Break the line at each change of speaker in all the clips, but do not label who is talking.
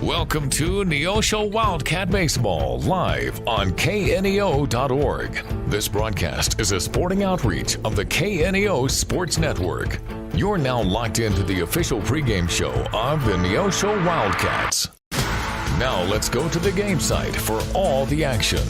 Welcome to Neosho Wildcat Baseball, live on KNEO.org. This broadcast is a sporting outreach of the KNEO Sports Network. You're now locked into the official pregame show of the Neosho Wildcats. Now let's go to the game site for all the action.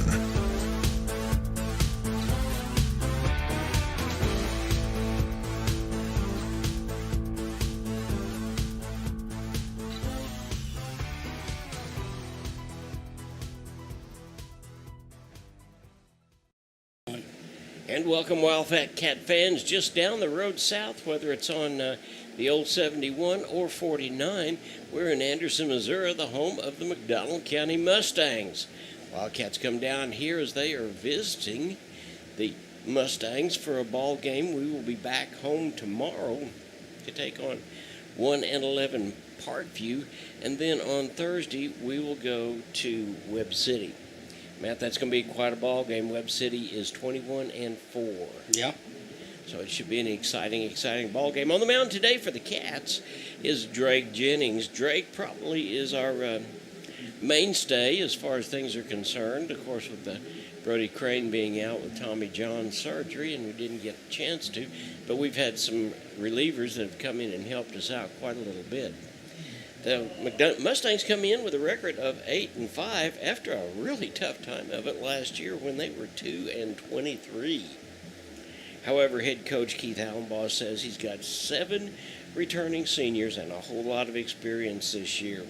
And welcome Wildcat fans just down the road south, whether it's on the old 71 or 49. We're in Anderson, Missouri, the home of the McDonald County Mustangs. Wildcats come down here as they are visiting the Mustangs for a ball game. We will be back home tomorrow to take on 1 and 11 Parkview, and then on Thursday we will go to Webb City. Matt, that's going to be quite a ball game. Webb City is 21-4.
Yeah.
So it should be an exciting ball game. On the mound today for the Cats is Drake Jennings. Drake probably is our mainstay as far as things are concerned. Of course, with the Brody Crane being out with Tommy John surgery, and we didn't get a chance to. But we've had some relievers that have come in and helped us out quite a little bit. The Mustangs come in with a record of 8-5 after a really tough time of it last year when they were 2-23. However, head coach Keith Allenbaugh says he's got 7 returning seniors and a whole lot of experience this year.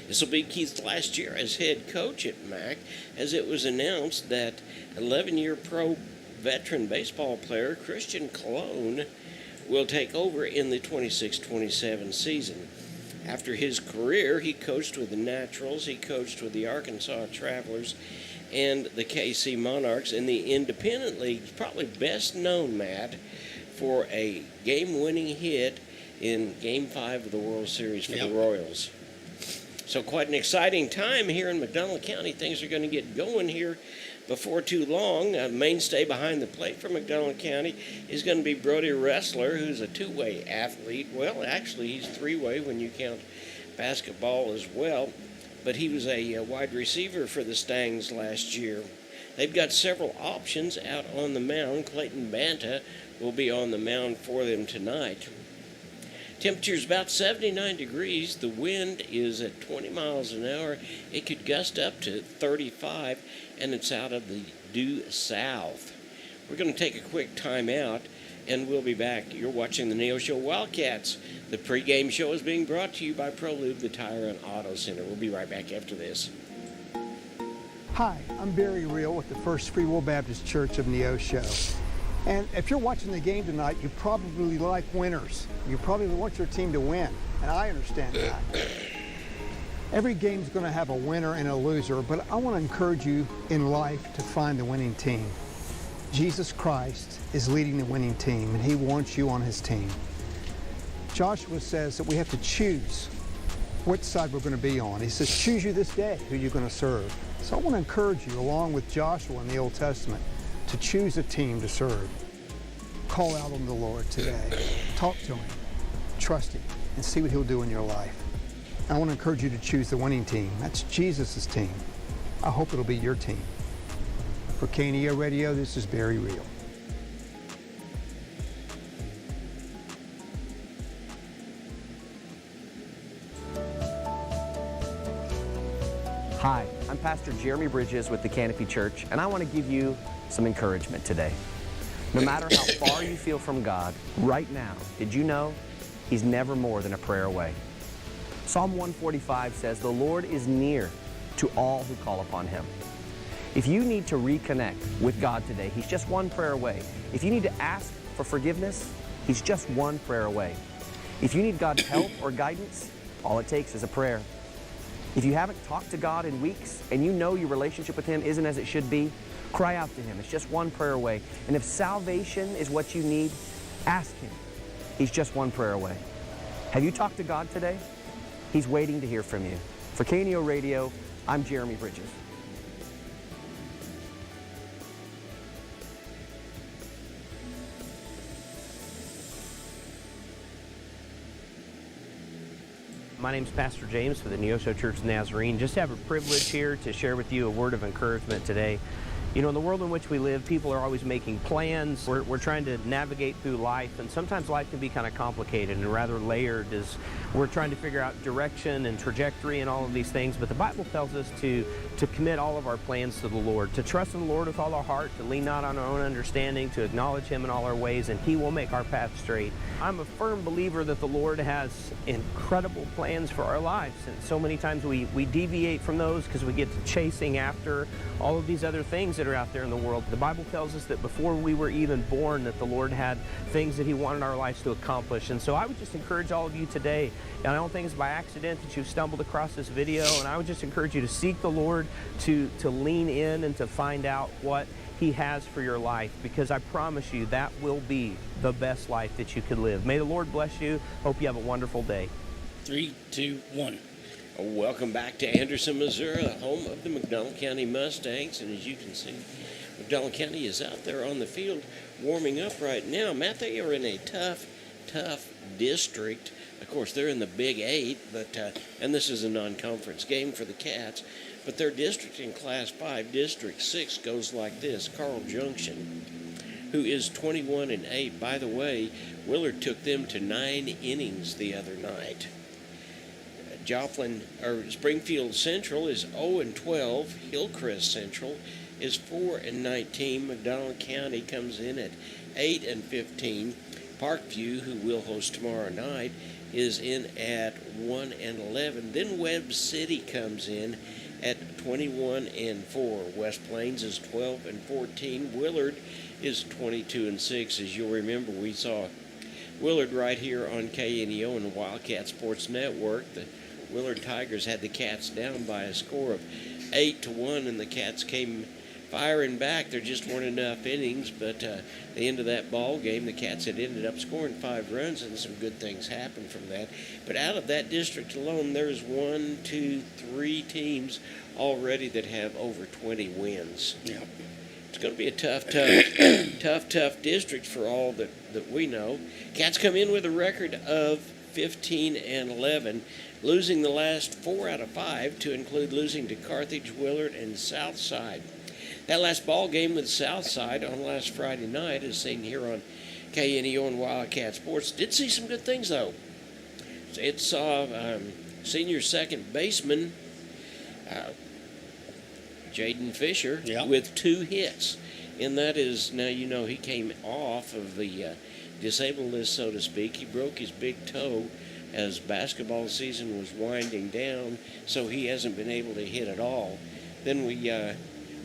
This will be Keith's last year as head coach at MAC, as it was announced that 11-year pro veteran baseball player Christian Colon will take over in the 26-27 season. After his career, he coached with the Naturals, he coached with the Arkansas Travelers, and the KC Monarchs in the Independent League. He's probably best known, Matt, for a game-winning hit in Game 5 of the World Series for the Royals. So quite an exciting time here in McDonald County. Things are going to get going here before too long. A mainstay behind the plate for McDonald County is going to be Brody Ressler, who's a two-way athlete. Well, actually, he's three-way when you count basketball as well. But he was a wide receiver for the Stangs last year. They've got several options out on the mound. Clayton Banta will be on the mound for them tonight. Temperature's about 79 degrees. The wind is at 20 miles an hour. It could gust up to 35, and it's out of the due south. We're going to take a quick time out, and we'll be back. You're watching the Neosho Wildcats. The pregame show is being brought to you by ProLube, the Tire and Auto Center. We'll be right back after this.
Hi, I'm Barry Reel with the First Free Will Baptist Church of Neosho. And if you're watching the game tonight, you probably like winners. You probably want your team to win, and I understand that. Every game's going to have a winner and a loser, but I want to encourage you in life to find the winning team. Jesus Christ is leading the winning team, and he wants you on his team. Joshua says that we have to choose what side we're going to be on. He says, choose you this day who you're going to serve. So I want to encourage you, along with Joshua in the Old Testament, to choose a team to serve. Call out on the Lord today. Talk to him, trust him, and see what he'll do in your life. I want to encourage you to choose the winning team. That's Jesus' team. I hope it'll be your team. For KNEO Radio, this is Barry Reel.
Hi, I'm Pastor Jeremy Bridges with the Canopy Church, and I want to give you some encouragement today. No matter how far you feel from God, right now, did you know he's never more than a prayer away? Psalm 145 says, "The Lord is near to all who call upon him." If you need to reconnect with God today, he's just one prayer away. If you need to ask for forgiveness, he's just one prayer away. If you need God's help or guidance, all it takes is a prayer. If you haven't talked to God in weeks and you know your relationship with him isn't as it should be, cry out to him. It's just one prayer away. And if salvation is what you need, ask him. He's just one prayer away. Have you talked to God today? He's waiting to hear from you. For KNEO Radio, I'm Jeremy Bridges.
My name's Pastor James with the Neosho Church of Nazarene. Just have a privilege here to share with you a word of encouragement today. You know, in the world in which we live, people are always making plans. We're trying to navigate through life, and sometimes life can be kind of complicated and rather layered as we're trying to figure out direction and trajectory and all of these things. But the Bible tells us to commit all of our plans to the Lord, to trust in the Lord with all our heart, to lean not on our own understanding, to acknowledge Him in all our ways, and He will make our path straight. I'm a firm believer that the Lord has incredible plans for our lives, and so many times we deviate from those because we get to chasing after all of these other things that are out there in the world. The Bible tells us that before we were even born, that the Lord had things that He wanted our lives to accomplish. And so I would just encourage all of you today, and I don't think it's by accident that you've stumbled across this video, and I would just encourage you to seek the Lord, to lean in and to find out what He has for your life, because I promise you that will be the best life that you could live. May the Lord bless you. Hope you have a wonderful day.
3, 2, 1.
Welcome back to Anderson, Missouri, the home of the McDonald County Mustangs. And as you can see, McDonald County is out there on the field warming up right now. Matt, they are in a tough district. Of course, they're in the Big 8, but and this is a non-conference game for the Cats. But their district in Class 5, District 6, goes like this. Carl Junction, who is 21-8. By the way, Willard took them to 9 innings the other night. Springfield Central is 0-12. Hillcrest Central is 4-19. McDonald County comes in at 8-15. Parkview, who will host tomorrow night, is in at 1-11. Then Webb City comes in at 21-4. West Plains is 12-14. Willard is 22-6. As you'll remember, we saw Willard right here on KNEO and the Wildcat Sports Network. The Willard Tigers had the Cats down by a score of 8-1, and the Cats came firing back. There just weren't enough innings, but at the end of that ball game, the Cats had ended up scoring 5 runs, and some good things happened from that. But out of that district alone, there's 3 teams already that have over 20 wins.
Yeah.
It's going to be a tough district for all that we know. Cats come in with a record of 15-11, losing the last 4 out of 5, to include losing to Carthage, Willard, and Southside. That last ball game with Southside on last Friday night, as seen here on KNEO and Wildcat Sports, did see some good things, though. It saw senior second baseman Jaden Fisher with 2 hits. And that is, now you know he came off of the disabled list, so to speak. He broke his big toe as basketball season was winding down, so he hasn't been able to hit at all. Then we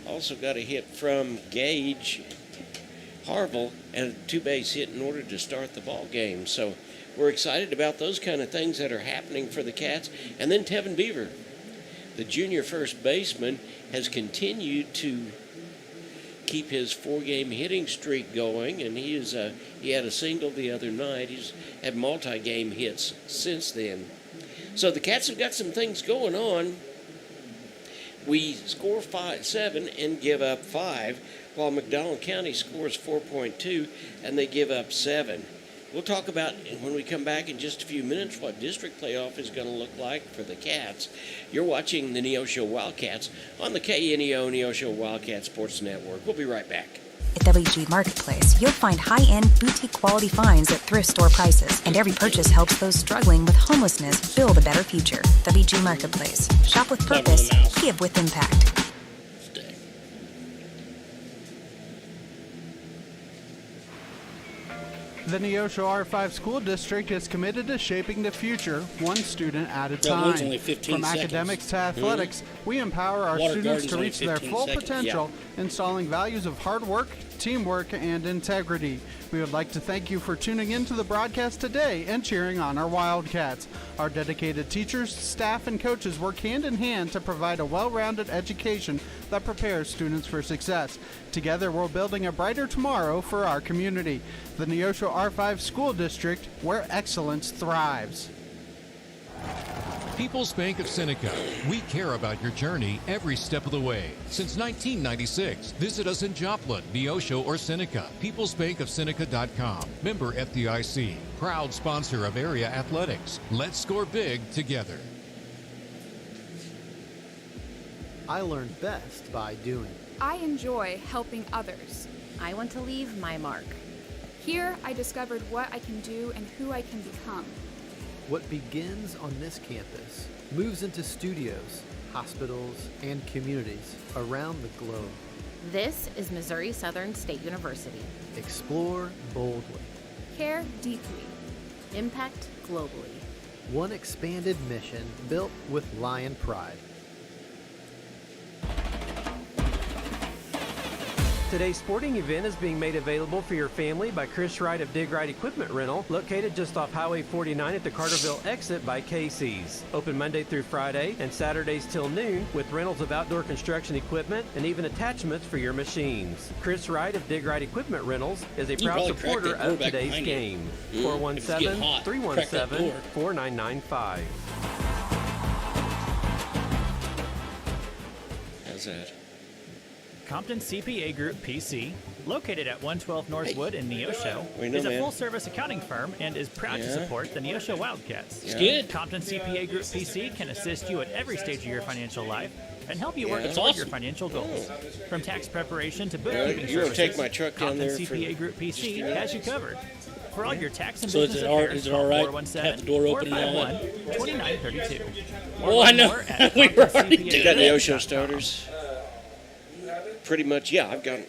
also got a hit from Gage Harville and a 2-base hit in order to start the ball game. So we're excited about those kind of things that are happening for the Cats. And then Tevin Beaver, the junior first baseman, has continued to keep his 4-game hitting streak going, and he had a single the other night. He's had multi-game hits since then. So the Cats have got some things going on. We score 7 and give up 5, while McDonald County scores 4.2 and they give up 7. We'll talk about, when we come back in just a few minutes, what district playoff is going to look like for the Cats. You're watching the Neosho Wildcats on the KNEO Neosho Wildcat Sports Network. We'll be right back.
At WG Marketplace, you'll find high-end, boutique-quality finds at thrift store prices, and every purchase helps those struggling with homelessness build a better future. WG Marketplace. Shop with purpose, give with impact.
The Neosho R5 School District is committed to shaping the future, one student at a time. From academics to athletics, we empower our students to reach their full potential, installing values of hard work, teamwork, and integrity. We would like to thank you for tuning in to the broadcast today and cheering on our Wildcats. Our dedicated teachers, staff, and coaches work hand in hand to provide a well-rounded education that prepares students for success. Together, we're building a brighter tomorrow for our community. The Neosho R5 School District, where excellence thrives.
People's Bank of Seneca. We care about your journey every step of the way. Since 1996, visit us in Joplin, Neosho, or Seneca. PeoplesBankofSeneca.com. Member FDIC. proud sponsor of area athletics. Let's score big together.
I learn best by doing.
I enjoy helping others.
I want to leave my mark.
Here, I discovered what I can do and who I can become.
What begins on this campus moves into studios, hospitals, and communities around the globe.
This is Missouri Southern State University.
Explore boldly.
Care deeply.
Impact globally.
One expanded mission built with lion pride.
Today's sporting event is being made available for your family by Chris Wright of Dig Right Equipment Rental, located just off Highway 49 at the Carterville exit by Casey's. Open Monday through Friday and Saturdays till noon with rentals of outdoor construction equipment and even attachments for your machines. Chris Wright of Dig Right Equipment Rentals is a proud supporter of today's game. 417-317-4995.
How's that?
Compton CPA Group PC, located at 112 Northwood in Neosho,
We know,
is a
man.
full-service accounting firm and is proud to support the Neosho Wildcats.
It's good.
Compton CPA Group PC can assist you at every stage of your financial life and help you work
That's
toward
awesome.
your financial goals. From tax preparation to
You
bookkeeping
want to
services,
take my truck down
Compton
there for
CPA Group PC has you covered. For all your tax and
So is
business
it all-
affairs,
is it all right?
call
Have the door open and all that?
451-2932.
Oh, I know. We were already doing
You got
it.
Neosho starters? Pretty much, yeah, I've got them.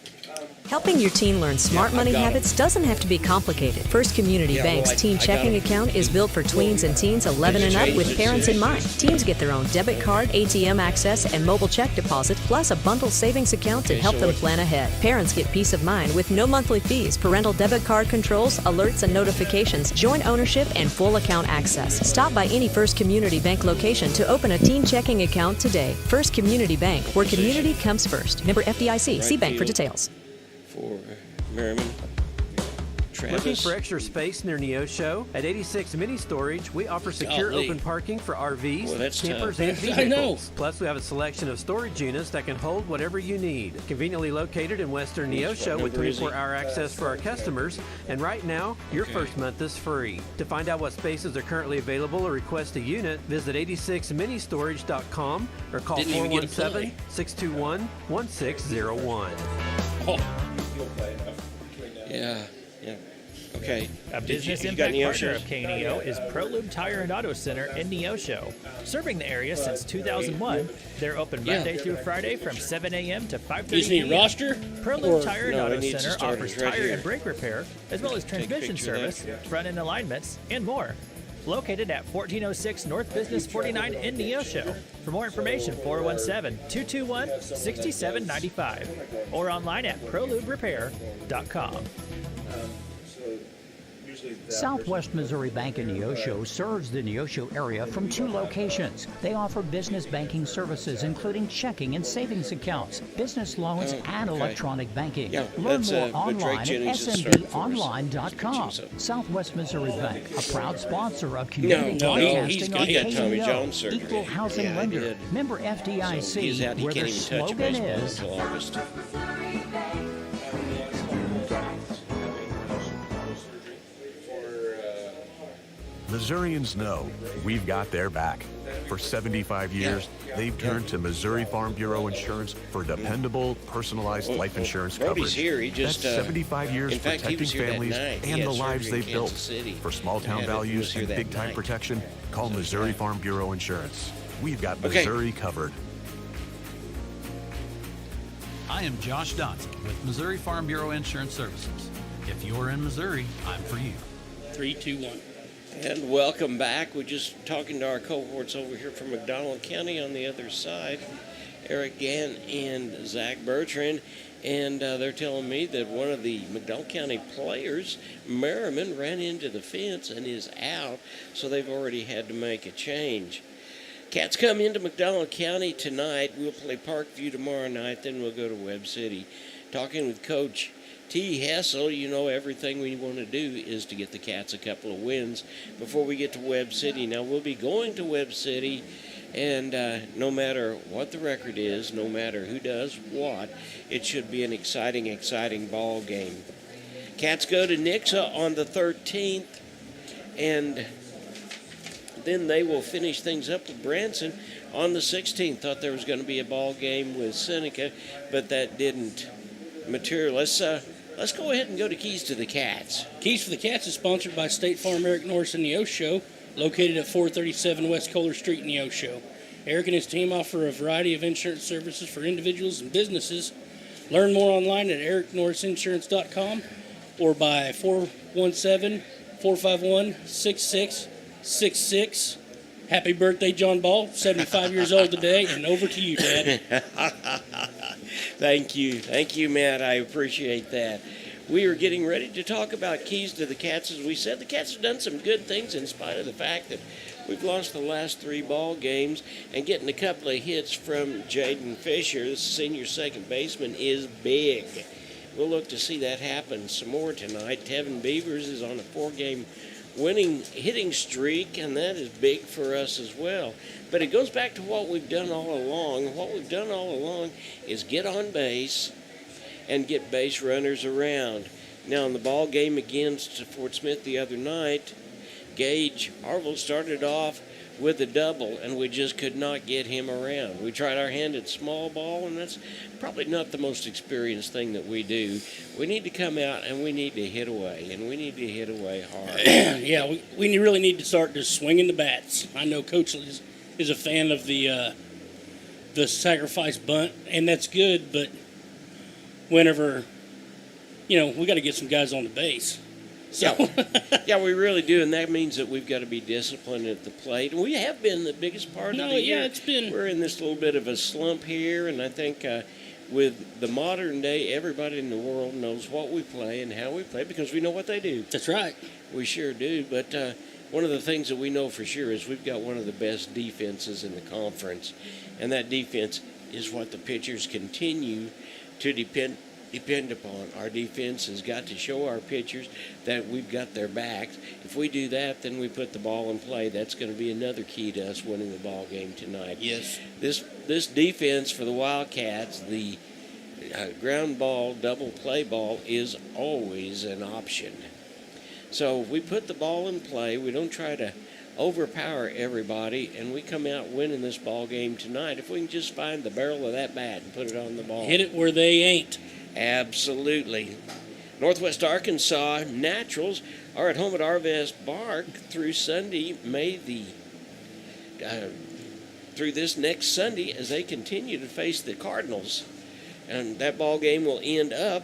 Helping your teen learn smart money
got 'em.
habits doesn't have to be complicated. First Community
Yeah,
Bank's
well,
teen
I got
checking
'em.
account is built for tweens and teens 11 and up with parents in mind. Teens get their own debit card, ATM access, and mobile check deposit, plus a bundled savings account to
Okay,
help
so
them
what-
plan ahead. Parents get peace of mind with no monthly fees, parental debit card controls, alerts and notifications, joint ownership, and full account access. Stop by any First Community Bank location to open a teen checking account today. First Community Bank, where community comes first. Member FDIC. See bank for
field.
details.
For Merriman.
Looking
Travis.
for extra space near Neosho? At 86 Mini Storage, we offer secure
Golly.
open parking for RVs,
Well, that's
campers,
tough.
and
I know.
vehicles. Plus, we have a selection of storage units that can hold whatever you need. Conveniently located in western Neosho with
number is he?
24-hour access for our customers. And right now, your first month is free. To find out what spaces are currently available or request a unit, visit 86ministorage.com or call
Didn't even get to play.
417-621-1601.
Oh,
Yeah, yeah. Okay.
A
Did
business
you got
impact partner
Neoshos?
of KNEO is ProLube Tire and Auto Center in Neosho. Serving the area since 2001, they're open Monday through Friday from 7 a.m. to 5:30
you just need a
p.m.
roster?
ProLube
Or-
Tire and
No,
Auto
it needs
Center
the starters
offers
right
tire
here.
and brake repair, as well as
Take a
transmission
picture of that.
service, front-end alignments, and more. Located at 1406 North Business 49 in Neosho. For more information, 417-221-6795 or online at proluberepair.com.
Southwest Missouri Bank in Neosho serves the Neosho area from 2 locations. They offer business banking services, including checking and savings accounts, business loans, and electronic banking.
Yeah,
Learn
that's,
more
but Drake
online at
Jennings is starting for us.
smbonline.com.
So.
Southwest Missouri Bank, a proud sponsor of community
No,
broadcasting on
he got Tommy
KNEO,
John surgery.
Equal housing
Yeah, he
lender,
did.
member
So he's
FDIC,
out. He
where
can't
their
even touch a
slogan
baseball
is,
until August.
Missourians know we've got their back. For 75 years, they've turned to Missouri Farm Bureau Insurance for dependable, personalized life insurance
Brody's
coverage.
here. He just,
That's 75 years
in fact, he
protecting
was here that
families
night. He
and
had
the lives
surgery in
they've built.
Kansas City.
For small town
He was
values
here
and
that
big time
night.
protection, call Missouri Farm Bureau Insurance. We've got
Okay.
Missouri covered.
I am Josh Dotson with Missouri Farm Bureau Insurance Services. If you're in Missouri, I'm for you.
3, 2, 1.
And welcome back. We're just talking to our cohorts over here from McDonald County on the other side, Eric Gann and Zach Bertrand. And they're telling me that one of the McDonald County players, Merriman, ran into the fence and is out, so they've already had to make a change. Cats come into McDonald County tonight. We'll play Parkview tomorrow night, then we'll go to Webb City. Talking with Coach T. Hessel, you know everything we want to do is to get the Cats a couple of wins before we get to Webb City. Now, we'll be going to Webb City, and no matter what the record is, no matter who does what, it should be an exciting ball game. Cats go to Nixa on the 13th. And then they will finish things up with Branson on the 16th. Thought there was going to be a ball game with Seneca, but that didn't materialize. Let's go ahead and go to Keys to the Cats.
Keys for the Cats is sponsored by State Farm Eric Norris and Neosho, located at 437 West Kohler Street in Neosho. Eric and his team offer a variety of insurance services for individuals and businesses. Learn more online at ericnorrisinsurance.com or by 417-451-6666. Happy birthday, John Ball, 75 years old today, and over to you, Dad.
Thank you, Matt. I appreciate that. We are getting ready to talk about Keys to the Cats. As we said, the Cats have done some good things in spite of the fact that we've lost the last 3 ball games, and getting a couple of hits from Jaden Fisher, the senior second baseman, is big. We'll look to see that happen some more tonight. Tevin Beavers is on a 4-game winning hitting streak, and that is big for us as well. But it goes back to what we've done all along. What we've done all along is get on base and get base runners around. Now, in the ball game against Fort Smith the other night, Gage Harville started off with a double, and we just could not get him around. We tried our hand at small ball, and that's probably not the most experienced thing that we do. We need to come out and we need to hit away, and we need to hit away hard.
Yeah, we really need to start just swinging the bats. I know Coach is a fan of the sacrifice bunt, and that's good, but whenever, we got to get some guys on the base. So.
Yeah, we really do, and that means that we've got to be disciplined at the plate. And we have been the biggest part of the year. We're in this little bit of a slump here, and I think with the modern day, everybody in the world knows what we play and how we play because we know what they do.
That's right.
We sure do, but one of the things that we know for sure is we've got one of the best defenses in the conference, and that defense is what the pitchers continue to depend upon. Our defense has got to show our pitchers that we've got their backs. If we do that, then we put the ball in play. That's going to be another key to us winning the ball game tonight.
Yes.
This defense for the Wildcats, the ground ball, double play ball, is always an option. So we put the ball in play. We don't try to overpower everybody, and we come out winning this ball game tonight. If we can just find the barrel of that bat and put it on the ball.
Hit it where they ain't.
Absolutely. Northwest Arkansas Naturals are at home at Arvest Park through Sunday, through this next Sunday as they continue to face the Cardinals. And that ball game will end up.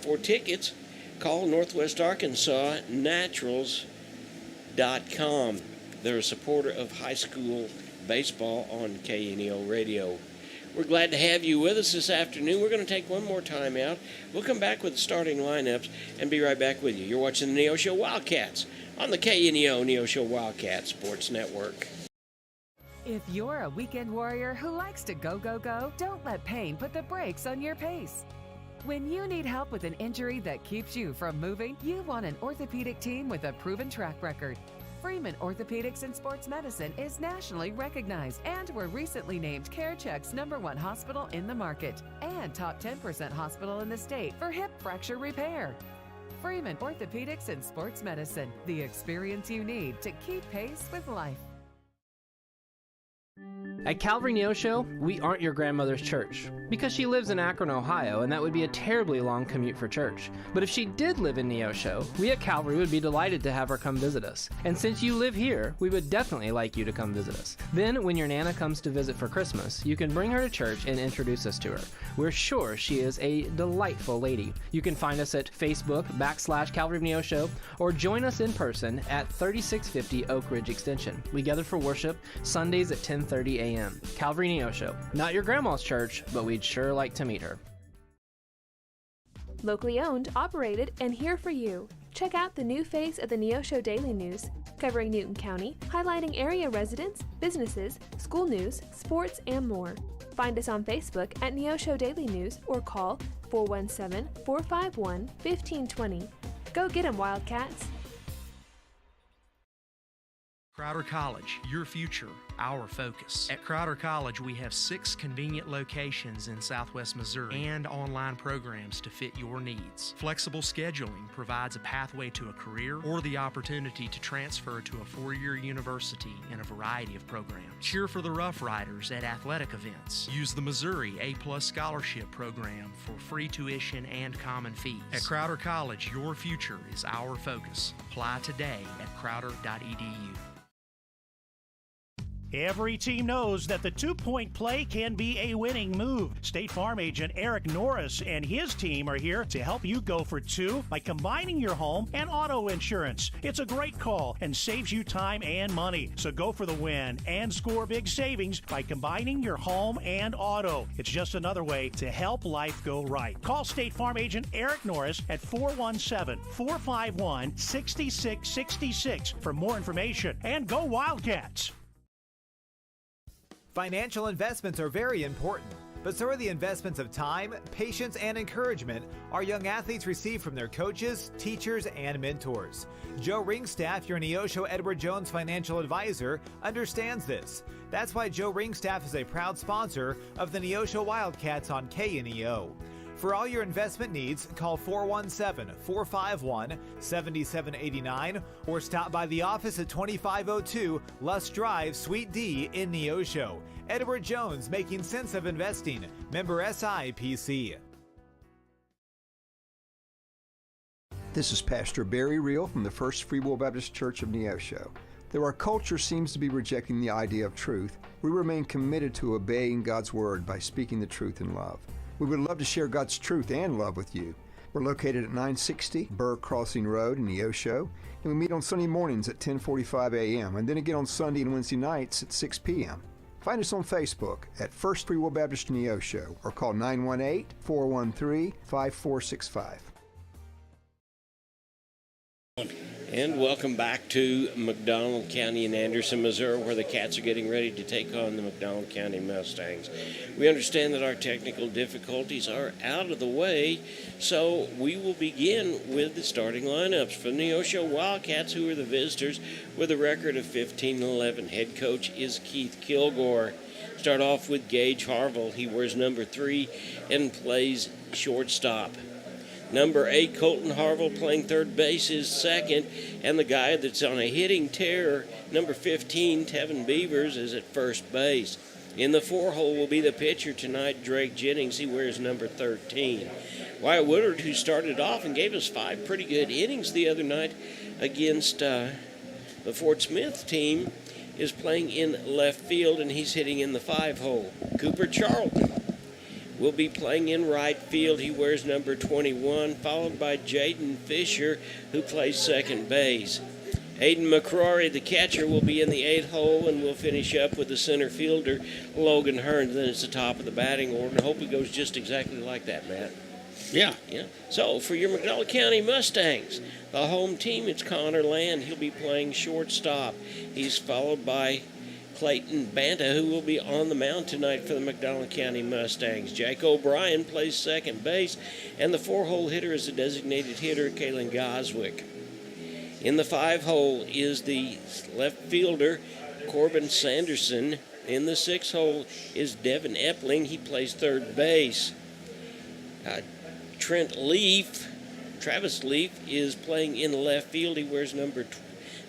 For tickets, call Northwest Arkansas Naturals.com. They're a supporter of high school baseball on KNEO Radio. We're glad to have you with us this afternoon. We're going to take one more time out. We'll come back with the starting lineups and be right back with you. You're watching the Neosho Wildcats on the KNEO Neosho Wildcats Sports Network.
If you're a weekend warrior who likes to go, go, go, don't let pain put the brakes on your pace. When you need help with an injury that keeps you from moving, you want an orthopedic team with a proven track record. Freeman Orthopedics and Sports Medicine is nationally recognized and were recently named CareCheck's #1 hospital in the market and top 10% hospital in the state for hip fracture repair. Freeman Orthopedics and Sports Medicine, the experience you need to keep pace with life.
At Calvary Neosho, we aren't your grandmother's church, because she lives in Akron, Ohio, and that would be a terribly long commute for church. But if she did live in Neosho, we at Calvary would be delighted to have her come visit us. And since you live here, we would definitely like you to come visit us. Then, when your Nana comes to visit for Christmas, you can bring her to church and introduce us to her. We're sure she is a delightful lady. You can find us at Facebook /Calvary of Neosho, or join us in person at 3650 Oak Ridge Extension. We gather for worship Sundays at 10:30 a.m. Calvary Neosho. Not your grandma's church, but we'd sure like to meet her.
Locally owned, operated, and here for you. Check out the new face of the Neosho Daily News, covering Newton County, highlighting area residents, businesses, school news, sports, and more. Find us on Facebook at Neosho Daily News or call 417-451-1520. Go get 'em, Wildcats!
Crowder College, your future. our focus. At Crowder College, we have 6 convenient locations in Southwest Missouri and online programs to fit your needs. Flexible scheduling provides a pathway to a career or the opportunity to transfer to a 4-year university in a variety of programs. Cheer for the Rough Riders at athletic events. Use the Missouri A+ Scholarship Program for free tuition and common fees. At Crowder College, your future is our focus. Apply today at crowder.edu.
Every team knows that the two-point play can be a winning move. State Farm agent Eric Norris and his team are here to help you go for 2 by combining your home and auto insurance. It's a great call and saves you time and money. So go for the win and score big savings by combining your home and auto. It's just another way to help life go right. Call State Farm agent Eric Norris at 417-451-6666 for more information. And go Wildcats!
Financial investments are very important, but so are the investments of time, patience, and encouragement our young athletes receive from their coaches, teachers, and mentors. Joe Ringstaff, your Neosho Edward Jones financial advisor, understands this. That's why Joe Ringstaff is a proud sponsor of the Neosho Wildcats on KNEO. For all your investment needs, call 417-451-7789 or stop by the office at 2502 Lusk Drive, Suite D in Neosho. Edward Jones, making sense of investing. Member SIPC.
This is Pastor Barry Reel from the First Free Will Baptist Church of Neosho. Though our culture seems to be rejecting the idea of truth, we remain committed to obeying God's Word by speaking the truth in love. We would love to share God's truth and love with you. We're located at 960 Burr Crossing Road in Neosho, and we meet on Sunday mornings at 10:45 a.m. and then again on Sunday and Wednesday nights at 6 p.m. Find us on Facebook at First Free Will Baptist Neosho or call 918-413-5465.
And welcome back to McDonald County in Anderson, Missouri, where the Cats are getting ready to take on the McDonald County Mustangs. We understand that our technical difficulties are out of the way, so we will begin with the starting lineups for the Neosho Wildcats, who are the visitors with a record of 15-11. Head coach is Keith Kilgore. Start off with Gage Harville. He wears number 3 and plays shortstop. Number 8, Colton Harville, playing third base, is second. And the guy that's on a hitting tear, number 15, Tevin Beavers, is at first base. In the 4-hole will be the pitcher tonight, Drake Jennings. He wears number 13. Wyatt Woodard, who started off and gave us 5 pretty good innings the other night against the Fort Smith team, is playing in left field, and he's hitting in the 5-hole. Cooper Charlton will be playing in right field. He wears number 21, followed by Jaden Fisher, who plays second base. Aiden McCrory, the catcher, will be in the 8-hole, and we'll finish up with the center fielder, Logan Hearns. Then it's the top of the batting order, and I hope it goes just exactly like that, Matt.
Yeah.
So for your McDonald County Mustangs, the home team, it's Connor Land. He'll be playing shortstop. He's followed by Clayton Banta, who will be on the mound tonight for the McDonald County Mustangs. Jack O'Brien plays second base, and the 4-hole hitter is a designated hitter, Kalen Goswick. In the 5-hole is the left fielder, Corbin Sanderson. In the 6-hole is Devin Epling. He plays third base. Travis Leaf is playing in left field. He wears number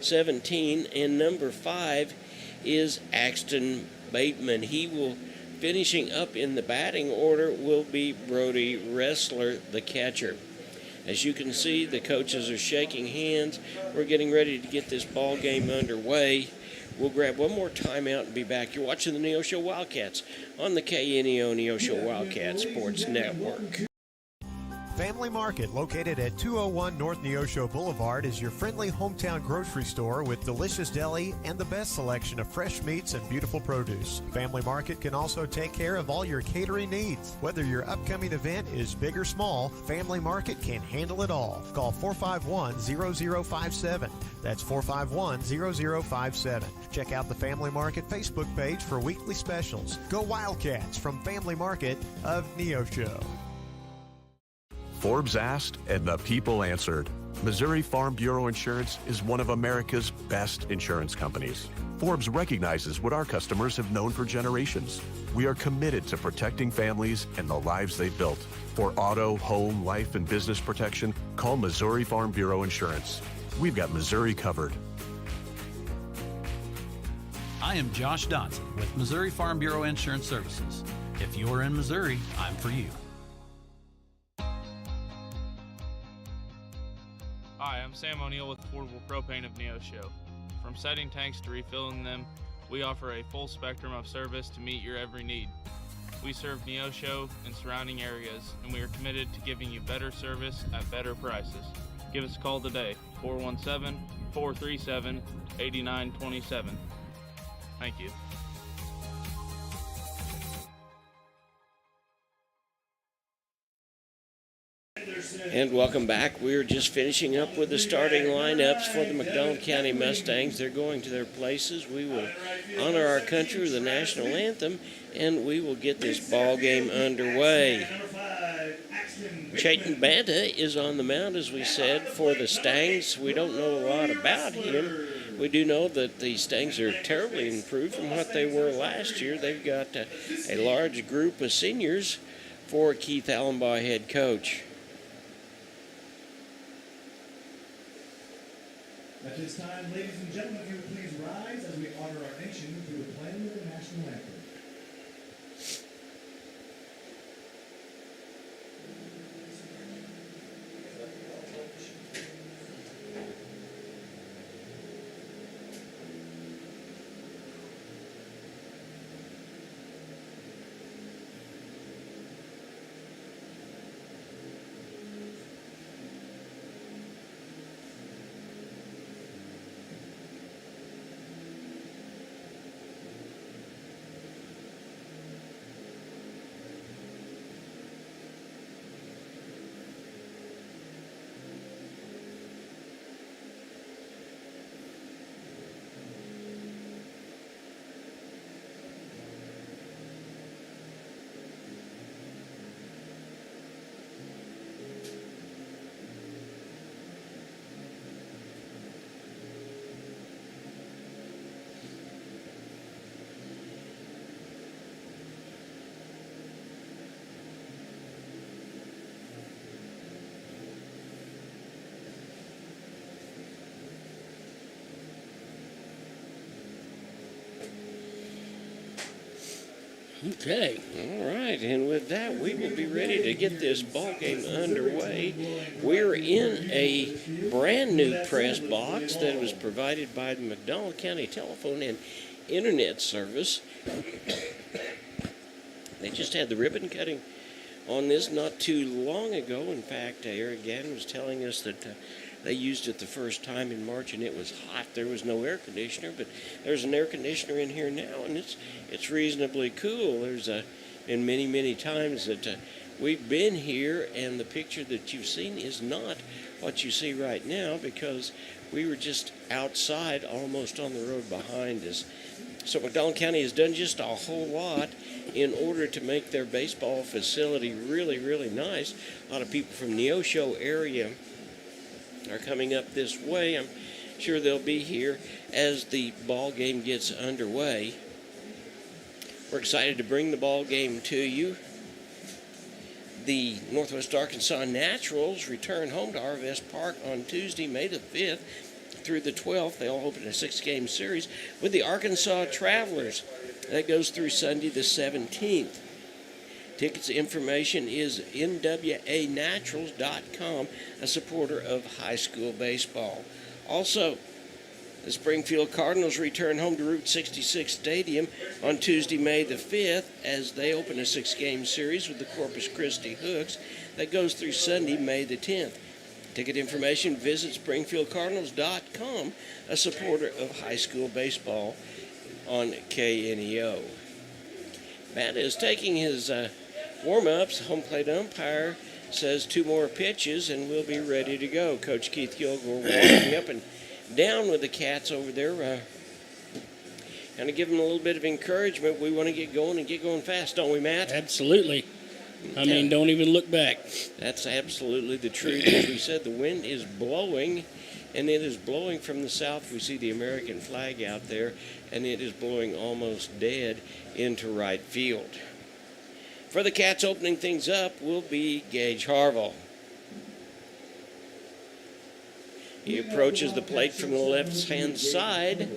17, and number 5 is Axton Bateman. He will, finishing up in the batting order, will be Brody Wrestler, the catcher. As you can see, the coaches are shaking hands. We're getting ready to get this ball game underway. We'll grab one more timeout and be back. You're watching the Neosho Wildcats on the KNEO Neosho Wildcat Sports Network.
Family Market, located at 201 North Neosho Boulevard, is your friendly hometown grocery store with delicious deli and the best selection of fresh meats and beautiful produce. Family Market can also take care of all your catering needs. Whether your upcoming event is big or small, Family Market can handle it all. Call 451-0057. That's 451-0057. Check out the Family Market Facebook page for weekly specials. Go Wildcats from Family Market of Neosho.
Forbes asked, and the people answered. Missouri Farm Bureau Insurance is one of America's best insurance companies. Forbes recognizes what our customers have known for generations. We are committed to protecting families and the lives they built. For auto, home, life, and business protection, call Missouri Farm Bureau Insurance. We've got Missouri covered.
I am Josh Dotson with Missouri Farm Bureau Insurance Services. If you're in Missouri, I'm for you.
Hi, I'm Sam O'Neill with Affordable Propane of Neosho. From setting tanks to refilling them, we offer a full spectrum of service to meet your every need. We serve Neosho and surrounding areas, and we are committed to giving you better service at better prices. Give us a call today, 417-437-8927. Thank you.
And welcome back. We're just finishing up with the starting lineups for the McDonald County Mustangs. They're going to their places. We will honor our country with the national anthem, and we will get this ball game underway. Chayton Banta is on the mound, as we said, for the Stangs. We don't know a lot about him. We do know that the Stangs are terribly improved from what they were last year. They've got a large group of seniors for Keith Allenbaugh, head coach.
At this time, ladies and gentlemen, if you would please rise as we honor our nation through the playing of the national anthem.
Okay. All right. And with that, we will be ready to get this ball game underway. We're in a brand new press box that was provided by the McDonald County Telephone and Internet Service. They just had the ribbon cutting on this not too long ago. In fact, Eric Gann was telling us that they used it the first time in March, and it was hot. There was no air conditioner, but there's an air conditioner in here now, and it's reasonably cool. There's been many times that we've been here, and the picture that you've seen is not what you see right now because we were just outside, almost on the road behind us. So McDonald County has done just a whole lot in order to make their baseball facility really nice. A lot of people from Neosho area are coming up this way. I'm sure they'll be here as the ball game gets underway. We're excited to bring the ball game to you. The Northwest Arkansas Naturals return home to Arvest Park on Tuesday, May the 5th through the 12th. They'll open a 6-game series with the Arkansas Travelers. That goes through Sunday the 17th. Tickets information is nwanaturals.com, a supporter of high school baseball. Also, the Springfield Cardinals return home to Route 66 Stadium on Tuesday, May the 5th, as they open a 6-game series with the Corpus Christi Hooks. That goes through Sunday, May the 10th. Ticket information, visit springfieldcardinals.com, a supporter of high school baseball on KNEO. Matt is taking his warm-ups. Home plate umpire says 2 more pitches and we'll be ready to go. Coach Keith Gilgore walking up and down with the Cats over there. Kind of give them a little bit of encouragement. We want to get going and get going fast, don't we, Matt?
Absolutely. I mean, don't even look back.
That's absolutely the truth. As we said, the wind is blowing, and it is blowing from the south. We see the American flag out there, and it is blowing almost dead into right field. For the Cats, opening things up will be Gage Harville. He approaches the plate from the left-hand side.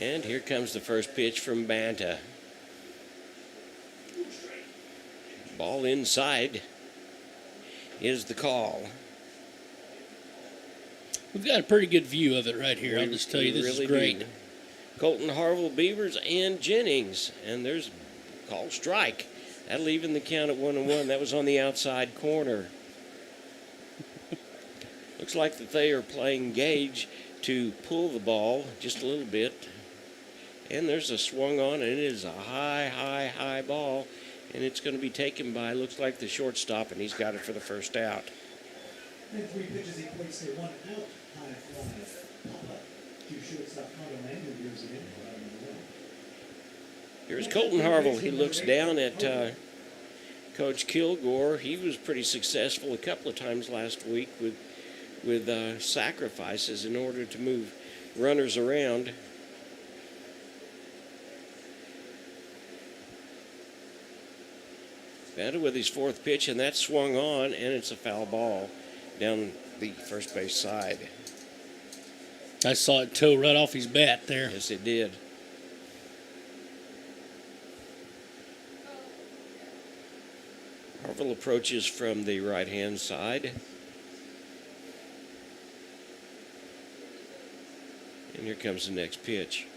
And here comes the first pitch from Banta. Ball inside is the call.
We've got a pretty good view of it right here. I'll just tell you, this is great.
Colton, Harville, Beavers, and Jennings. And there's a call strike. That'll even the count at 1-1. That was on the outside corner. Looks like that they are playing Gage to pull the ball just a little bit. And there's a swung on, and it is a high ball. And it's going to be taken by, looks like the shortstop, and he's got it for the first out.
In 3 pitches, he equates to 1 out. High fly. Pop-up to shortstop Conrad Landry gives it in for out number 1.
Here's Colton Harville. He looks down at Coach Kilgore. He was pretty successful a couple of times last week with sacrifices in order to move runners around. Banta with his fourth pitch, and that's swung on, and it's a foul ball down the first base side.
I saw it toe right off his bat there.
Yes, it did. Harville approaches from the right-hand side. And here comes the next pitch.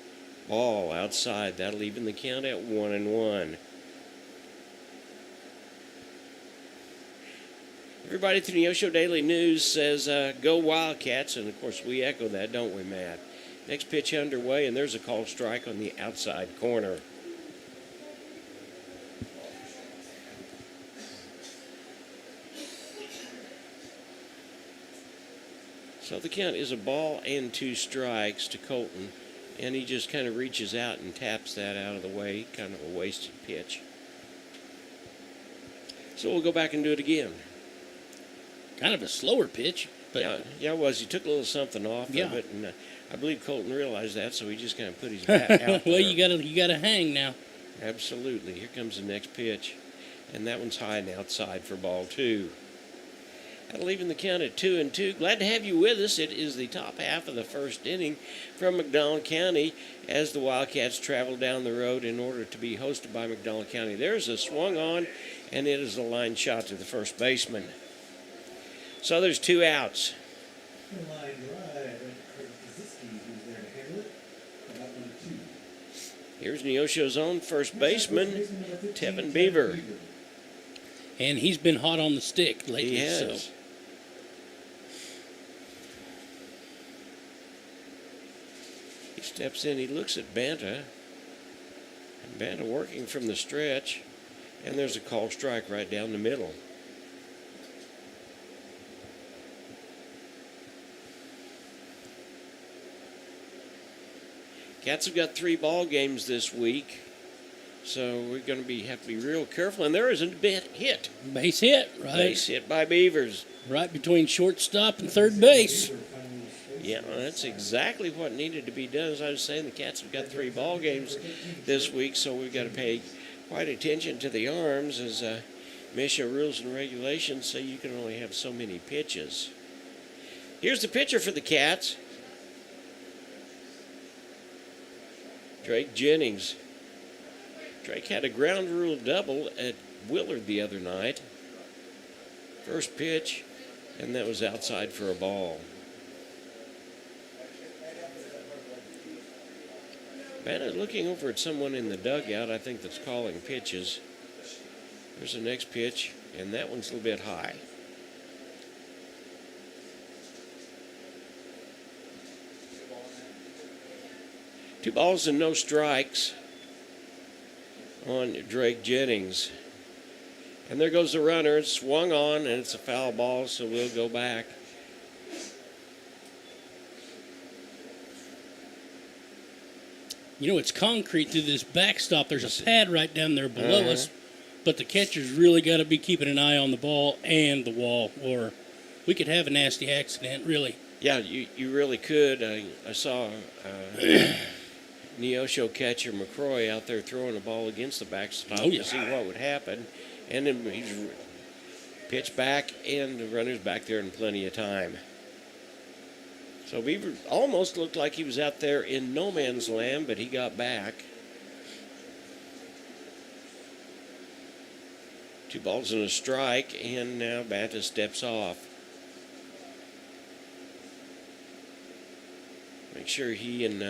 Ball outside. That'll even the count at 1-1. Everybody at the Neosho Daily News says, go Wildcats, and of course we echo that, don't we, Matt? Next pitch underway, and there's a called strike on the outside corner. So the count is a ball and 2 strikes to Colton, and he just kind of reaches out and taps that out of the way, kind of a wasted pitch. So we'll go back and do it again.
Kind of a slower pitch. But
yeah, it was. He took a little something off of it, and I believe Colton realized that, so he just kind of put his bat out.
Well, you gotta hang now.
Absolutely. Here comes the next pitch, and that one's high and outside for ball 2. That'll even the count at 2-2. Glad to have you with us. It is the top half of the first inning from McDonald County as the Wildcats travel down the road in order to be hosted by McDonald County. There's a swung on, and it is a line shot to the first baseman. So there's 2 outs.
Line drive, who's there to handle it. About 1-2.
Here's Neosho's own first baseman, Tevin Beaver.
And he's been hot on the stick lately.
He has.
So.
He steps in, he looks at Banta. And Banta working from the stretch. And there's a call strike right down the middle. Cats have got 3 ball games this week, so we're going to have to be real careful. And there is a base hit,
right?
Base hit by Beavers,
right between shortstop and third base.
Yeah, that's exactly what needed to be done. As I was saying, the Cats have got 3 ball games this week, so we've got to pay quite attention to the arms, as MSHA rules and regulations say you can only have so many pitches. Here's the pitcher for the Cats. Drake Jennings. Drake had a ground rule double at Willard the other night. First pitch, and that was outside for a ball. Banta looking over at someone in the dugout, I think, that's calling pitches. There's the next pitch, and that one's a little bit high. Two balls and no strikes on Drake Jennings. And there goes the runner. It's swung on, and it's a foul ball, so we'll go back.
it's concrete through this backstop. There's a pad right down there below us, but the catcher's really got to be keeping an eye on the ball and the wall, or we could have a nasty accident, really.
Yeah, you really could. I saw Neosho catcher McCroy out there throwing the ball against the backstop to see what would happen. And then he's pitched back, and the runner's back there in plenty of time. So Beaver almost looked like he was out there in no man's land, but he got back. 2 balls and a strike, and now Banta steps off. Make sure he and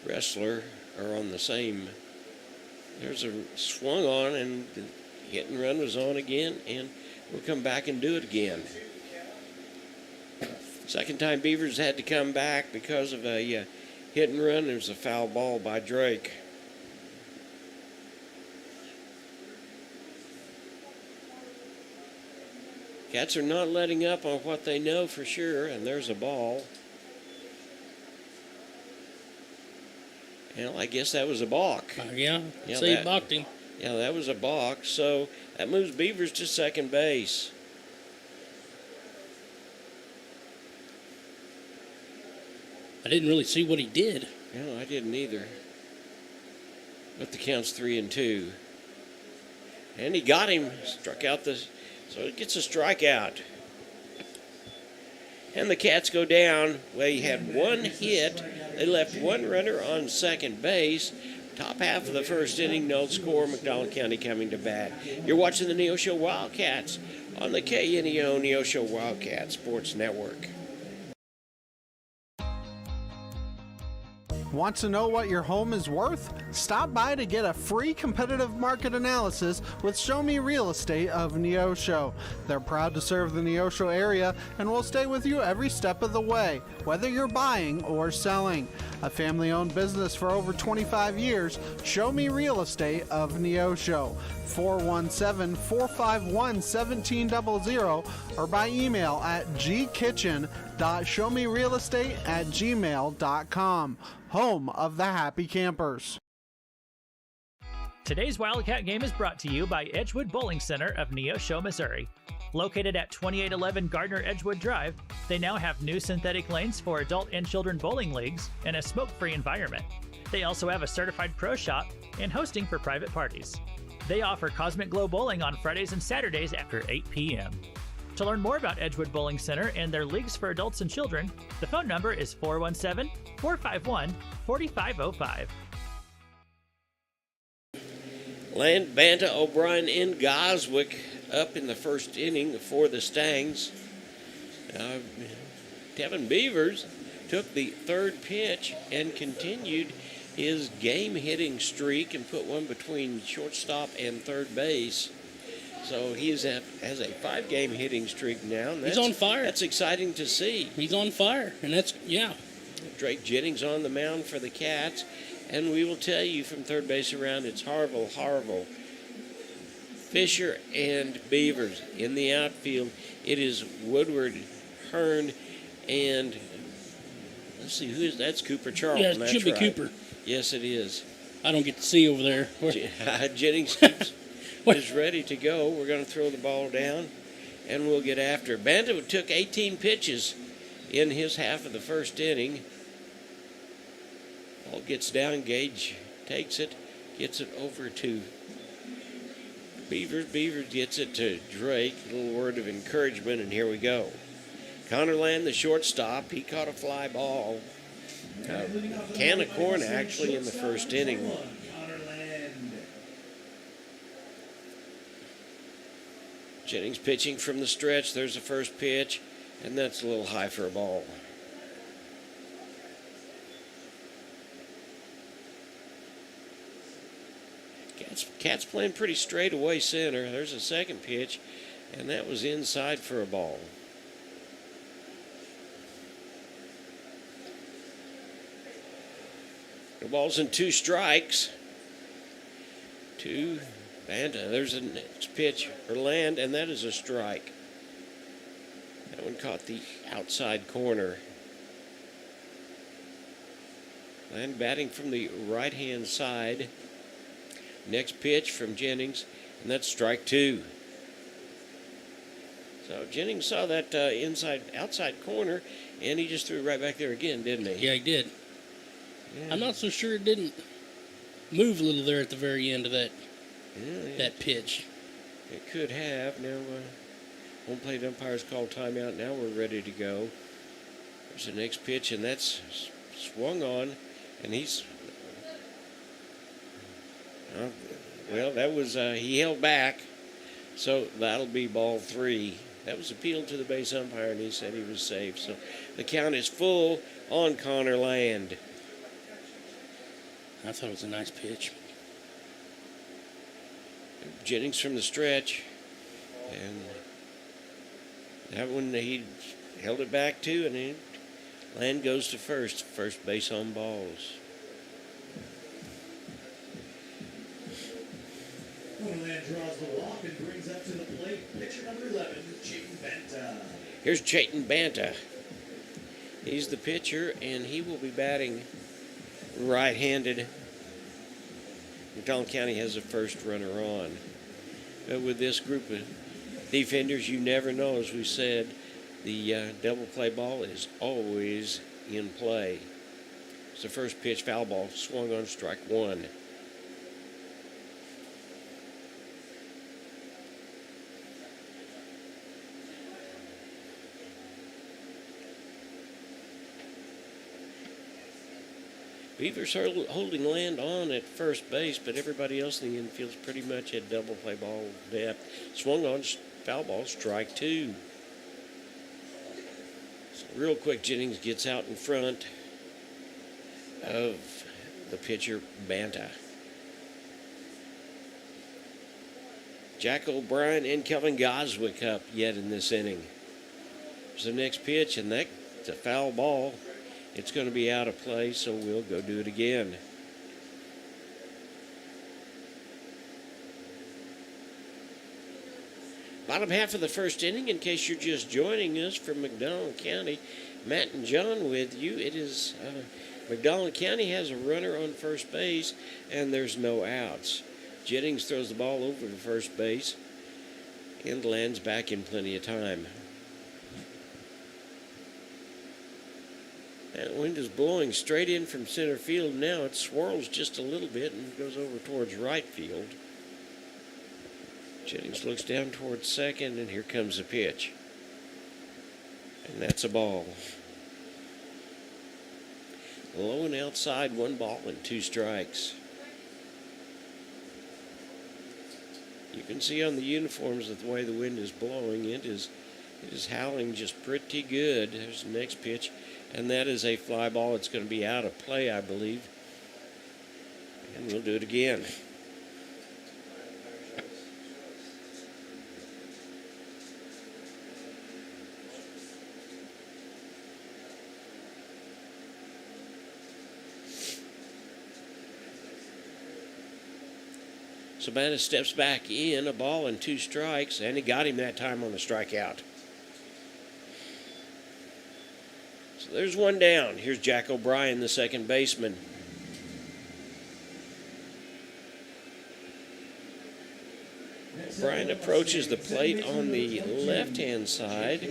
Wrestler are on the same. There's a swung on, and the hit and run was on again, and we'll come back and do it again. Second time Beavers had to come back because of a hit and run. There's a foul ball by Drake. Cats are not letting up on what they know for sure, and there's a ball. Well, I guess that was a balk.
So you balked him.
Yeah, that was a balk. So that moves Beavers to second base.
I didn't really see what he did.
No, I didn't either. But the count's 3-2. And he got him. Struck out so it gets a strikeout. And the Cats go down. Well, he had one hit. They left one runner on second base. Top half of the first inning, no score. McDonald County coming to bat. You're watching the Neosho Wildcats on the KNEO Neosho Wildcat Sports Network.
Want to know what your home is worth? Stop by to get a free competitive market analysis with Show Me Real Estate of Neosho. They're proud to serve the Neosho area and will stay with you every step of the way, whether you're buying or selling. A family-owned business for over 25 years, Show Me Real Estate of Neosho. 417-451-1700 or by email at gkitchen.showmerealestate@gmail.com. Home of the Happy Campers.
Today's Wildcat game is brought to you by Edgewood Bowling Center of Neosho, Missouri. Located at 2811 Gardner Edgewood Drive, they now have new synthetic lanes for adult and children bowling leagues and a smoke-free environment. They also have a certified pro shop and hosting for private parties. They offer Cosmic Glow Bowling on Fridays and Saturdays after 8 p.m. To learn more about Edgewood Bowling Center and their leagues for adults and children, the phone number is 417-451-4505.
Land Banta, O'Brien, and Goswick up in the first inning for the Stangs. Tevin Beavers took the third pitch and continued his game-hitting streak and put one between shortstop and third base. So he has a 5-game hitting streak now. And
he's on fire.
That's exciting to see.
He's on fire, and
Drake Jennings on the mound for the Cats. And we will tell you from third base around, it's Harville, Fisher, and Beavers. In the outfield, it is Woodward, Hearn, and let's see, who is that? That's Cooper Charlton.
Yeah, it should be Cooper.
Yes, it is.
I don't get to see over there.
Jennings is ready to go. We're going to throw the ball down, and we'll get after it. Banta took 18 pitches in his half of the first inning. Ball gets down. Gage takes it, gets it over to Beavers. Beavers gets it to Drake. A little word of encouragement, and here we go. Connor Land, the shortstop, he caught a fly ball. Can of corn, actually, in the first inning. Jennings pitching from the stretch. There's the first pitch, and that's a little high for a ball. Cats playing pretty straight away center. There's a second pitch, and that was inside for a ball. The ball's in 2 strikes. 2 Banta. There's a next pitch for Land, and that is a strike. That one caught the outside corner. Land batting from the right-hand side. Next pitch from Jennings, and that's strike 2. So Jennings saw that outside corner, and he just threw it right back there again, didn't he?
Yeah, he did.
Yeah.
I'm not so sure it didn't move a little there at the very end of that pitch.
It could have. Now, home plate umpires called timeout. Now we're ready to go. There's the next pitch, and that's swung on, and he's... that was... he held back, so that'll be ball 3. That was appealed to the base umpire, and he said he was safe. So the count is full on Connor Land.
I thought it was a nice pitch.
Jennings from the stretch, and that one he held it back too, and Land goes to first base on balls.
Land draws the walk and brings up to the plate pitcher number 11, Chayton Banta.
Here's Chayton Banta. He's the pitcher, and he will be batting right-handed. McDonald County has the first runner on. But with this group of defenders, you never know. As we said, the double play ball is always in play. It's the first pitch, foul ball, swung on strike 1. Beavers are holding Land on at first base, but everybody else in the infield's pretty much at double play ball depth. Swung on, foul ball, strike 2. So real quick, Jennings gets out in front of the pitcher, Banta. Jack O'Brien and Kelvin Goswick up yet in this inning. There's the next pitch, and that's a foul ball. It's going to be out of play, so we'll go do it again. Bottom half of the first inning, in case you're just joining us from McDonald County. Matt and John with you. It is McDonald County has a runner on first base, and there's no outs. Jennings throws the ball over to first base and lands back in plenty of time. That wind is blowing straight in from center field now. It swirls just a little bit and goes over towards right field. Jennings looks down towards second, and here comes the pitch. And that's a ball. Low and outside, 1 ball and 2 strikes. You can see on the uniforms that the way the wind is blowing, it is howling just pretty good. There's the next pitch. And that is a fly ball. It's going to be out of play, I believe. And we'll do it again. Sabana steps back in, a ball and 2 strikes, and he got him that time on the strikeout. There's 1 down. Here's Jack O'Brien, the second baseman. O'Brien approaches the plate on the left-hand side.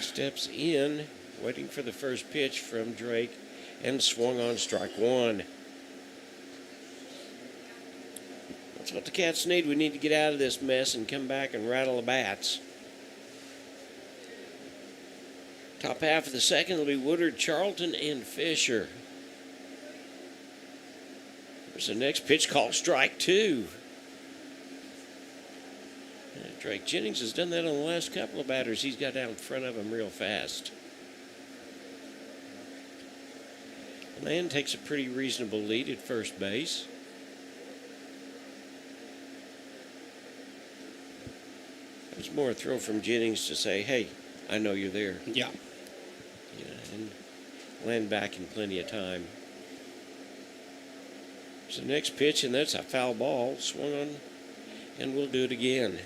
Steps in, waiting for the first pitch from Drake, and swung on strike 1. That's what the Cats need. We need to get out of this mess and come back and rattle the bats. Top half of the second will be Woodard, Charlton, and Fisher. There's the next pitch called strike 2. Drake Jennings has done that on the last couple of batters. He's got out in front of him real fast. Land takes a pretty reasonable lead at first base. It was more a throw from Jennings to say, hey, I know you're there.
Yeah.
And land back in plenty of time. So the next pitch, and that's a foul ball. Swung on, and we'll do it again.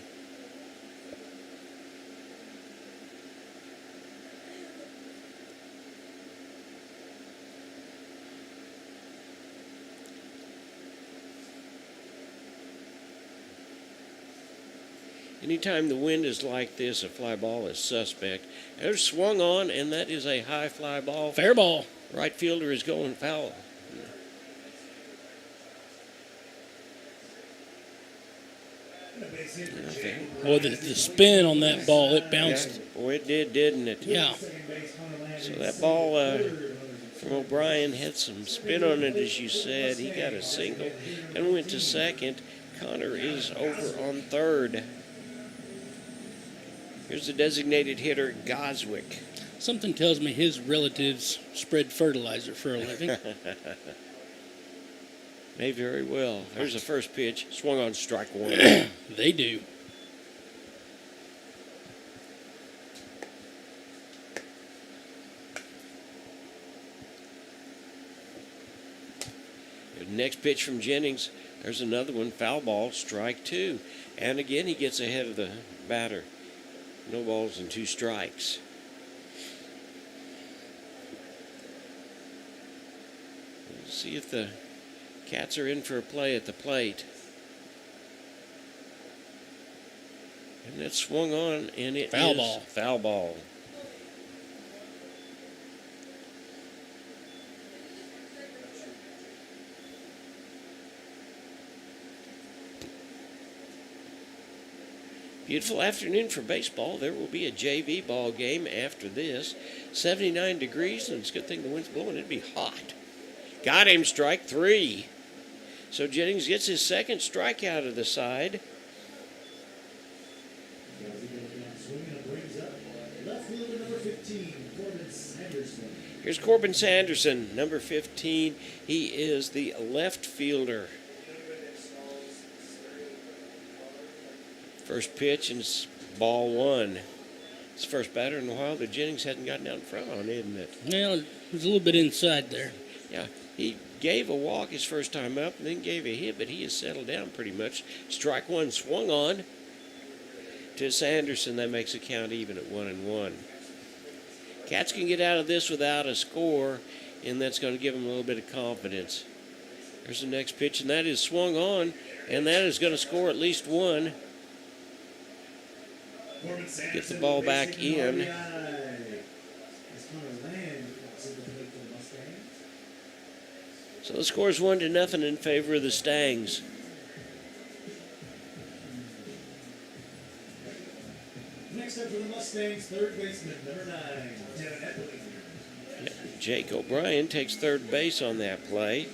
Anytime the wind is like this, a fly ball is suspect. There's swung on, and that is a high fly ball.
Fair ball.
Right fielder is going foul.
Boy, the spin on that ball, it bounced.
Yeah. Boy, it did, didn't it?
Yeah.
So that ball from O'Brien had some spin on it, as you said. He got a single and went to second. Connor is over on third. Here's the designated hitter, Goswick.
Something tells me his relatives spread fertilizer for a living.
May very well. There's the first pitch. Swung on, strike one.
They do.
Next pitch from Jennings. There's another one. Foul ball, strike two. And again, he gets ahead of the batter. No balls and 2 strikes. We'll see if the Cats are in for a play at the plate. And that's swung on, and it
foul
is
ball.
Foul ball. Beautiful afternoon for baseball. There will be a JV ball game after this. 79 degrees, and it's a good thing the wind's blowing. It'd be hot. Got him, strike 3. So Jennings gets his second strikeout of the side. Here's Corbin Sanderson, number 15. He is the left fielder. First pitch, and it's ball 1. It's the first batter in a while that Jennings hadn't gotten out in front on, isn't it?
Well, it was a little bit inside there.
Yeah, he gave a walk his first time up and then gave a hit, but he has settled down pretty much. Strike 1 swung on to Sanderson. That makes the count even at 1-1. Cats can get out of this without a score, and that's going to give them a little bit of confidence. There's the next pitch, and that is swung on, and that is going to score at least 1. Get the ball back in. So the score is 1-0 in favor of the Stangs.
Next up for the Mustangs, third baseman, number 9, Devin Epling.
Jake O'Brien takes third base on that play.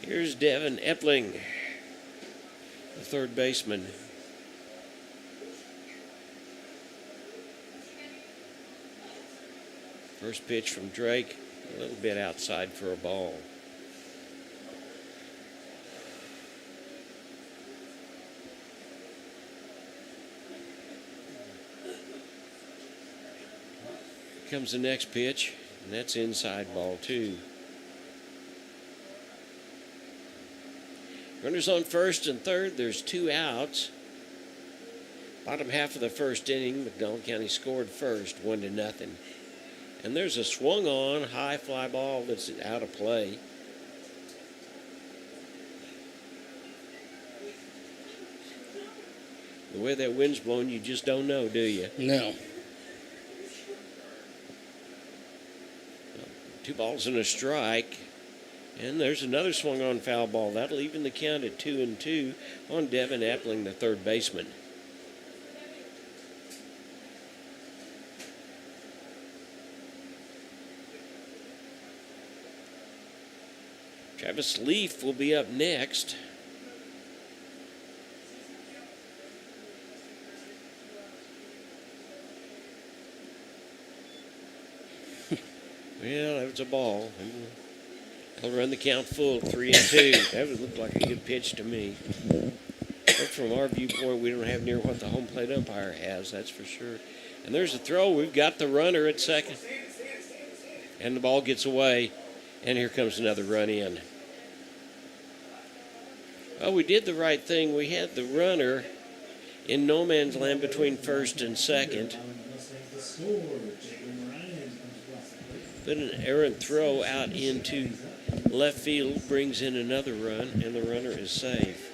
Here's Devin Epling, the third baseman. First pitch from Drake, a little bit outside for a ball. Here comes the next pitch, and that's inside ball 2. Runners on first and third, there's 2 outs. Bottom half of the first inning, McDonald County scored first, 1-0. And there's a swung on high fly ball that's out of play. The way that wind's blowing, you just don't know, do you?
No.
2 balls and a strike. And there's another swung on foul ball. That'll even the count at 2-2 on Devin Epling, the third baseman. Travis Leaf will be up next. Well, that was a ball. I'll run the count full, 3-2. That would look like a good pitch to me. But from our viewpoint, we don't have near what the home plate umpire has, that's for sure. And there's a throw. We've got the runner at second. And the ball gets away. And here comes another run in. Well, we did the right thing. We had the runner in no man's land between first and second. But an errant throw out into left field brings in another run, and the runner is safe.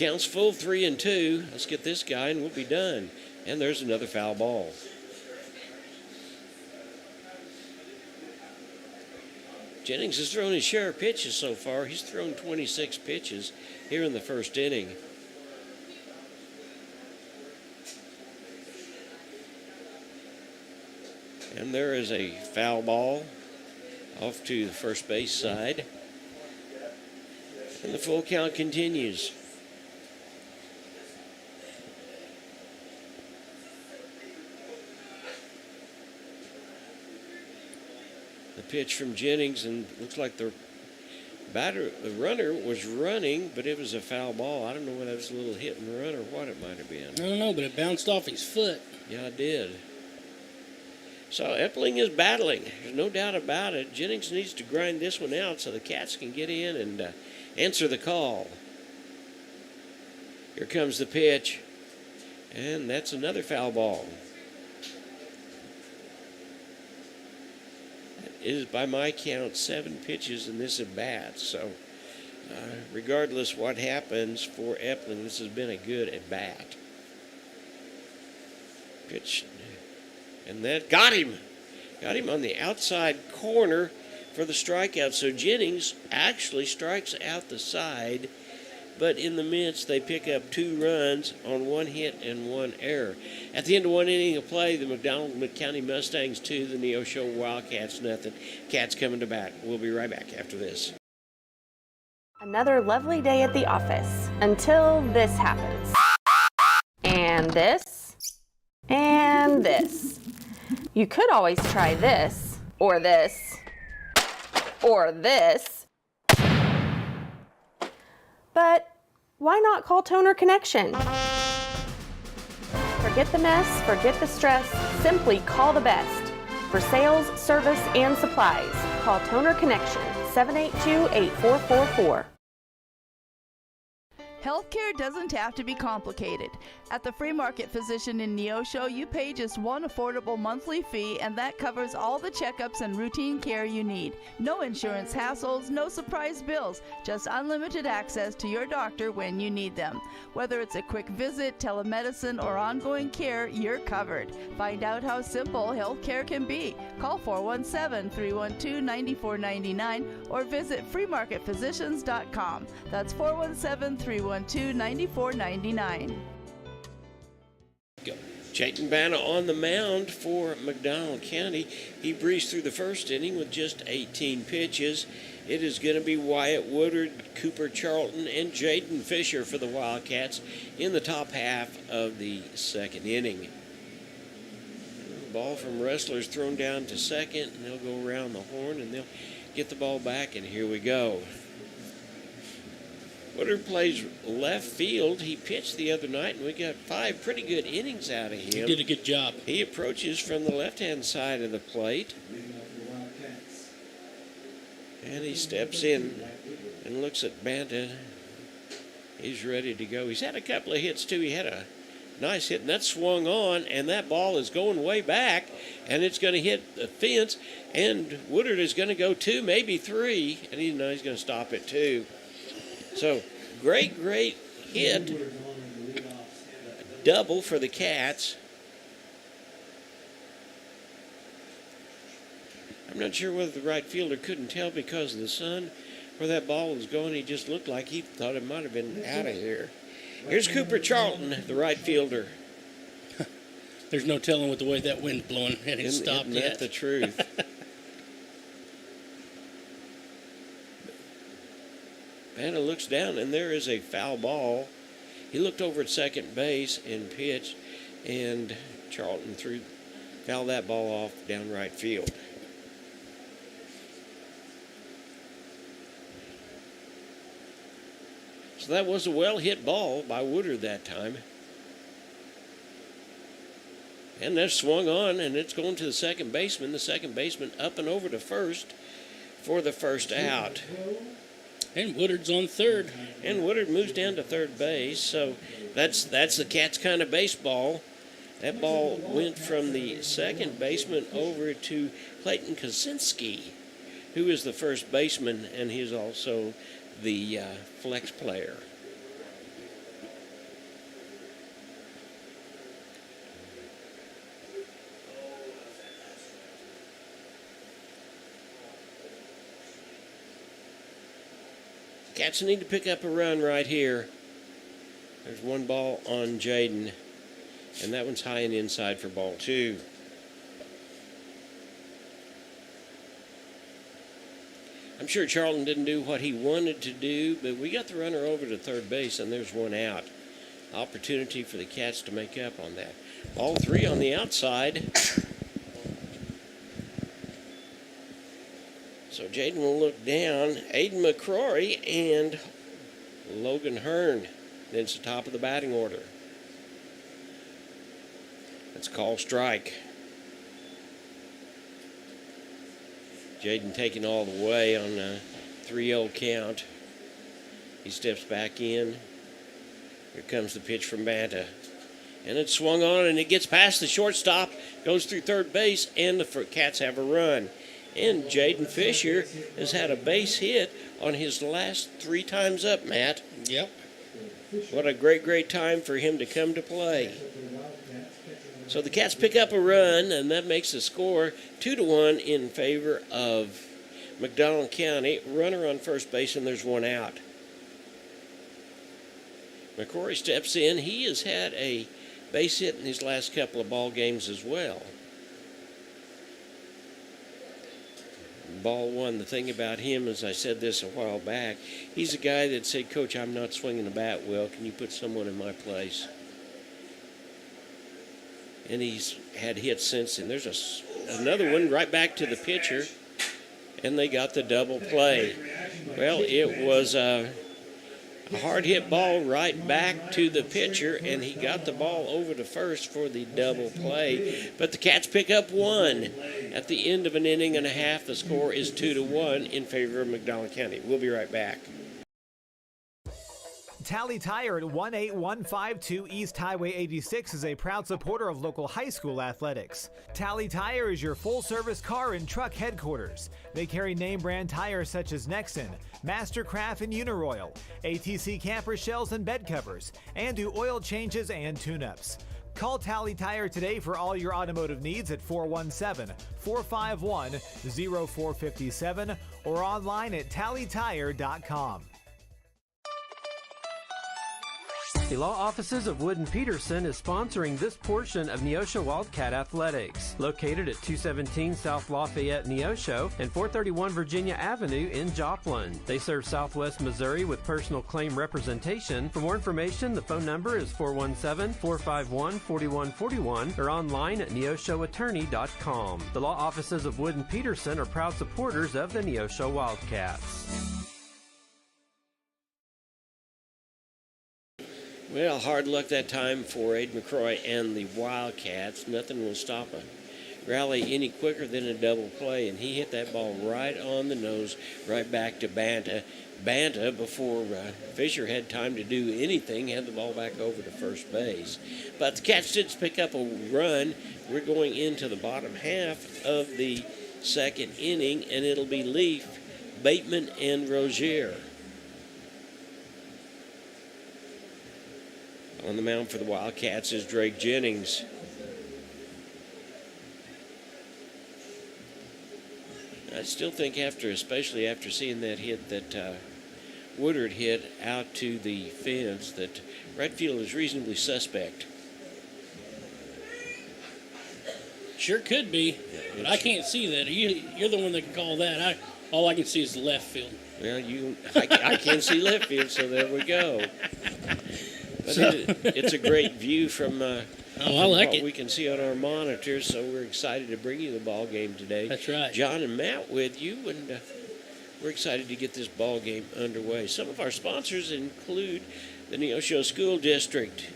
Count's full, 3-2. Let's get this guy and we'll be done. And there's another foul ball. Jennings has thrown his share of pitches so far. He's thrown 26 pitches here in the first inning. And there is a foul ball off to the first base side. And the full count continues. The pitch from Jennings, and looks like the runner was running, but it was a foul ball. I don't know whether that was a little hit and run or what it might have been.
I don't know, but it bounced off his foot.
Yeah, it did. So Epling is battling. There's no doubt about it. Jennings needs to grind this one out so the Cats can get in and answer the call. Here comes the pitch, and that's another foul ball. It is, by my count, 7 pitches in this at bat. So regardless what happens for Epling, this has been a good at bat. Pitch. And that got him. Got him on the outside corner for the strikeout. So Jennings actually strikes out the side, but in the midst they pick up 2 runs on 1 hit and 1 error. At the end of 1 inning of play, the McDonald County Mustangs 2, the Neosho Wildcats nothing. Cats coming to bat. We'll be right back after this.
Another lovely day at the office until this happens. And this. And this. You could always try this, or this, or this. But why not call Toner Connection? Forget the mess, forget the stress, simply call the best. For sales, service, and supplies, call Toner Connection, 782-8444.
Healthcare doesn't have to be complicated. At the Free Market Physician in Neosho, you pay just one affordable monthly fee, and that covers all the checkups and routine care you need. No insurance hassles, no surprise bills, just unlimited access to your doctor when you need them. Whether it's a quick visit, telemedicine, or ongoing care, you're covered. Find out how simple healthcare can be. Call 417-312-9499 or visit freemarketphysicians.com. That's 417-312-9499.
Chayton Banna on the mound for McDonald County. He breezed through the first inning with just 18 pitches. It is going to be Wyatt Woodard, Cooper Charlton, and Jaden Fisher for the Wildcats in the top half of the second inning. The ball from Wrestlers thrown down to second, and they'll go around the horn, and they'll get the ball back, and here we go. Woodard plays left field. He pitched the other night, and we got 5 pretty good innings out of him.
He did a good job.
He approaches from the left-hand side of the plate. And he steps in and looks at Banta. He's ready to go. He's had a couple of hits, too. He had a nice hit, and that swung on, and that ball is going way back, and it's going to hit the fence, and Woodard is going to go 2, maybe 3, and he's going to stop at 2. So, great hit. Double for the Cats. I'm not sure whether the right fielder couldn't tell because of the sun where that ball was going. He just looked like he thought it might have been out of here. Here's Cooper Charlton, the right fielder.
There's no telling with the way that wind's blowing, and it stopped
yet. Isn't that the truth? Banna looks down, and there is a foul ball. He looked over at second base and pitched, and Charlton fouled that ball off down right field. So that was a well-hit ball by Woodard that time. And that swung on, and it's going to the second baseman. The second baseman up and over to first for the first out.
And Woodard's on third.
And Woodard moves down to third base. So that's the Cats kind of baseball. That ball went from the second baseman over to Clayton Kaczynski, who is the first baseman, and he's also the flex player. Cats need to pick up a run right here. There's one ball on Jaden, and that one's high and inside for ball 2. I'm sure Charlton didn't do what he wanted to do, but we got the runner over to third base, and there's one out. Opportunity for the Cats to make up on that. Ball 3 on the outside. So Jaden will look down. Aiden McCrory and Logan Hearn. Then it's the top of the batting order. Let's call strike. Jaden taking all the way on a 3-0 count. He steps back in. Here comes the pitch from Banta. And it's swung on, and it gets past the shortstop, goes through third base, and the Cats have a run. And Jaden Fisher has had a base hit on his last 3 times up, Matt.
Yep.
What a great, great time for him to come to play. So the Cats pick up a run, and that makes the score 2-1 in favor of McDonald County. Runner on first base, and there's one out. McCrory steps in. He has had a base hit in these last couple of ball games as well. Ball 1, the thing about him, as I said this a while back, he's a guy that said, Coach, I'm not swinging the bat well. Can you put someone in my place? And he's had hits since then. There's another one right back to the pitcher, and they got the double play. Well, it was a hard hit ball right back to the pitcher, and he got the ball over to first for the double play. But the Cats pick up 1. At the end of an inning and a half, the score is 2-1 in favor of McDonald County. We'll be right back.
Tally Tire at 18152 East Highway 86 is a proud supporter of local high school athletics. Tally Tire is your full-service car and truck headquarters. They carry name-brand tires such as Nexen, Mastercraft and Uniroyal, ATC camper shells and bed covers, and do oil changes and tune-ups. Call Tally Tire today for all your automotive needs at 417-451-0457 or online at tallytire.com.
The law offices of Wood & Peterson is sponsoring this portion of Neosho Wildcat Athletics, located at 217 South Lafayette, Neosho, and 431 Virginia Avenue in Joplin. They serve Southwest Missouri with personal claim representation. For more information, the phone number is 417-451-4141 or online at neoshoattorney.com. The law offices of Wood & Peterson are proud supporters of the Neosho Wildcats.
Well, hard luck that time for Aiden McCrory and the Wildcats. Nothing will stop a rally any quicker than a double play, and he hit that ball right on the nose, right back to Banta. Banta, before Fisher had time to do anything, had the ball back over to first base. But the Cats did pick up a run. We're going into the bottom half of the second inning, and it'll be Leaf, Bateman, and Rozier. On the mound for the Wildcats is Drake Jennings. I still think especially after seeing that hit that Woodard hit out to the fence, that right field is reasonably suspect.
Sure could be, but I can't see that. You're the one that can call that. All I can see is the left field.
Well, I can't see left field, so there we go. But it's a great view from what we can see on our monitors, so we're excited to bring you the ball game today.
That's right.
John and Matt with you, and we're excited to get this ball game underway. Some of our sponsors include the Neosho School District.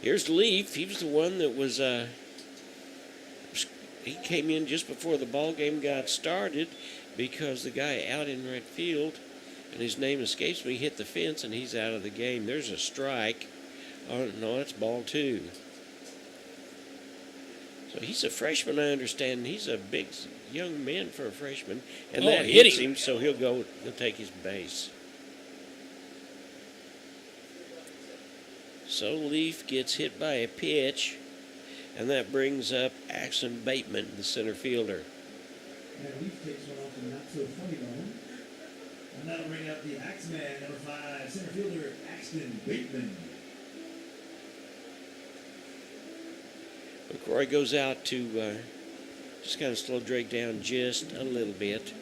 Here's Leaf. He was the one that was he came in just before the ball game got started because the guy out in right field, and his name escapes me, hit the fence, and he's out of the game. There's a strike. Oh, no, that's ball 2. So he's a freshman, I understand. He's a big young man for a freshman. And that hits him, so he'll take his base. So Leaf gets hit by a pitch, and that brings up Axon Bateman, the center fielder.
And Leaf takes one off the not so funny bone. And that'll bring up the Axeman, number 5, center fielder Axton Bateman.
McCrory goes out to just kind of slow Drake down just a little bit.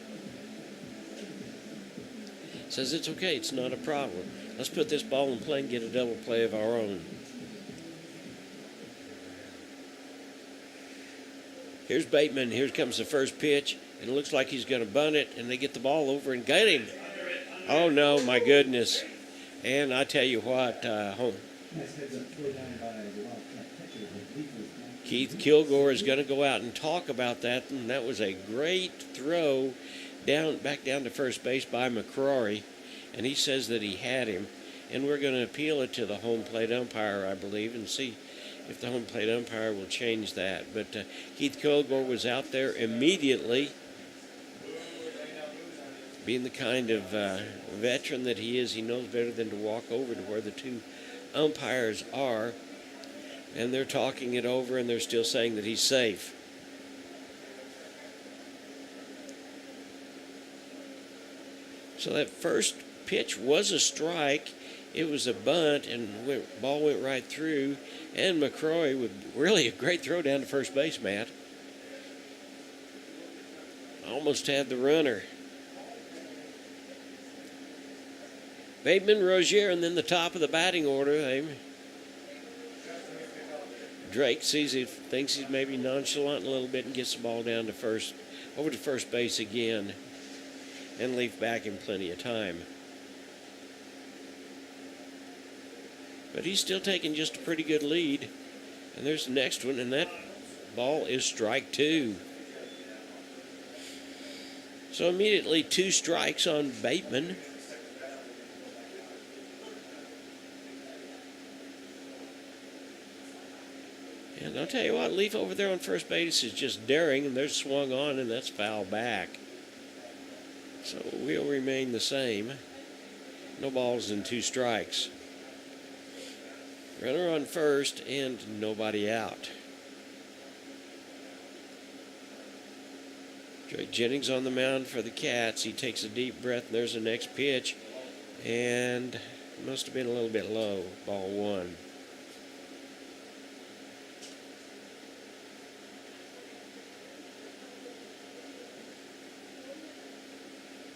Says it's okay, it's not a problem. Let's put this ball in play and get a double play of our own. Here's Bateman. Here comes the first pitch. And it looks like he's going to bunt it, and they get the ball over and get him. Oh, no, my goodness. And I tell you what, Keith Kilgore is going to go out and talk about that, and that was a great throw back down to first base by McCrory, and he says that he had him, and we're going to appeal it to the home plate umpire, I believe, and see if the home plate umpire will change that. But Keith Kilgore was out there immediately, being the kind of veteran that he is. He knows better than to walk over to where the two umpires are, and they're talking it over, and they're still saying that he's safe. So that first pitch was a strike. It was a bunt, and the ball went right through. And McCrory with really a great throw down to first base, Matt. Almost had the runner. Bateman, Rozier, and then the top of the batting order. Drake thinks he's maybe nonchalant a little bit and gets the ball down to over to first base again. And Leaf back in plenty of time. But he's still taking just a pretty good lead. And there's the next one, and that ball is strike 2. So immediately 2 strikes on Bateman. And I'll tell you what, Leaf over there on first base is just daring, and they're swung on, and that's foul back. So we'll remain the same. No balls and 2 strikes. Runner on first and nobody out. Drake Jennings on the mound for the Cats. He takes a deep breath, and there's the next pitch. And must have been a little bit low. Ball 1.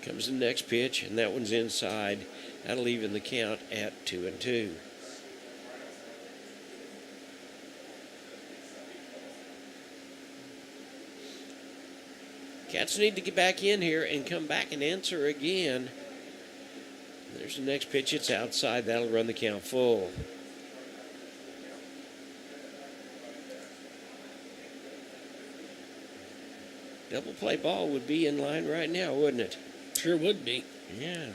Comes the next pitch, and that one's inside. That'll even the count at 2-2. Cats need to get back in here and come back and answer again. There's the next pitch. It's outside. That'll run the count full. Double play ball would be in line right now, wouldn't it?
Sure would be.
Yeah.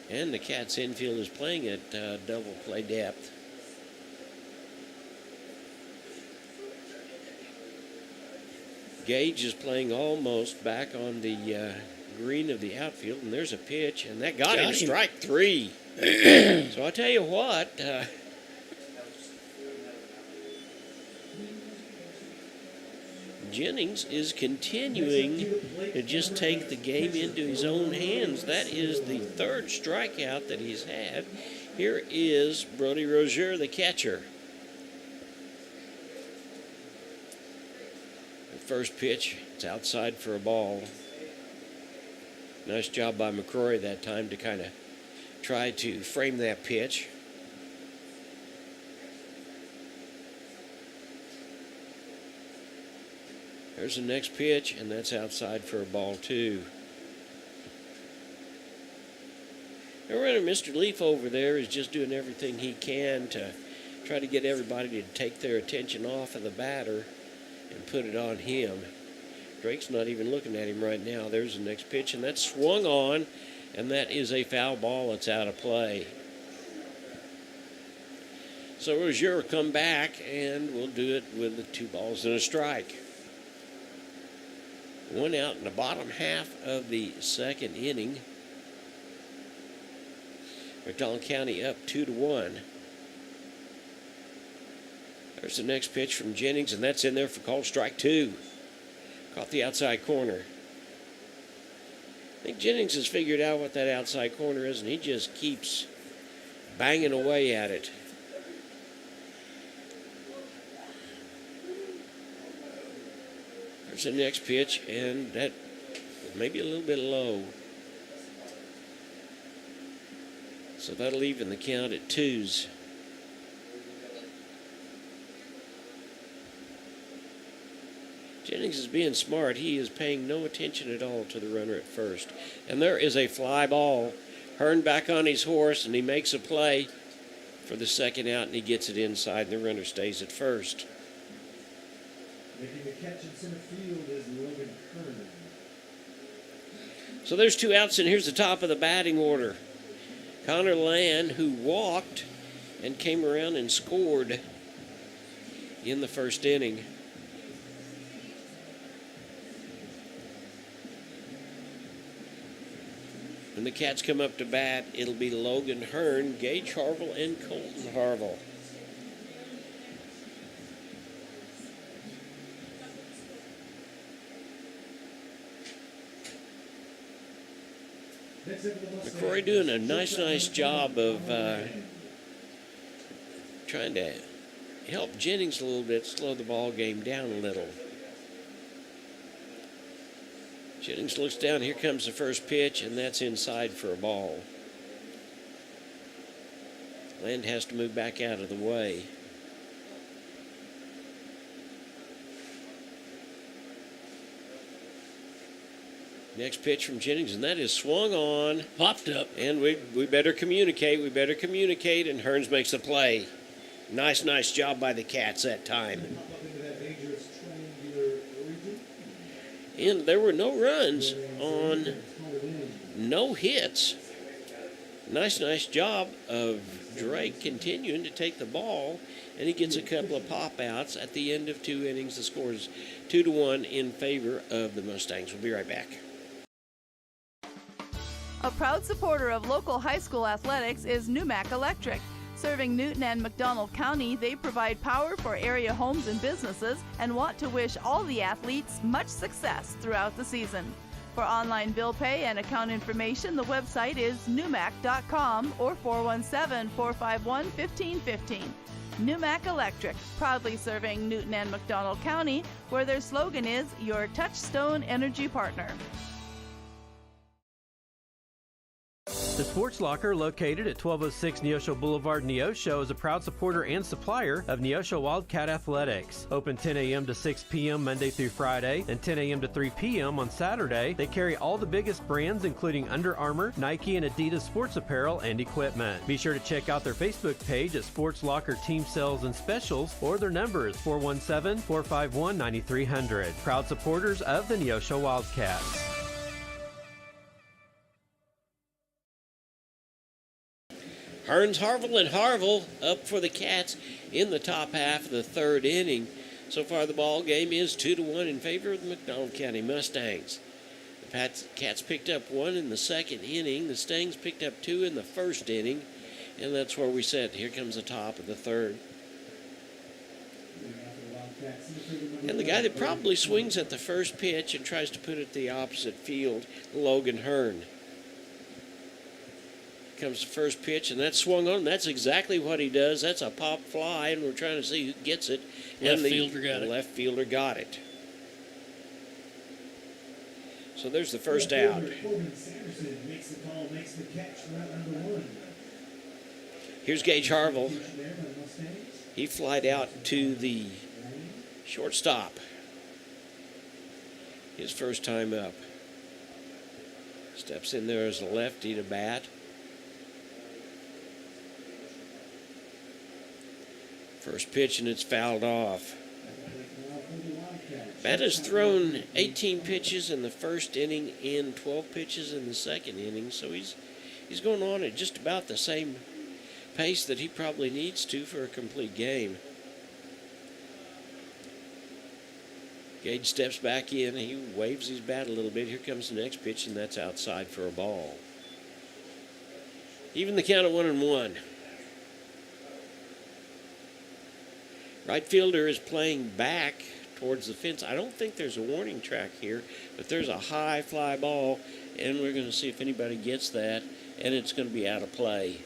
And the Cats infield is playing at double play depth. Gage is playing almost back on the green of the outfield, and there's a pitch, and that got him. Strike 3. So I tell you what, Jennings is continuing to just take the game into his own hands. That is the 3rd strikeout that he's had. Here is Brody Rozier, the catcher. First pitch, it's outside for a ball. Nice job by McCrory that time to kind of try to frame that pitch. There's the next pitch, and that's outside for a ball 2. Our runner, Mr. Leaf over there, is just doing everything he can to try to get everybody to take their attention off of the batter and put it on him. Drake's not even looking at him right now. There's the next pitch, and that's swung on, and that is a foul ball. It's out of play. So Rozier will come back, and we'll do it with the 2 balls and a strike. 1 out in the bottom half of the 2nd inning. McDonald County up 2-1. There's the next pitch from Jennings, and that's in there for called strike 2. Caught the outside corner. I think Jennings has figured out what that outside corner is, and he just keeps banging away at it. There's the next pitch, and that maybe a little bit low. So that'll even the count at 2s. Jennings is being smart. He is paying no attention at all to the runner at first. And there is a fly ball. Hearn back on his horse, and he makes a play for the second out, and he gets it inside, and the runner stays at first.
Making the catch in center field is Logan Hearn.
So there's 2 outs, and here's the top of the batting order. Connor Land, who walked and came around and scored in the first inning. When the Cats come up to bat, it'll be Logan Hearn, Gage Harville, and Colton Harville. McCrory doing a nice job of trying to help Jennings a little bit, slow the ball game down a little. Jennings looks down. Here comes the first pitch, and that's inside for a ball. Land has to move back out of the way. Next pitch from Jennings, and that is swung on.
Popped up.
And we better communicate. We better communicate, and Hearns makes the play. Nice job by the Cats that time. And there were no runs on no hits. Nice job of Drake continuing to take the ball, and he gets a couple of pop-outs at the end of 2 innings. The score is 2-1 in favor of the Mustangs. We'll be right back.
A proud supporter of local high school athletics is Numac Electric. Serving Newton and McDonald County, they provide power for area homes and businesses and want to wish all the athletes much success throughout the season. For online bill pay and account information, the website is numac.com or 417-451-1515. Numac Electric, proudly serving Newton and McDonald County, where their slogan is your touchstone energy partner.
The Sports Locker, located at 1206 Neosho Boulevard, Neosho, is a proud supporter and supplier of Neosho Wildcat Athletics. Open 10 a.m. to 6 p.m. Monday through Friday and 10 a.m. to 3 p.m. on Saturday. They carry all the biggest brands, including Under Armour, Nike, and Adidas sports apparel and equipment. Be sure to check out their Facebook page at Sports Locker Team Sales and Specials, or their number is 417-451-9300. Proud supporters of the Neosho Wildcats.
Hearns, Harville, and Harville up for the Cats in the top half of the 3rd inning. So far, the ball game is 2-1 in favor of the McDonald County Mustangs. The Cats picked up 1 in the 2nd inning. The Stangs picked up 2 in the 1st inning. And that's where we sit. Here comes the top of the 3rd. And the guy that probably swings at the first pitch and tries to put it the opposite field, Logan Hearn. Comes the first pitch, and that's swung on. That's exactly what he does. That's a pop fly, and we're trying to see who gets it.
Left fielder got it.
Left fielder got it. So there's the first out. Here's Gage Harville. He flied out to the shortstop. His first time up. Steps in there as a lefty to bat. First pitch, and it's fouled off. Bat has thrown 18 pitches in the first inning and 12 pitches in the second inning, so he's going on at just about the same pace that he probably needs to for a complete game. Gage steps back in. He waves his bat a little bit. Here comes the next pitch, and that's outside for a ball. Even the count at 1-1. Right fielder is playing back towards the fence. I don't think there's a warning track here, but there's a high fly ball, and we're going to see if anybody gets that, and it's going to be out of play.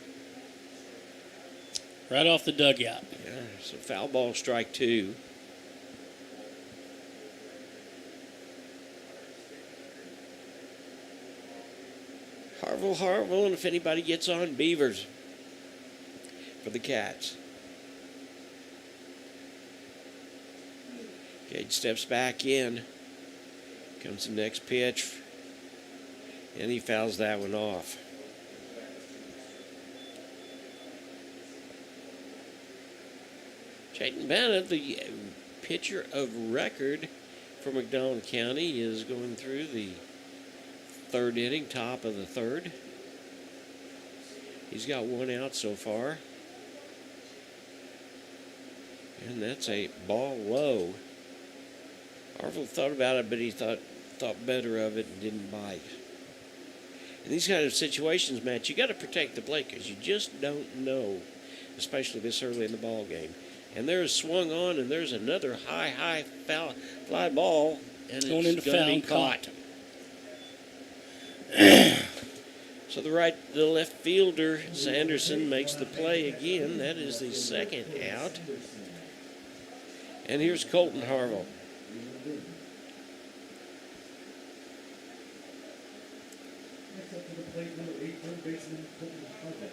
Right off the dugout.
Yeah, so foul ball, strike 2. Harville, and if anybody gets on, Beavers for the Cats. Gage steps back in. Comes the next pitch. And he fouls that one off. Chayton Bennett, the pitcher of record for McDonald County, is going through the 3rd inning, top of the 3rd. He's got 1 out so far. And that's a ball low. Harville thought about it, but he thought better of it and didn't bite. In these kind of situations, Matt, you got to protect the plate because you just don't know, especially this early in the ball game. And there's swung on, and there's another high foul fly ball, and
Going
it's
into
going to be
foul,
caught. So the left fielder, Sanderson, makes the play again. That is the 2nd out. And here's Colton Harville.
Next up to the plate, number 8, third baseman Colton Harville.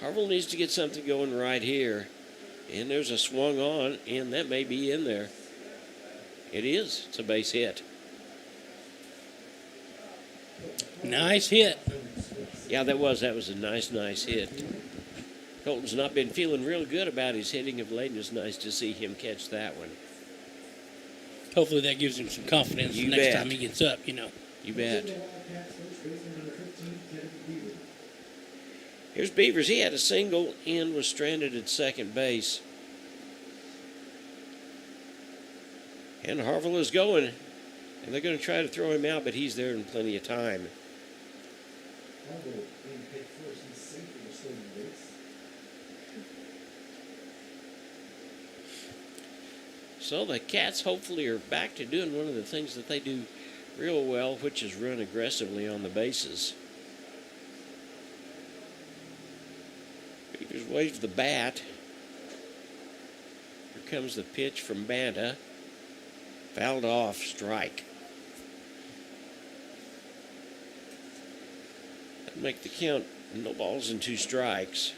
Harville needs to get something going right here. And there's a swung on, and that may be in there. It is. It's a base hit.
Nice hit.
Yeah, that was a nice hit. Colton's not been feeling real good about his hitting of late, and it's nice to see him catch that one.
Hopefully that gives him some confidence the next time he gets up,
You bet. Here's Beavers. He had a single and was stranded at second base. And Harville is going. And they're going to try to throw him out, but he's there in plenty of time.
Harville in hit first. He's safe for the stolen base.
So the Cats hopefully are back to doing one of the things that they do real well, which is run aggressively on the bases. Beavers waves the bat. Here comes the pitch from Banta. Fouled off, strike. That'll make the count no balls and 2 strikes.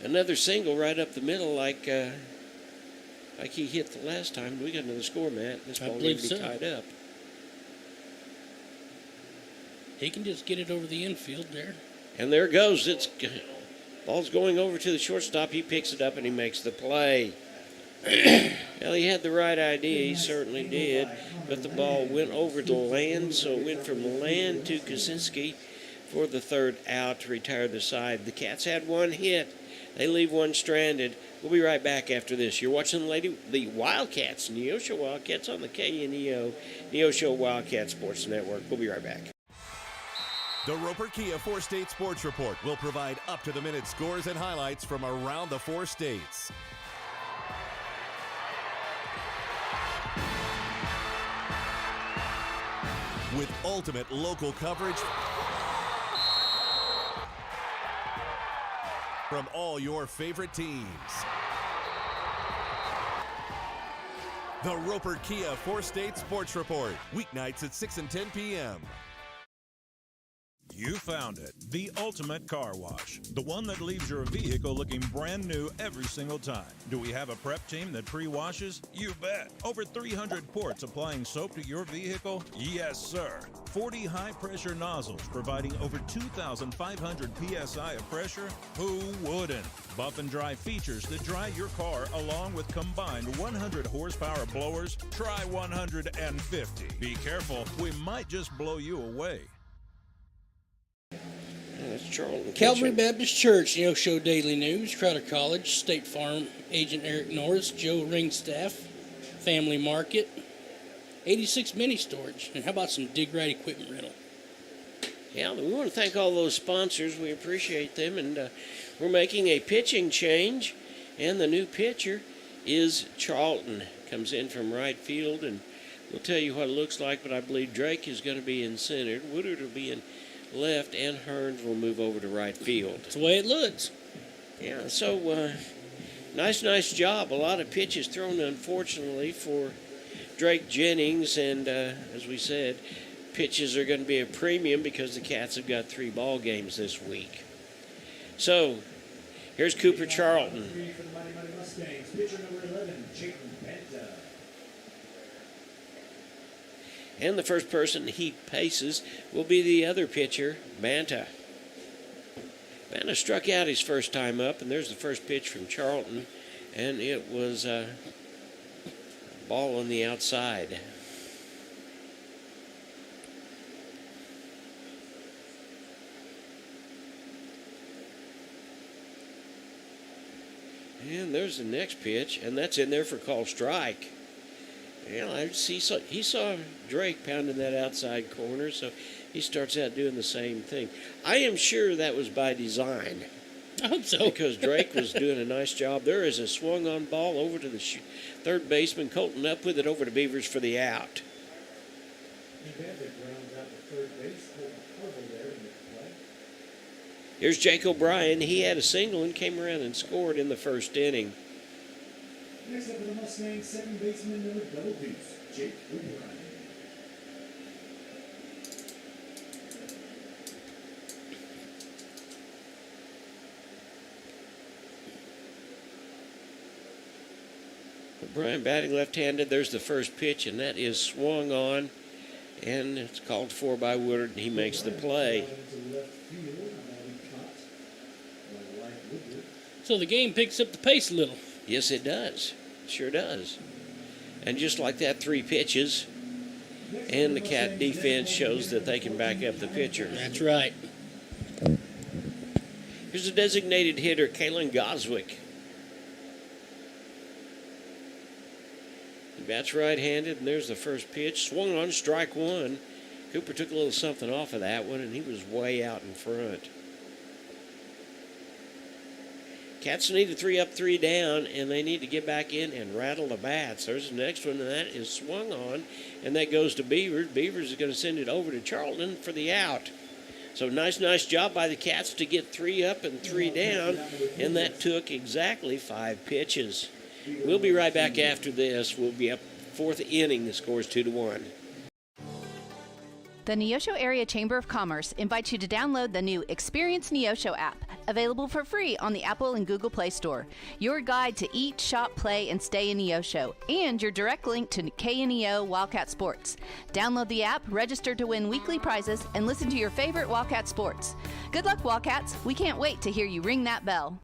Another single right up the middle like he hit the last time. We got another score, Matt. This ball may be tied up.
He can just get it over the infield there.
And there it goes. Ball's going over to the shortstop. He picks it up and he makes the play. Well, he had the right idea. He certainly did. But the ball went over to Land, so it went from Land to Kaczynski for the 3rd out to retire the side. The Cats had 1 hit. They leave 1 stranded. We'll be right back after this. You're watching the Wildcats, Neosho Wildcats on the KNEO Neosho Wildcat Sports Network. We'll be right back.
The Roper Kia 4-State Sports Report will provide up-to-the-minute scores and highlights from around the 4 states. With ultimate local coverage from all your favorite teams. The Roper Kia 4-State Sports Report, weeknights at 6 and 10 p.m.
You found it, the ultimate car wash, the one that leaves your vehicle looking brand new every single time. Do we have a prep team that pre-washes? You bet. Over 300 ports applying soap to your vehicle? Yes, sir. 40 high-pressure nozzles providing over 2,500 psi of pressure? Who wouldn't? Buff and dry features that dry your car along with combined 100 horsepower blowers? Try 150. Be careful, we might just blow you away.
That's Charlton.
Calvary
pitching.
Baptist Church, Neosho Daily News, Crowder College, State Farm Agent Eric Norris, Joe Ringstaff, Family Market, 86 Mini Storage, and how about some Dig Right equipment rental?
Yeah, we want to thank all those sponsors. We appreciate them, and we're making a pitching change, and the new pitcher is Charlton. Comes in from right field, and we'll tell you what it looks like, but I believe Drake is going to be in center. Woodard will be in left, and Hearns will move over to right field.
That's the way it looks.
Yeah, so nice job. A lot of pitches thrown, unfortunately, for Drake Jennings, and as we said, pitches are going to be a premium because the Cats have got 3 ball games this week. So, here's Cooper Charlton.
For the Mighty Mustangs, pitcher number 11, Jake Banta.
And the first person he paces will be the other pitcher, Banta. Banta struck out his first time up, and there's the first pitch from Charlton, and it was a ball on the outside. And there's the next pitch, and that's in there for call strike. Yeah, he saw Drake pounding that outside corner, so he starts out doing the same thing. I am sure that was by design.
I hope so.
Because Drake was doing a nice job. There is a swung-on ball over to the third baseman. Colton up with it over to Beavers for the out. Here's Jake O'Brien. He had a single and came around and scored in the first inning.
Next up for the Mustangs, second baseman number double deuce, Jake O'Brien.
O'Brien batting left-handed. There's the first pitch, and that is swung on, and it's called for by Woodard, and he makes the play.
So the game picks up the pace a little.
Yes, it does. Sure does. And just like that, 3 pitches, and the Cat defense shows that they can back up the pitcher.
That's right.
Here's a designated hitter, Kalen Goswick. He bats right-handed, and there's the first pitch. Swung on, strike 1. Cooper took a little something off of that one, and he was way out in front. Cats need a 3 up, 3 down, and they need to get back in and rattle the bats. There's the next one, and that is swung on, and that goes to Beavers. Beavers is going to send it over to Charlton for the out. So nice job by the Cats to get 3 up and 3 down, and that took exactly 5 pitches. We'll be right back after this. We'll be up 4th inning. The score's 2-1.
The Neosho Area Chamber of Commerce invites you to download the new Experience Neosho app, available for free on the Apple and Google Play Store. Your guide to eat, shop, play, and stay in Neosho, and your direct link to KNEO Wildcat Sports. Download the app, register to win weekly prizes, and listen to your favorite Wildcat sports. Good luck, Wildcats. We can't wait to hear you ring that bell.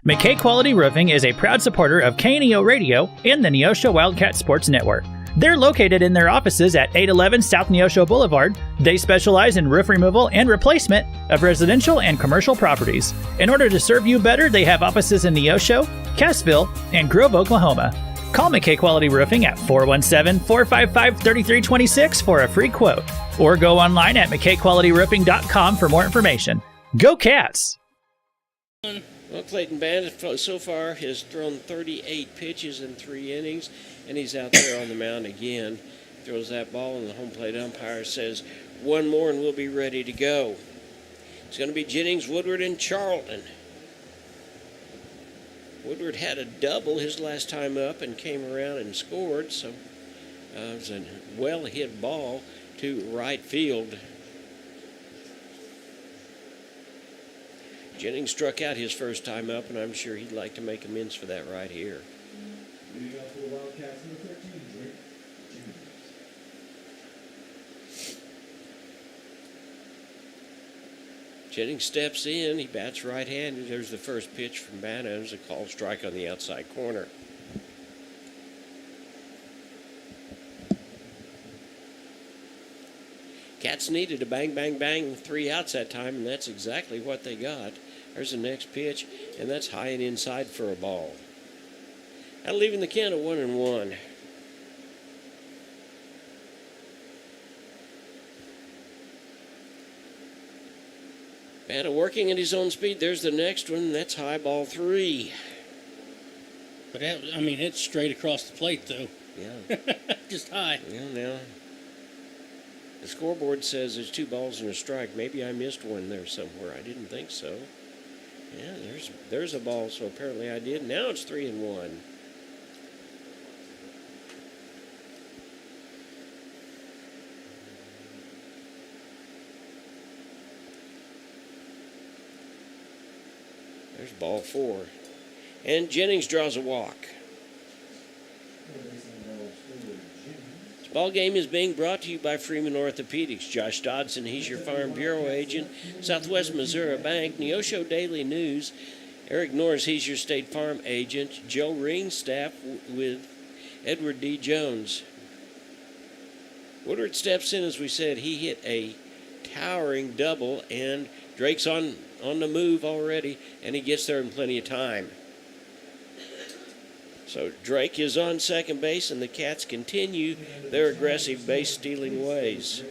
McKay Quality Roofing is a proud supporter of KNEO Radio and the Neosho Wildcat Sports Network. They're located in their offices at 811 South Neosho Boulevard. They specialize in roof removal and replacement of residential and commercial properties. In order to serve you better, they have offices in Neosho, Cassville, and Grove, Oklahoma. Call McKay Quality Roofing at 417-455-3326 for a free quote, or go online at mckayqualityroofing.com for more information. Go Cats!
Well, Clayton Bandit so far has thrown 38 pitches in 3 innings, and he's out there on the mound again. Throws that ball, and the home plate umpire says, 1 more and we'll be ready to go. It's going to be Jennings, Woodward, and Charlton. Woodward had a double his last time up and came around and scored, so it was a well-hit ball to right field. Jennings struck out his first time up, and I'm sure he'd like to make amends for that right here.
Leading off for the Wildcats, number 13, Drake Jennings.
Jennings steps in. He bats right-handed. There's the first pitch from Banna. There's a called strike on the outside corner. Cats needed a bang, bang, bang, 3 outs that time, and that's exactly what they got. There's the next pitch, and that's high and inside for a ball. That'll leave in the count at 1-1. Bata working at his own speed. There's the next one. That's high, ball 3.
But it's straight across the plate, though.
Yeah.
Just high.
Well, now, the scoreboard says there's 2 balls and a strike. Maybe I missed one there somewhere. I didn't think so. Yeah, there's a ball, so apparently I did. Now it's 3-1. There's ball 4. And Jennings draws a walk. This ball game is being brought to you by Freeman Orthopedics. Josh Dodson, he's your Farm Bureau agent. Southwest Missouri Bank. Neosho Daily News. Eric Norris, he's your State Farm agent. Joe Ring, staff with Edward D. Jones. Woodward steps in, as we said. He hit a towering double, and Drake's on the move already, and he gets there in plenty of time. So Drake is on second base, and the Cats continue their aggressive base-stealing ways.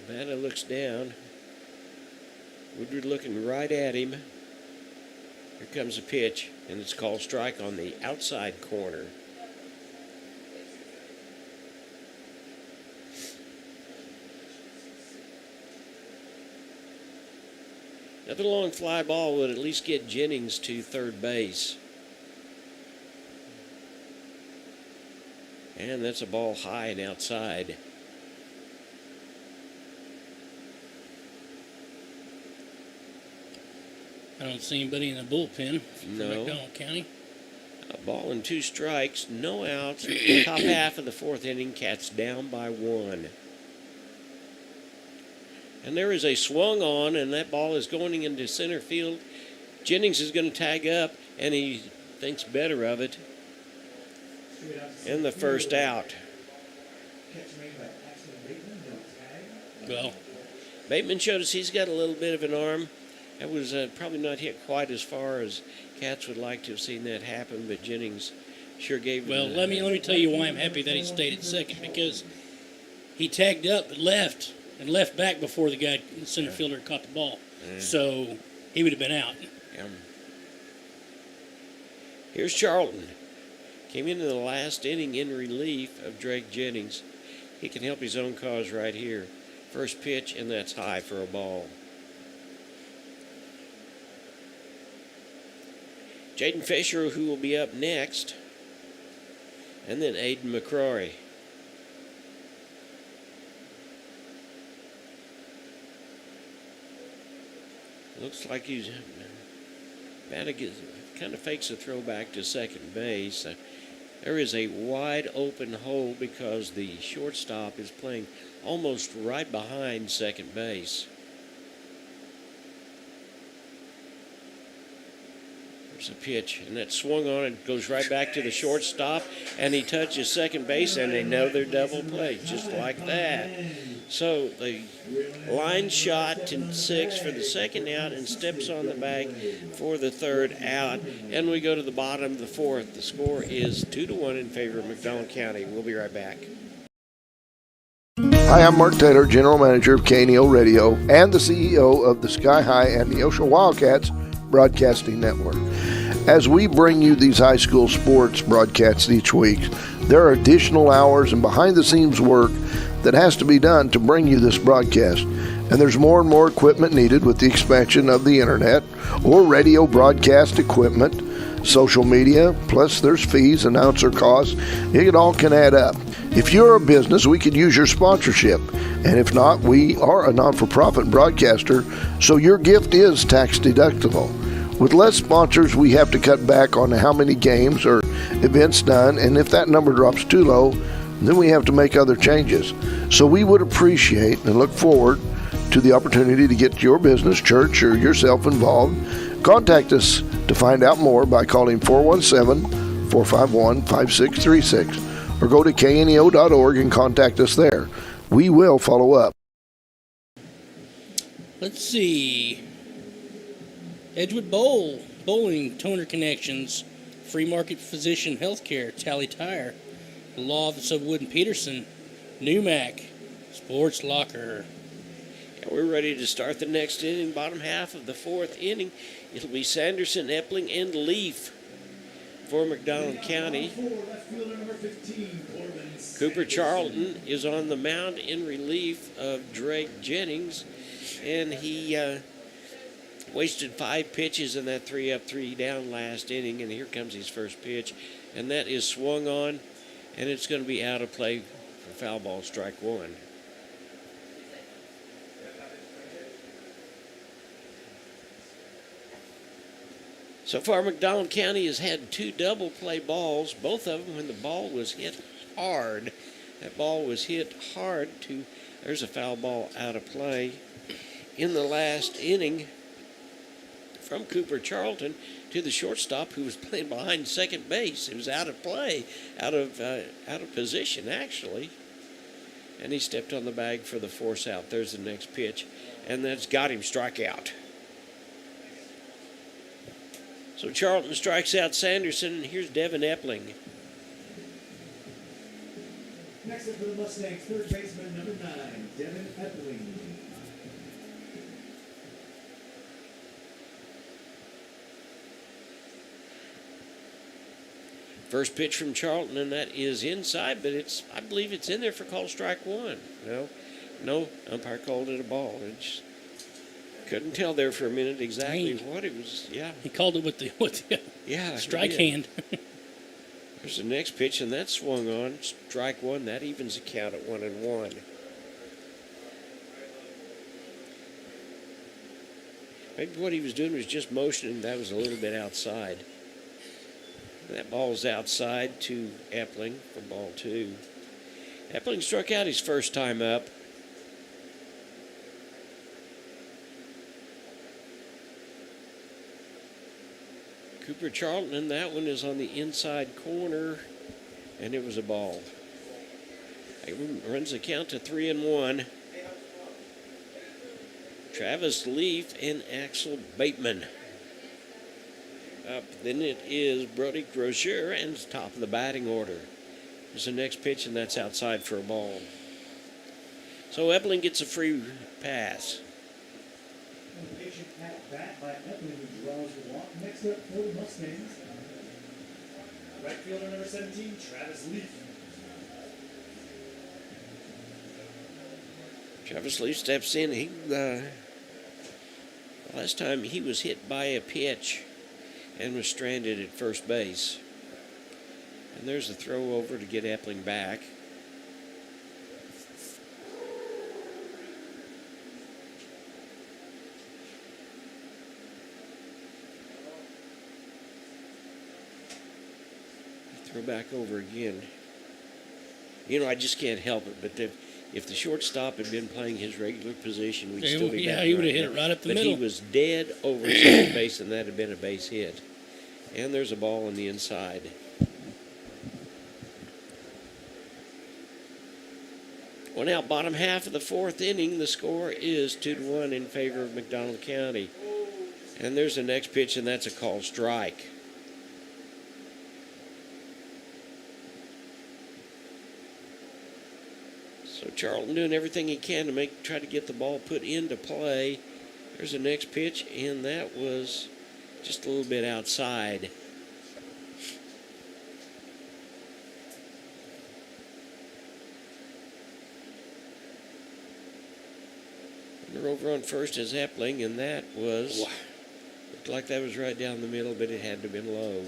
Bata looks down. Woodward looking right at him. Here comes a pitch, and it's called strike on the outside corner. Another long fly ball would at least get Jennings to third base. And that's a ball high and outside.
I don't see anybody in the bullpen for McDonald County.
A ball and 2 strikes, no outs. Top half of the 4th inning, Cats down by 1. And there is a swung on, and that ball is going into center field. Jennings is going to tag up, and he thinks better of it. And the first out.
Well,
Bateman showed us he's got a little bit of an arm. That was probably not hit quite as far as Cats would like to have seen that happen, but Jennings sure gave
well, let me tell you why I'm happy that he stayed at second, because he tagged up but left back before the guy, the center fielder, caught the ball.
Yeah.
So he would have been out.
Yeah. Here's Charlton. Came into the last inning in relief of Drake Jennings. He can help his own cause right here. First pitch, and that's high for a ball. Jaden Fisher, who will be up next, and then Aiden McCrory. Looks like he's kind of fakes a throw back to second base. There is a wide open hole because the shortstop is playing almost right behind second base. There's a pitch, and that swung on and goes right back to the shortstop, and he touches second base, and they know they're double play, just like that. So the line shot to 6 for the second out and steps on the bag for the third out. And we go to the bottom of the 4th. The score is 2-1 in favor of McDonald County. We'll be right back.
Hi, I'm Mark Taylor, General Manager of KNEO Radio and the CEO of the Sky High and Neosho Wildcats Broadcasting Network. As we bring you these high school sports broadcasts each week, there are additional hours and behind-the-scenes work that has to be done to bring you this broadcast. And there's more and more equipment needed with the expansion of the internet or radio broadcast equipment, social media, plus there's fees, announcer costs. It all can add up. If you're a business, we could use your sponsorship. And if not, we are a non-for-profit broadcaster, so your gift is tax deductible. With less sponsors, we have to cut back on how many games or events done, and if that number drops too low, then we have to make other changes. So we would appreciate and look forward to the opportunity to get your business, church, or yourself involved. Contact us to find out more by calling 417-451-5636 or go to kneo.org and contact us there. We will follow up.
Let's see. Edgewood Bowling, Toner Connections, Free Market Physician Healthcare, Tally Tire, the Law Office of Wood and Peterson, Newmac, Sports Locker.
Yeah, we're ready to start the next inning, bottom half of the fourth inning. It'll be Sanderson, Epling, and Leaf for McDonald County. Cooper Charlton is on the mound in relief of Drake Jennings, and he wasted 5 pitches in that 3-up, 3-down last inning, and here comes his first pitch, and that is swung on, and it's going to be out of play for foul ball, strike one. So far, McDonald County has had 2 double play balls, both of them when the ball was hit hard. That ball was hit hard there's a foul ball out of play in the last inning from Cooper Charlton to the shortstop who was playing behind second base. It was out of play, out of position actually. And he stepped on the bag for the force out. There's the next pitch, and that's got him strikeout. So Charlton strikes out Sanderson, and here's Devin Epling.
Next up for the Mustangs, third baseman number 9, Devin Epling.
First pitch from Charlton, and that is inside, but I believe it's in there for call strike one. No, umpire called it a ball. Couldn't tell there for a minute exactly what it was. Yeah,
he called it with the strike hand.
There's the next pitch, and that's swung on. Strike one. That evens the count at 1-1. Maybe what he was doing was just motioning. That was a little bit outside. That ball's outside to Epling for ball 2. Epling struck out his first time up. Cooper Charlton, that one is on the inside corner, and it was a ball. It runs the count to 3-1. Travis Leaf and Axel Bateman. Up then it is Brody Grozier, and it's top of the batting order. There's the next pitch, and that's outside for a ball. So Epling gets a free pass.
Patient at bat by Epling, who draws the walk. Next up for the Mustangs, right fielder number 17, Travis Leaf.
Travis Leaf steps in. Last time he was hit by a pitch and was stranded at first base. And there's a throw over to get Epling back. Throw back over again. I just can't help it, but if the shortstop had been playing his regular position, we'd still be back.
He would have hit it right up the middle.
But he was dead over second base, and that had been a base hit. And there's a ball on the inside. One out, bottom half of the fourth inning. The score is 2-1 in favor of McDonald County. And there's the next pitch, and that's a called strike. So Charlton doing everything he can to try to get the ball put into play. There's the next pitch, and that was just a little bit outside. They're over on first is Epling, and that was, looked like that was right down the middle, but it had to have been low.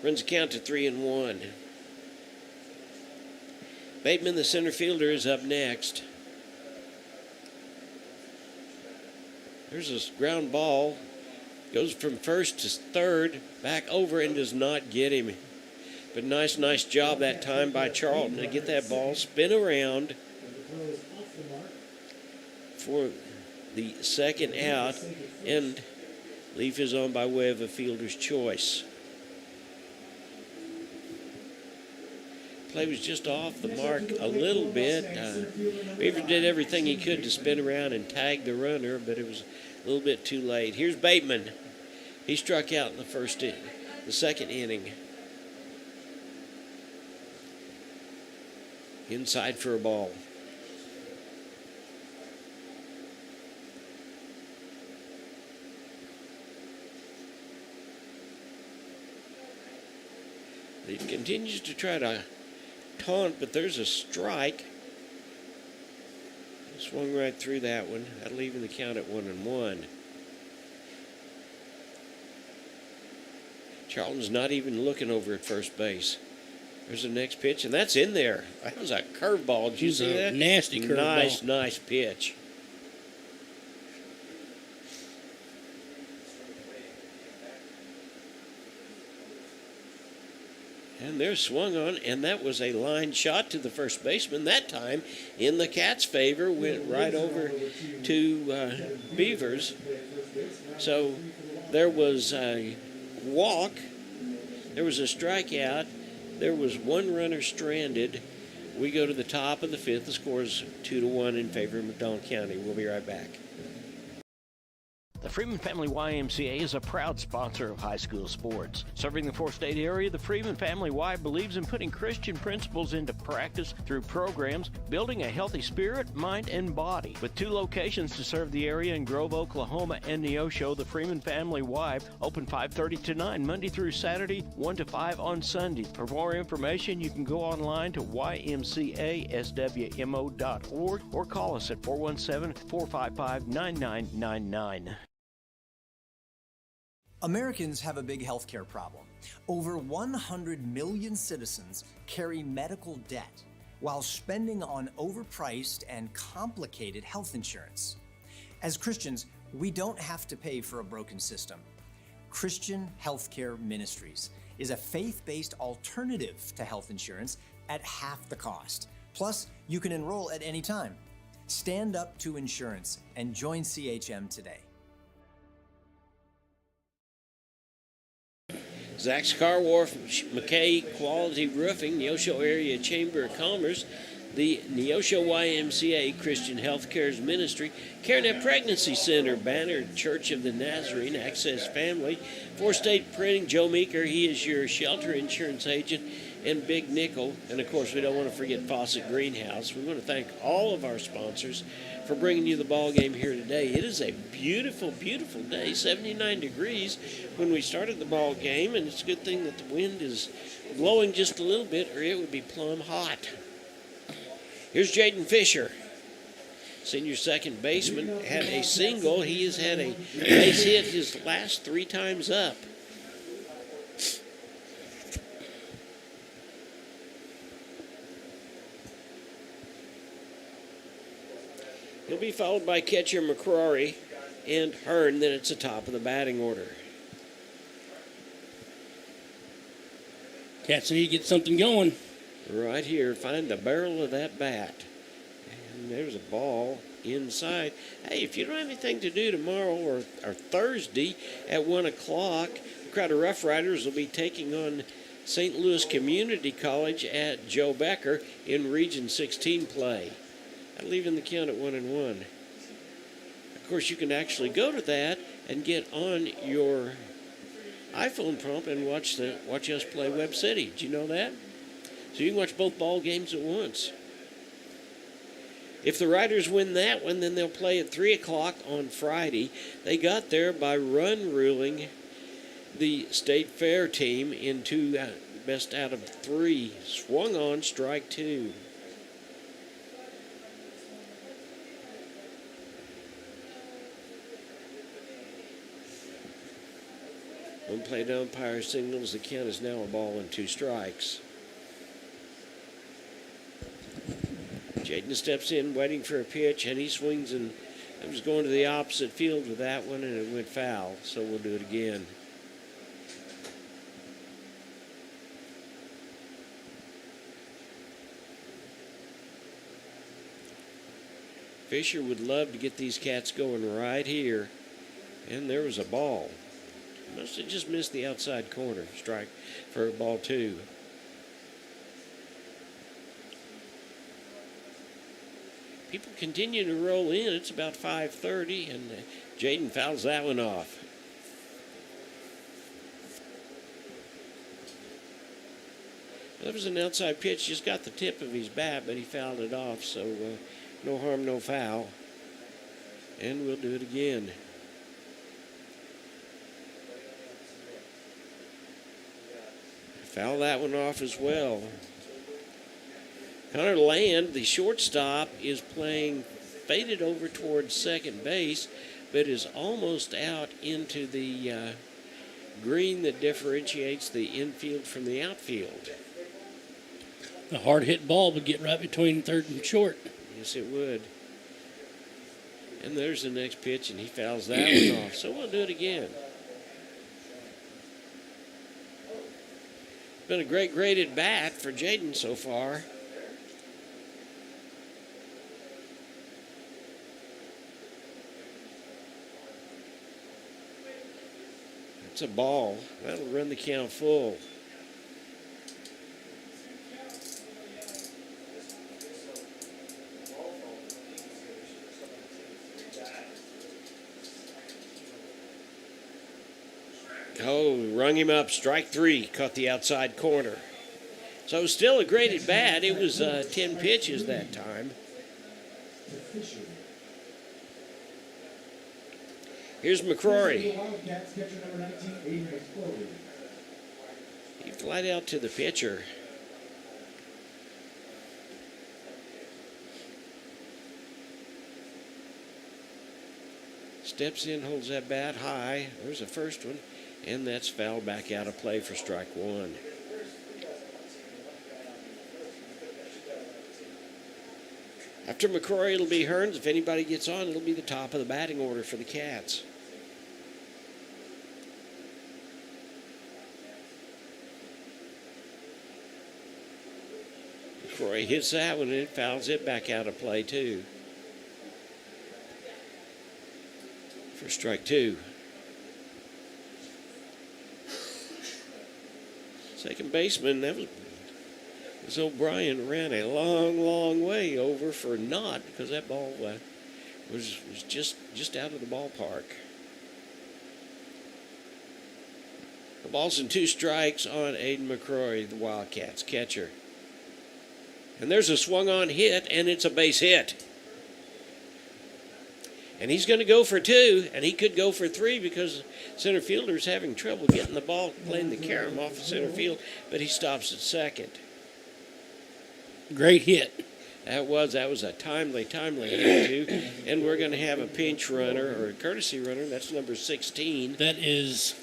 Runs the count to 3-1. Bateman, the center fielder, is up next. There's a ground ball. Goes from first to third, back over, and does not get him. But nice job that time by Charlton to get that ball spin around for the second out, and Leaf is on by way of a fielder's choice. Play was just off the mark a little bit. Beaver did everything he could to spin around and tag the runner, but it was a little bit too late. Here's Bateman. He struck out in the second inning. Inside for a ball. He continues to try to taunt, but there's a strike. Swung right through that one. That'll even the count at 1-1. Charlton's not even looking over at first base. There's the next pitch, and that's in there. That was a curveball. Did you see that?
Nasty curveball.
Nice pitch. And they're swung on, and that was a line shot to the first baseman. That time, in the Cats' favor, went right over to Beavers. So there was a walk, there was a strikeout, there was one runner stranded. We go to the top of the fifth. The score is 2-1 in favor of McDonald County. We'll be right back.
The Freeman Family YMCA is a proud sponsor of high school sports. Serving the four-state area, the Freeman Family Y believes in putting Christian principles into practice through programs, building a healthy spirit, mind, and body. With 2 locations to serve the area in Grove, Oklahoma, and Neosho, the Freeman Family Y open 5:30 to 9 Monday through Saturday, 1 to 5 on Sunday. For more information, you can go online to ymcaswmo.org or call us at 417-455-9999.
Americans have a big healthcare problem. Over 100 million citizens carry medical debt while spending on overpriced and complicated health insurance. As Christians, we don't have to pay for a broken system. Christian Healthcare Ministries is a faith-based alternative to health insurance at half the cost. Plus, you can enroll at any time. Stand up to insurance and join CHM today.
Zach's Car Wharf, McKay Quality Roofing, Neosho Area Chamber of Commerce, the Neosho YMCA Christian Healthcare's Ministry, CareNet Pregnancy Center, Banner Church of the Nazarene, Access Family, Four State Printing, Joe Meeker, he is your shelter insurance agent, and Big Nickel. And of course, we don't want to forget Fawcett Greenhouse. We want to thank all of our sponsors for bringing you the ball game here today. It is a beautiful, beautiful day, 79 degrees when we started the ball game, and it's a good thing that the wind is blowing just a little bit or it would be plumb hot. Here's Jaden Fisher, senior second baseman, had a single. He has had a base hit his last 3 times up. He'll be followed by catcher McCrory and Hearn. Then it's the top of the batting order.
Cats need to get something going.
Right here, find the barrel of that bat. And there's a ball inside. Hey, if you don't have anything to do tomorrow or Thursday at 1 o'clock, a crowd of Rough Riders will be taking on St. Louis Community College at Joe Becker in Region 16 play. I'll leave in the count at 1-1. Of course, you can actually go to that and get on your iPhone prompt and watch us play Webb City. Did you know that? So you can watch both ball games at once. If the Riders win that one, then they'll play at 3 o'clock on Friday. They got there by run ruling the State Fair team into best out of 3. Swung on, strike 2. One plate umpire signals the count is now a ball and 2 strikes. Jaden steps in, waiting for a pitch, and he swings, and I was going to the opposite field with that one, and it went foul, so we'll do it again. Fisher would love to get these cats going right here. And there was a ball. Must have just missed the outside corner. Strike for ball 2. People continue to roll in. It's about 5:30, and Jaden fouls that one off. That was an outside pitch. Just got the tip of his bat, but he fouled it off. So no harm, no foul. And we'll do it again. Foul that one off as well. Connor Land, the shortstop, is playing faded over towards second base, but is almost out into the green that differentiates the infield from the outfield.
A hard hit ball would get right between third and short.
Yes, it would. And there's the next pitch, and he fouls that one off. So we'll do it again. Been a great graded bat for Jaden so far. It's a ball. That'll run the count full. Oh, rung him up. Strike 3. Caught the outside corner. So it was still a graded bat. It was 10 pitches that time. Here's McCrory. He flied out to the pitcher. Steps in, holds that bat high. There's the first one. And that's fouled back out of play for strike 1. After McCrory, it'll be Hearns. If anybody gets on, it'll be the top of the batting order for the Cats. McCrory hits that one and it fouls it back out of play too. For strike 2. Second baseman, that was O'Brien, ran a long, long way over for naught because that ball was just out of the ballpark. The ball's in 2 strikes on Aiden McCrory, the Wildcats catcher. And there's a swung on hit, and it's a base hit. And he's going to go for 2, and he could go for 3 because center fielder's having trouble getting the ball, playing the carom off of center field, but he stops at second.
Great hit.
That was a timely hit, too. And we're going to have a pinch runner, or a courtesy runner. That's number 16.
That is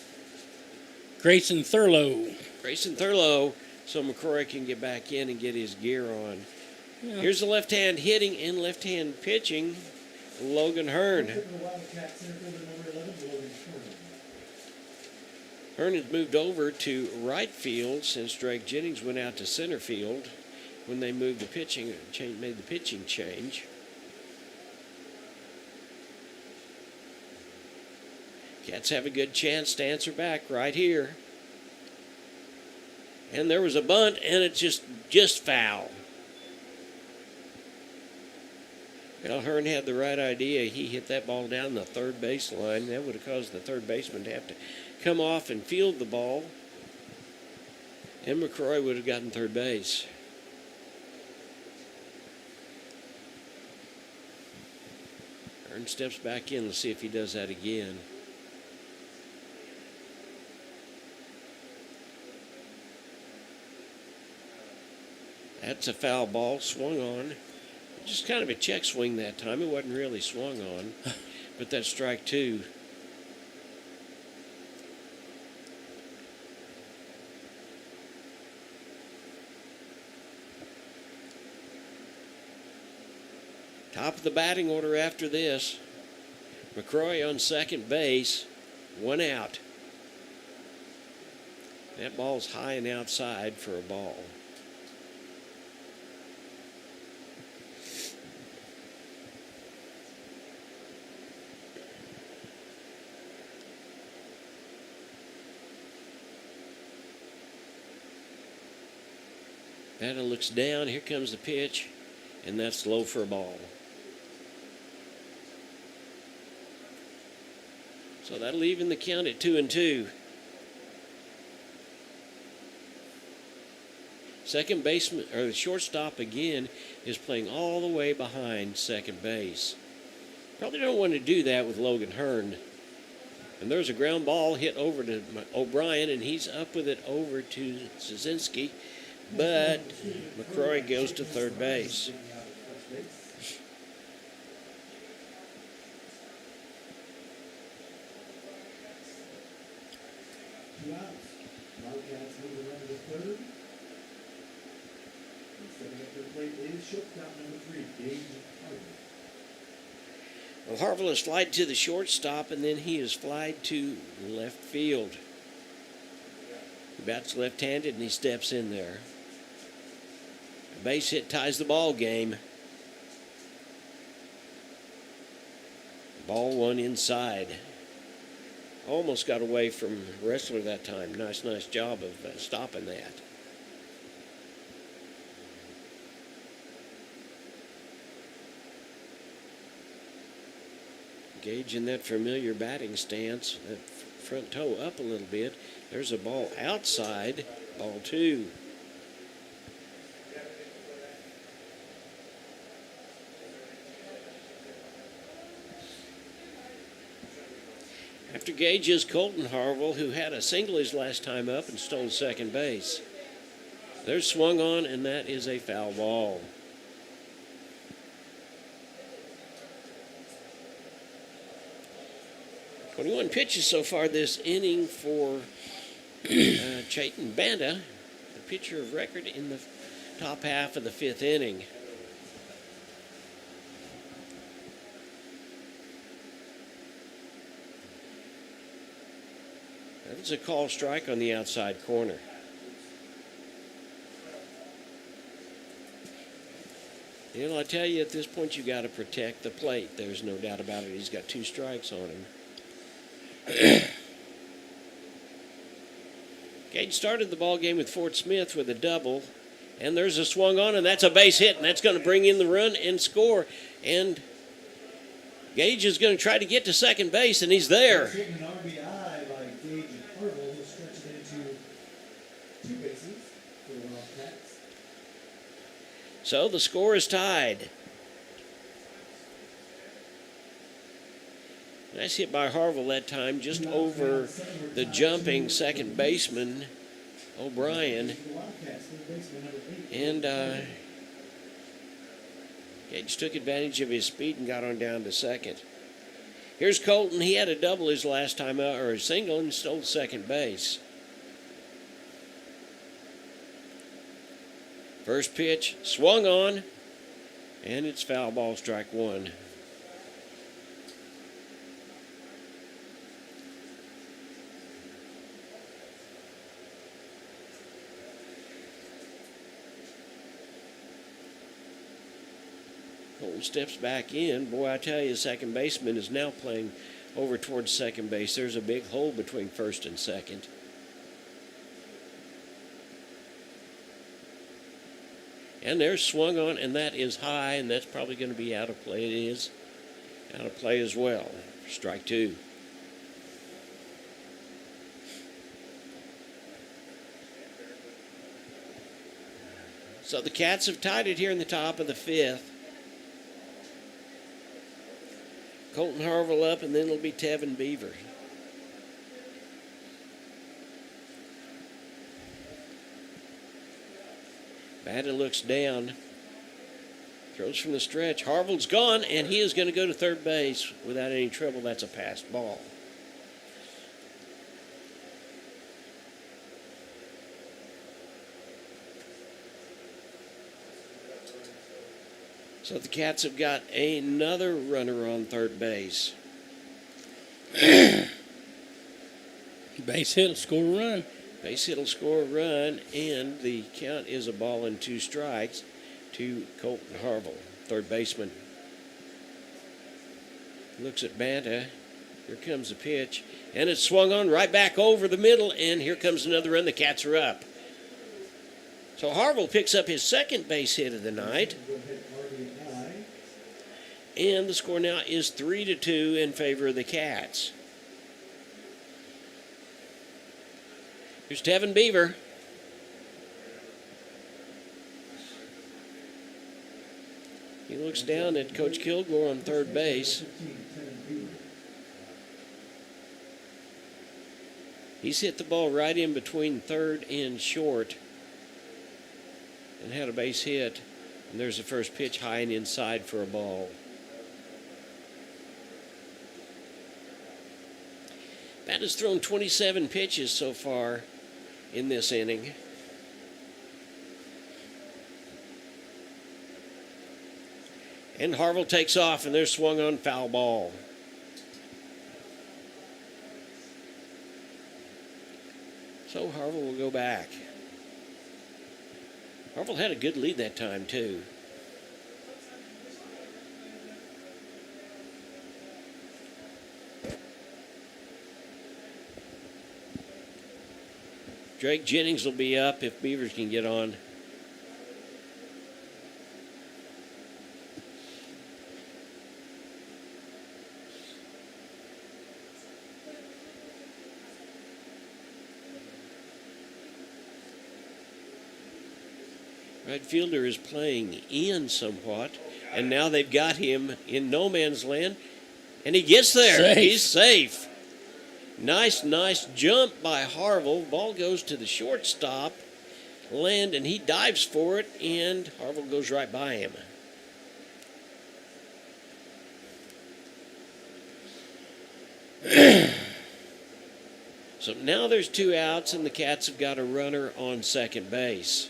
Grayson Thurlow.
Grayson Thurlow, so McCrory can get back in and get his gear on. Yeah. Here's the left-hand hitting and left-hand pitching. Logan Hearn. Hearn has moved over to right field since Drake Jennings went out to center field when they moved the pitching, made the pitching change. Cats have a good chance to answer back right here. And there was a bunt, and it's just foul. Well, Hearn had the right idea. He hit that ball down the third baseline. That would have caused the third baseman to have to come off and field the ball. And McCrory would have gotten third base. Hearn steps back in. Let's see if he does that again. That's a foul ball, swung on. Just kind of a check swing that time. It wasn't really swung on, but that's strike 2. Top of the batting order after this. McCrory on second base, 1 out. That ball's high and outside for a ball. Banta looks down. Here comes the pitch, and that's low for a ball. So that'll even the count at 2-2. Second baseman, or the shortstop again, is playing all the way behind second base. Probably don't want to do that with Logan Hearn. And there's a ground ball hit over to O'Brien, and he's up with it over to Szynski, but McCrory goes to third base.
Two outs. Wildcats move the runner to third. And stepping up to the plate is shortstop number 3, Gage Harvey.
Well, Harville is flied to the shortstop, and then he is flied to left field. He bats left-handed, and he steps in there. A base hit ties the ball game. Ball one inside. Almost got away from Wrestler that time. Nice job of stopping that. Gage in that familiar batting stance, that front toe up a little bit. There's a ball outside, ball 2. After Gage is Colton Harville, who had a single his last time up and stole second base. There's swung on, and that is a foul ball. .21 pitches so far this inning for Chayton Banta, the pitcher of record in the top half of the 5th inning. That's a call strike on the outside corner. You know, I tell you, at this point, you got to protect the plate. There's no doubt about it. He's got 2 strikes on him. Gage started the ball game with Fort Smith with a double, and there's a swung on, and that's a base hit, and that's going to bring in the run and score. And Gage is going to try to get to second base, and he's there.
Hitting an RBI by Gage and Harville, who stretched it into 2 bases for the Wildcats.
So the score is tied. Nice hit by Harville that time, just over the jumping second baseman, O'Brien. And Gage took advantage of his speed and got on down to second. Here's Colton. He had a double his last time out, or a single, and stole second base. First pitch, swung on, and it's foul ball, strike 1. Colton steps back in. Boy, I tell you, the second baseman is now playing over towards second base. There's a big hole between first and second. And there's swung on, and that is high, and that's probably going to be out of play. It is out of play as well. Strike 2. So the Cats have tied it here in the top of the 5th. Colton Harville up, and then it'll be Tevin Beaver. Banta looks down, throws from the stretch. Harville's gone, and he is going to go to third base without any trouble. That's a passed ball. So the Cats have got another runner on third base.
Base hit will score a run.
Base hit will score a run, and the count is a ball and 2 strikes to Colton Harville, third baseman. Looks at Banta. Here comes the pitch, and it's swung on right back over the middle, and here comes another run. The Cats are up. So Harville picks up his second base hit of the night. And the score now is 3-2 in favor of the Cats. Here's Tevin Beaver. He looks down at Coach Kilgore on third base. He's hit the ball right in between third and short and had a base hit. And there's the first pitch high and inside for a ball. Bat has thrown 27 pitches so far in this inning. And Harville takes off, and they're swung on foul ball. So Harville will go back. Harville had a good lead that time, too. Drake Jennings will be up if Beavers can get on. Right fielder is playing in somewhat, and now they've got him in no man's land, and he gets there.
Safe.
He's safe. Nice jump by Harville. Ball goes to the shortstop land, and he dives for it, and Harville goes right by him. So now there's 2 outs, and the Cats have got a runner on second base.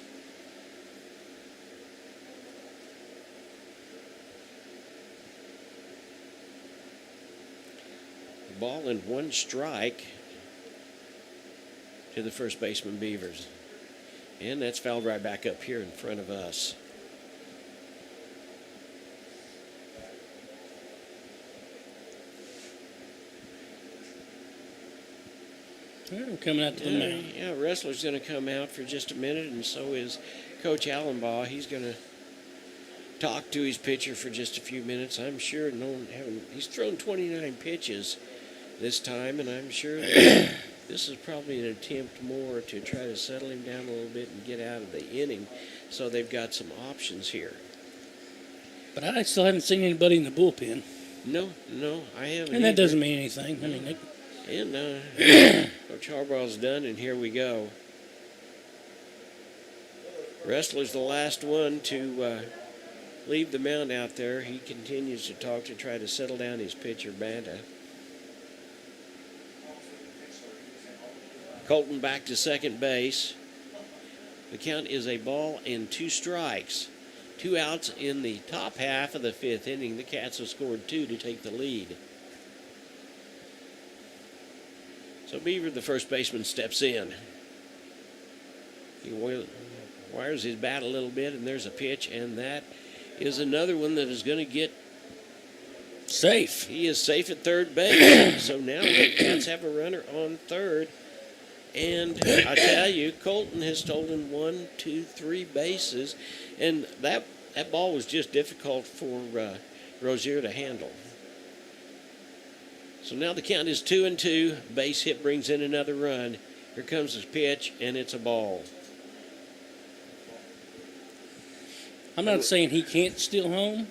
Ball and 1 strike to the first baseman Beavers. And that's fouled right back up here in front of us.
We're coming out to the mound.
Yeah, Wrestler's going to come out for just a minute, and so is Coach Allenbaugh. He's going to talk to his pitcher for just a few minutes. I'm sure he's thrown 29 pitches this time, and I'm sure that this is probably an attempt more to try to settle him down a little bit and get out of the inning. So they've got some options here.
But I still haven't seen anybody in the bullpen.
No, I haven't.
And that doesn't mean anything. I mean,
Coach Harbaugh's done, and here we go. Wrestler's the last one to leave the mound out there. He continues to talk to try to settle down his pitcher, Banda. Colton back to second base. The count is a ball and 2 strikes. 2 outs in the top half of the 5th inning. The Cats have scored 2 to take the lead. So Beaver, the first baseman, steps in. He wires his bat a little bit, and there's a pitch, and that is another one that is going to get
safe.
He is safe at third base. So now the Cats have a runner on third. And I tell you, Colton has stolen 1, 2, 3 bases, and that ball was just difficult for Rozier to handle. So now the count is 2-2. Base hit brings in another run. Here comes his pitch, and it's a ball.
I'm not saying he can't steal home.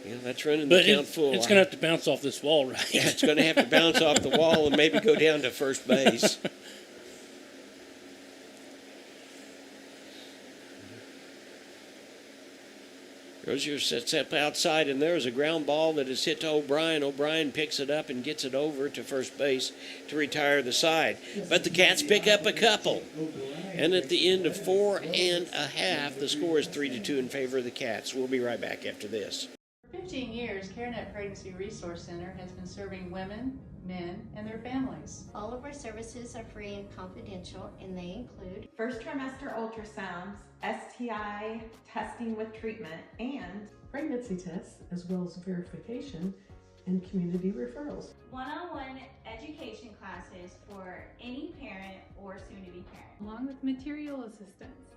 Yeah, that's running the count full.
It's going to have to bounce off this wall, right?
Yeah, it's going to have to bounce off the wall and maybe go down to first base. Rozier sets up outside, and there's a ground ball that is hit to O'Brien. O'Brien picks it up and gets it over to first base to retire the side. But the Cats pick up a couple. And at the end of 4 1/2, the score is 3-2 in favor of the Cats. We'll be right back after this.
For 15 years, CareNet Pregnancy Resource Center has been serving women, men, and their families.
All of our services are free and confidential, and they include
first trimester ultrasounds, STI testing with treatment, and
pregnancy tests, as well as verification and community referrals.
One-on-one education classes for any parent or soon-to-be parent.
Along with material assistance.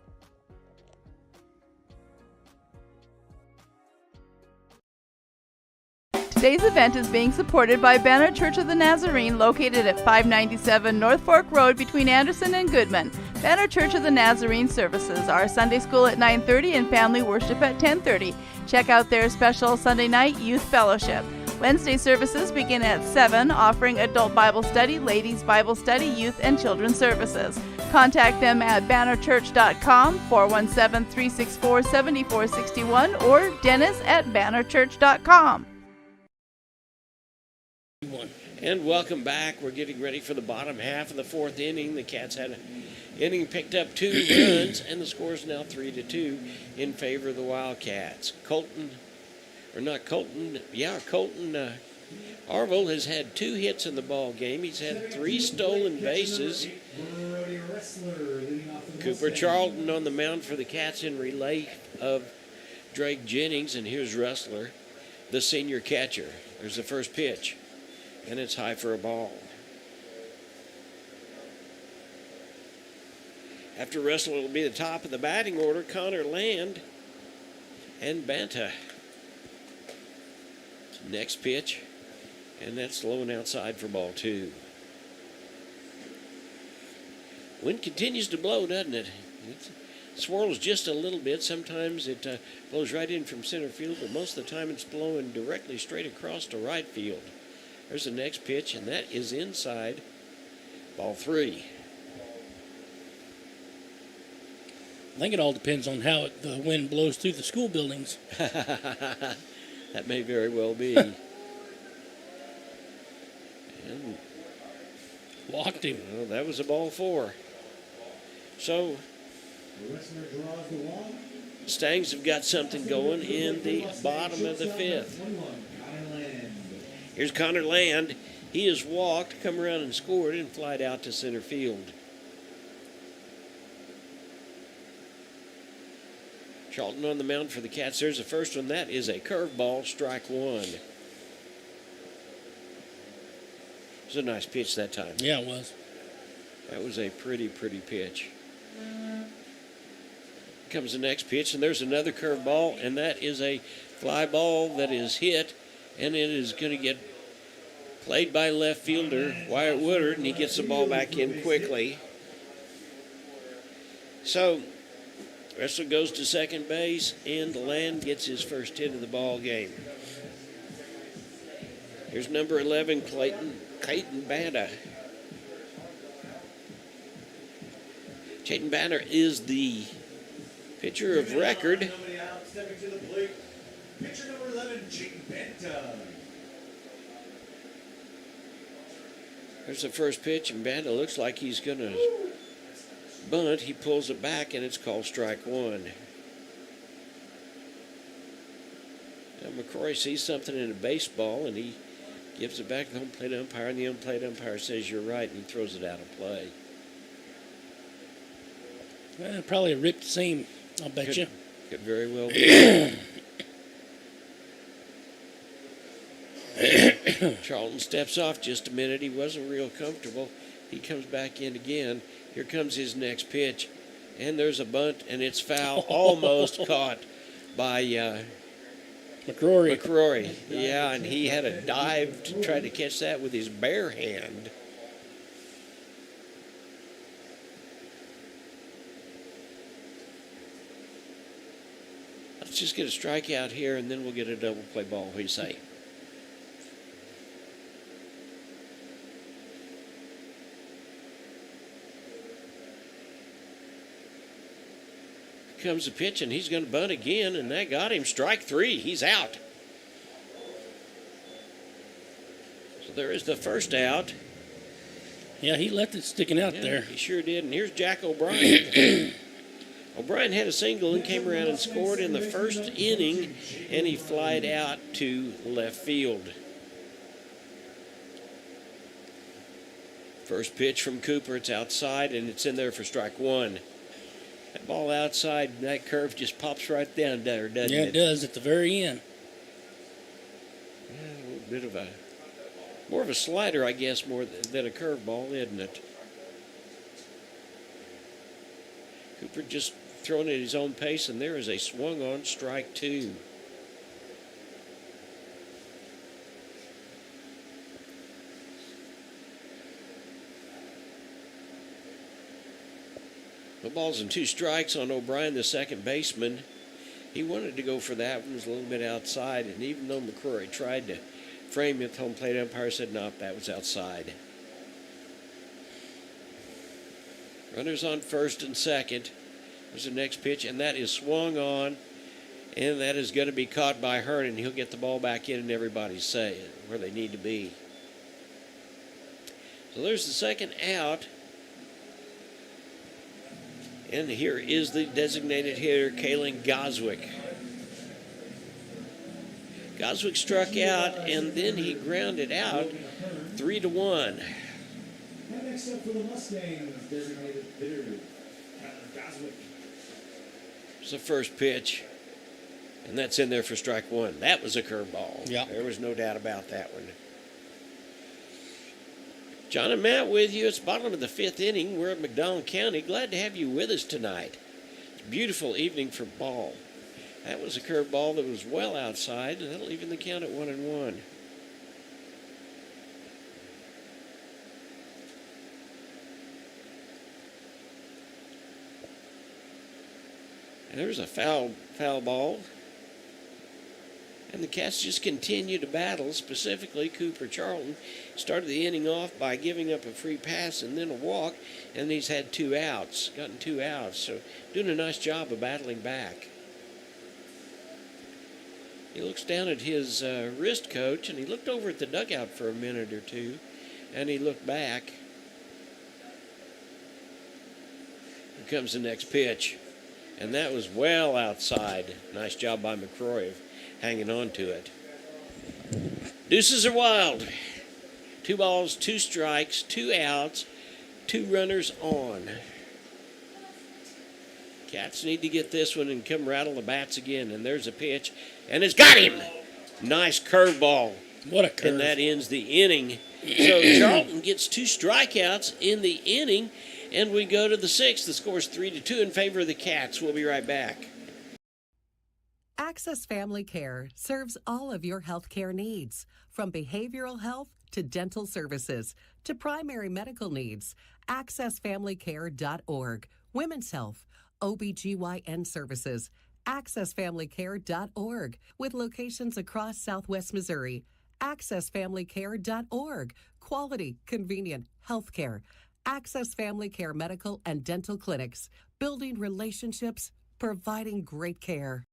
Today's event is being supported by Banner Church of the Nazarene, located at 597 North Fork Road between Anderson and Goodman. Banner Church of the Nazarene services are Sunday school at 9:30 and family worship at 10:30. Check out their special Sunday night youth fellowship. Wednesday services begin at 7, offering adult Bible study, ladies Bible study, youth and children's services. Contact them at bannerchurch.com, 417-364-7461, or dennis@bannerchurch.com.
And welcome back. We're getting ready for the bottom half of the fourth inning. The Cats had an inning, picked up 2 runs, and the score is now 3-2 in favor of the Wildcats. Colton Arville has had 2 hits in the ball game. He's had 3 stolen bases. Cooper Charlton on the mound for the Cats in relief of Drake Jennings, and here's Rustler, the senior catcher. There's the first pitch, and it's high for a ball. After Rustler will be the top of the batting order, Connor Land and Banta. Next pitch, and that's low and outside for ball 2. Wind continues to blow, doesn't it? It swirls just a little bit. Sometimes it blows right in from center field, but most of the time it's blowing directly straight across to right field. There's the next pitch, and that is inside. Ball 3.
I think it all depends on how the wind blows through the school buildings.
That may very well be. And
walked him.
Well, that was a ball 4. So, Stangs have got something going in the bottom of the 5th. Here's Connor Land. He has walked, come around and scored, and flied out to center field. Charlton on the mound for the Cats. There's the first one. That is a curveball, strike 1. It was a nice pitch that time.
Yeah, it was.
That was a pretty pitch. Comes the next pitch, and there's another curveball, and that is a fly ball that is hit, and it is going to get played by left fielder Wyatt Woodard, and he gets the ball back in quickly. So, Wrestler goes to second base, and Land gets his first hit of the ball game. Here's number 11, Clayton Banta. Clayton Banta is the pitcher of record.
Stepping to the plate, pitcher number 11, Clayton Banta.
There's the first pitch, and Banta looks like he's going to bunt. He pulls it back, and it's called strike 1. Now McCrory sees something in a baseball, and he gives it back to the home plate umpire, and the home plate umpire says you're right, and he throws it out of play.
Probably a ripped seam, I'll bet you.
Could very well be. Charlton steps off just a minute. He wasn't real comfortable. He comes back in again. Here comes his next pitch, and there's a bunt, and it's foul, almost caught by McCrory. Yeah, and he had a dive to try to catch that with his bare hand. Let's just get a strikeout here, and then we'll get a double play ball. What do you say? Comes the pitch, and he's going to bunt again, and that got him. Strike 3. He's out. So there is the first out.
Yeah, he left it sticking out there.
He sure did. And here's Jack O'Brien. O'Brien had a single and came around and scored in the first inning, and he flied out to left field. First pitch from Cooper. It's outside, and it's in there for strike 1. That ball outside, that curve just pops right down there, doesn't it?
Yeah, it does at the very end.
Yeah, a little bit of more of a slider, I guess, more than a curveball, isn't it? Cooper just throwing at his own pace, and there is a swung on strike 2. The ball's in 2 strikes on O'Brien, the second baseman. He wanted to go for that one, was a little bit outside, and even though McCrory tried to frame it, the home plate umpire said, nope, that was outside. Runners on first and second. There's the next pitch, and that is swung on, and that is going to be caught by Hearn, and he'll get the ball back in, and everybody's saying where they need to be. So there's the second out. And here is the designated hitter, Kalen Goswick. Goswick struck out, and then he grounded out 3-1.
And next up for the Mustangs, designated hitter, Goswick.
It's the first pitch, and that's in there for strike 1. That was a curveball.
Yeah.
There was no doubt about that one. John and Matt with you. It's bottom of the 5th inning. We're at McDonald County. Glad to have you with us tonight. It's a beautiful evening for ball. That was a curveball that was well outside, and that'll even the count at 1-1. And there's a foul ball. And the Cats just continue to battle, specifically Cooper Charlton. Started the inning off by giving up a free pass and then a walk, and he's had 2 outs, gotten 2 outs. So doing a nice job of battling back. He looks down at his wrist coach, and he looked over at the dugout for a minute or two, and he looked back. Here comes the next pitch, and that was well outside. Nice job by McCrory of hanging on to it. Deuces are wild. 2 balls, 2 strikes, 2 outs, 2 runners on. Cats need to get this one and come rattle the bats again. And there's a pitch, and it's got him. Nice curveball.
What a curve.
And that ends the inning. So Charlton gets 2 strikeouts in the inning, and we go to the 6th. The score's 3-2 in favor of the Cats. We'll be right back.
Access Family Care serves all of your health care needs, from behavioral health to dental services to primary medical needs. AccessFamilyCare.org, women's health, OBGYN services. AccessFamilyCare.org, with locations across Southwest Missouri. AccessFamilyCare.org, quality, convenient health care. Access Family Care medical and dental clinics, building relationships, providing great care.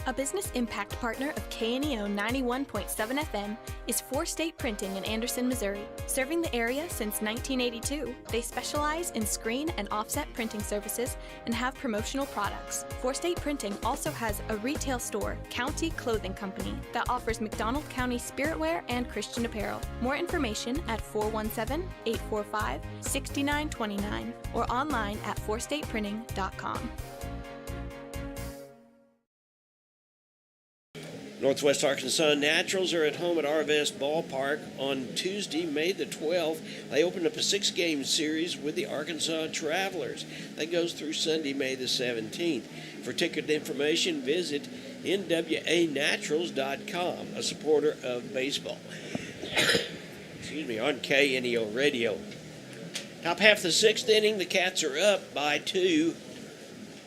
A business impact partner of KNEO 91.7 FM is 4State Printing in Anderson, Missouri. Serving the area since 1982, they specialize in screen and offset printing services and have promotional products. 4State Printing also has a retail store, County Clothing Company, that offers McDonald County spiritwear and Christian apparel. More information at 417-845-6929 or online at 4stateprinting.com.
Northwest Arkansas Naturals are at home at Arvest Ballpark on Tuesday, May the 12th. They opened up a 6-game series with the Arkansas Travelers. That goes through Sunday, May the 17th. For ticket information, visit nwanaturals.com, a supporter of baseball. Excuse me, on KNEO Radio. Top half of the 6th inning, the Cats are up by 1,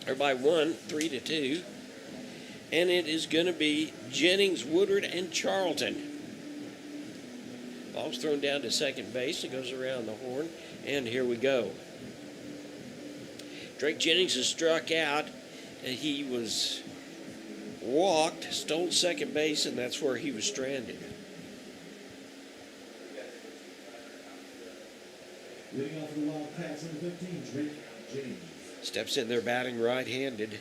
3-2. And it is going to be Jennings, Woodard, and Charlton. Ball's thrown down to second base. It goes around the horn, and here we go. Drake Jennings is struck out. He was walked, stole second base, and that's where he was stranded.
Leading off for the Wildcats, number 15, Drake Jennings.
Steps in there batting right-handed.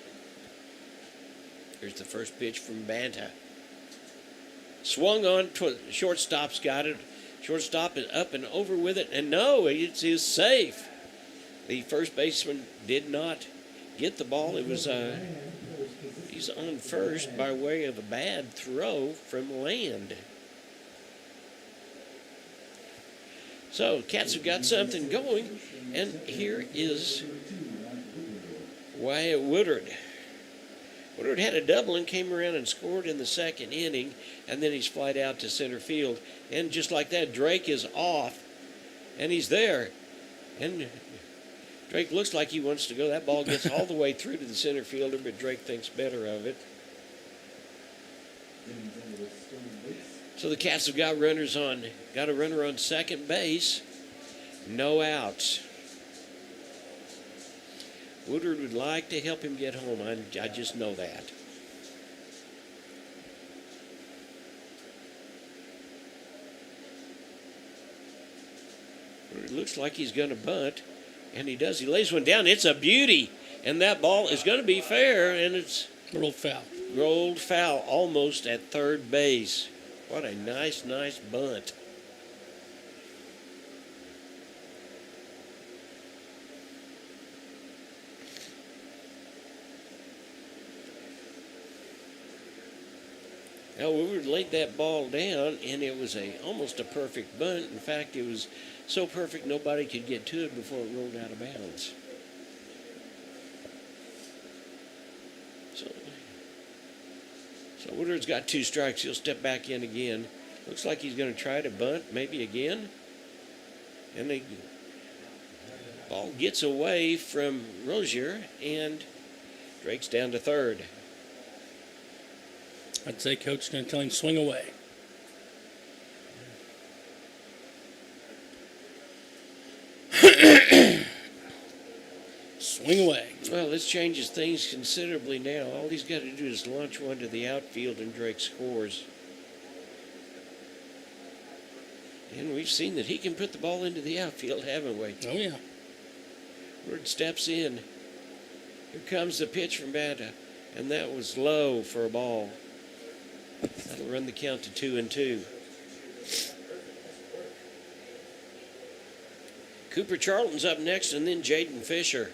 Here's the first pitch from Banta. Swung on, shortstop's got it. Shortstop is up and over with it, and no, it is safe. The first baseman did not get the ball. It was he's on first by way of a bad throw from Land. So Cats have got something going, and here is Wyatt Woodard. Woodard had a double and came around and scored in the second inning, and then he's flied out to center field. And just like that, Drake is off, and he's there. And Drake looks like he wants to go. That ball gets all the way through to the center fielder, but Drake thinks better of it. So the Cats have got a runner on second base. No outs. Woodward would like to help him get home. I just know that. It looks like he's going to bunt, and he does. He lays one down. It's a beauty, and that ball is going to be fair, and it's
rolled foul.
Rolled foul almost at third base. What a nice bunt. Now, Woodward laid that ball down, and it was almost a perfect bunt. In fact, it was so perfect nobody could get to it before it rolled out of bounds. So Woodward's got 2 strikes. He'll step back in again. Looks like he's going to try to bunt, maybe again. And the ball gets away from Rozier, and Drake's down to third.
I'd say Coach is going to tell him swing away. Swing away.
Well, this changes things considerably now. All he's got to do is launch one to the outfield, and Drake scores. And we've seen that he can put the ball into the outfield, haven't we?
Oh, yeah.
Woodward steps in. Here comes the pitch from Banta, and that was low for a ball. That'll run the count to 2-2. Cooper Charlton's up next, and then Jaden Fisher.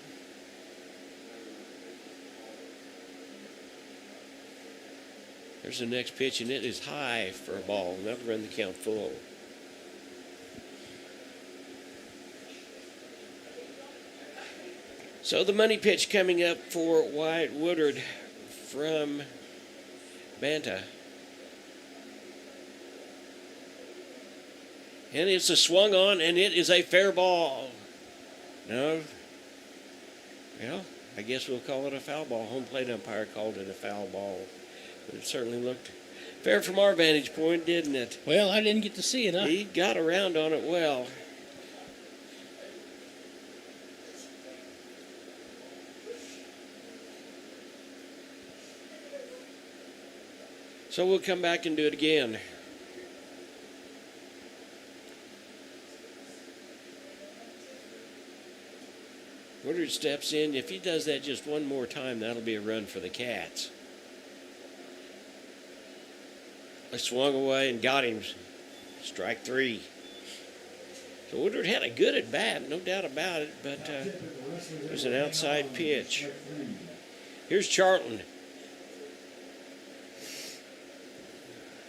There's the next pitch, and it is high for a ball, and that'll run the count full. So the money pitch coming up for Wyatt Woodward from Banta. And it's a swung on, and it is a fair ball. No. Well, I guess we'll call it a foul ball. Home plate umpire called it a foul ball. But it certainly looked fair from our vantage point, didn't it?
Well, I didn't get to see it, huh?
He got around on it well. So we'll come back and do it again. Woodward steps in. If he does that just one more time, that'll be a run for the Cats. I swung away and got him. Strike 3. So Woodward had a good at bat, no doubt about it, but it was an outside pitch. Here's Charlton.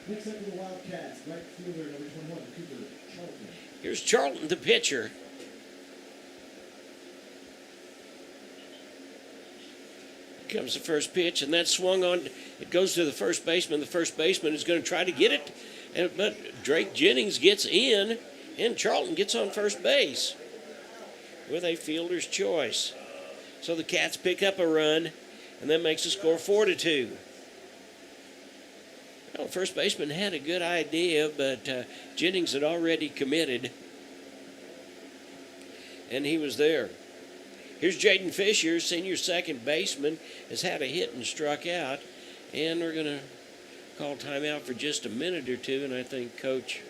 Next up for the Wildcats, right fielder number 21, Cooper Charlton.
Here's Charlton, the pitcher. Here comes the first pitch, and that swung on. It goes to the first baseman. The first baseman is going to try to get it, but Drake Jennings gets in, and Charlton gets on first base with a fielder's choice. So the Cats pick up a run, and that makes the score 4-2. Well, first baseman had a good idea, but Jennings had already committed, and he was there. Here's Jaden Fisher, senior second baseman, has had a hit and struck out, and we're going to call timeout for just a minute or two, and I think Coach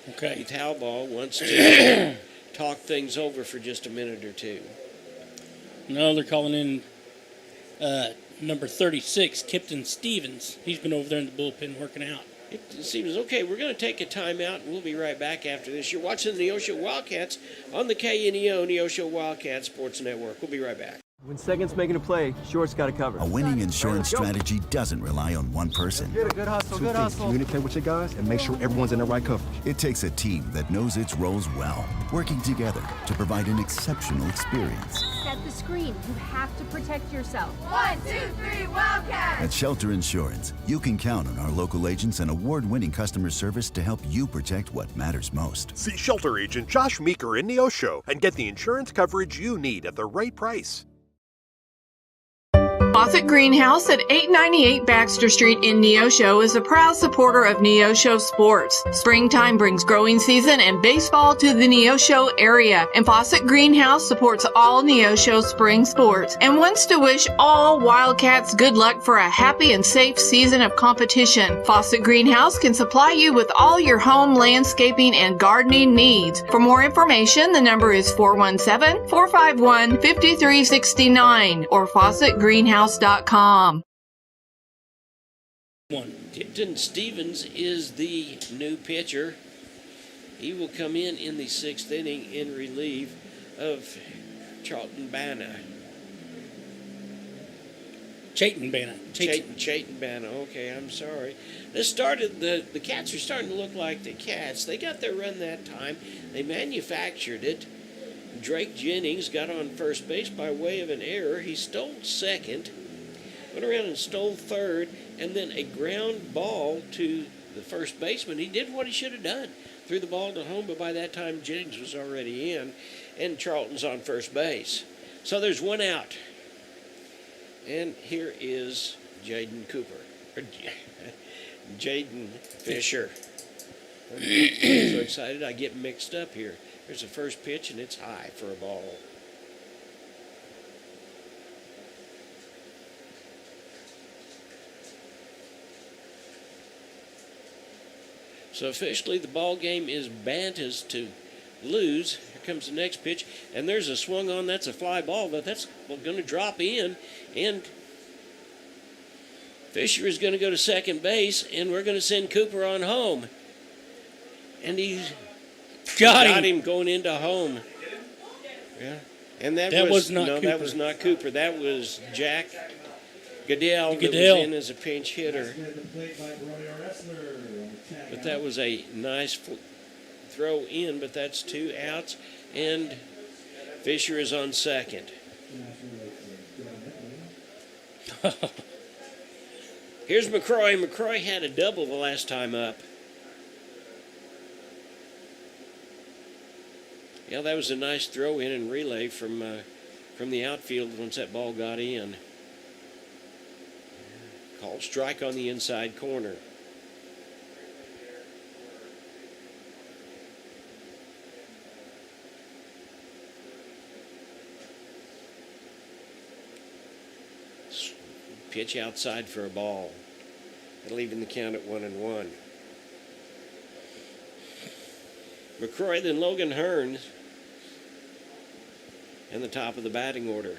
Keith Howball wants to talk things over for just a minute or two.
No, they're calling in number 36, Kipton Stevens. He's been over there in the bullpen working out.
It seems okay. We're going to take a timeout, and we'll be right back after this. You're watching the Neosho Wildcats on the KNEO Neosho Wildcats Sports Network. We'll be right back.
When second's making a play, short's got to cover.
A winning insurance strategy doesn't rely on one person.
Good hustle, good hustle.
Communicate with your guys and make sure everyone's in the right coverage.
It takes a team that knows its roles well, working together to provide an exceptional experience.
Set the screen. You have to protect yourself.
1, 2, 3, Wildcats!
At Shelter Insurance, you can count on our local agents and award-winning customer service to help you protect what matters most.
See Shelter Agent Josh Meeker in Neosho and get the insurance coverage you need at the right price.
Fawcett Greenhouse at 898 Baxter Street in Neosho is a proud supporter of Neosho sports. Springtime brings growing season and baseball to the Neosho area, and Fawcett Greenhouse supports all Neosho spring sports and wants to wish all Wildcats good luck for a happy and safe season of competition. Fawcett Greenhouse can supply you with all your home landscaping and gardening needs. For more information, the number is 417-451-5369 or FawcettGreenhouse.com.
Tipton Stevens is the new pitcher. He will come in the 6th inning in relief of Charlton Banna.
Chayton Banna.
Chayton Banna. Okay, I'm sorry. This started, the Cats are starting to look like the Cats. They got their run that time. They manufactured it. Drake Jennings got on first base by way of an error. He stole second, went around and stole third, and then a ground ball to the first baseman. He did what he should have done. Threw the ball to home, but by that time Jennings was already in, and Charlton's on first base. So there's one out. And here is Jaden Fisher. I'm so excited I get mixed up here. There's the first pitch, and it's high for a ball. So officially, the ball game is Banta's to lose. Here comes the next pitch, and there's a swung on. That's a fly ball, but that's going to drop in, and Fisher is going to go to second base, and we're going to send Cooper on home. And he's got him going into home. Yeah, and that was not Cooper. That was not Cooper. That was Jack Goodell. That was in as a pinch hitter. But that was a nice throw in. But that's 2 outs, and Fisher is on second. Here's McCroy. McCroy had a double the last time up. Yeah, that was a nice throw in and relay from the outfield once that ball got in. Called strike on the inside corner. Pitch outside for a ball. Leaving the count at 1-1. McCroy, then Logan Hearns in the top of the batting order.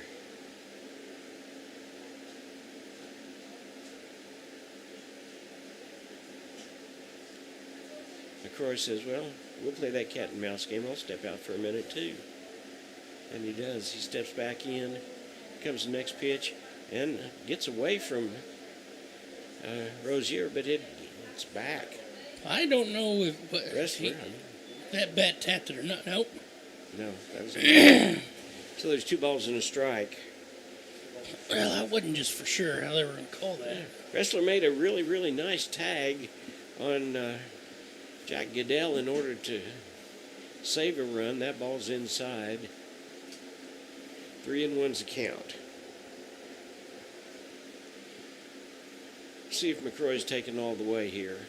McCroy says, well, we'll play that cat and mouse game. I'll step out for a minute too. And he does. He steps back in. Comes the next pitch and gets away from Rozier, but it's back.
I don't know if that bat tapped it or not. Nope.
No, that was a So there's 2 balls and a strike.
Well, I wasn't just for sure how they were going to call that.
Wrestler made a really, really nice tag on Jack Goodell in order to save a run. That ball's inside. 3-1's the count. See if McCroy's taken all the way here.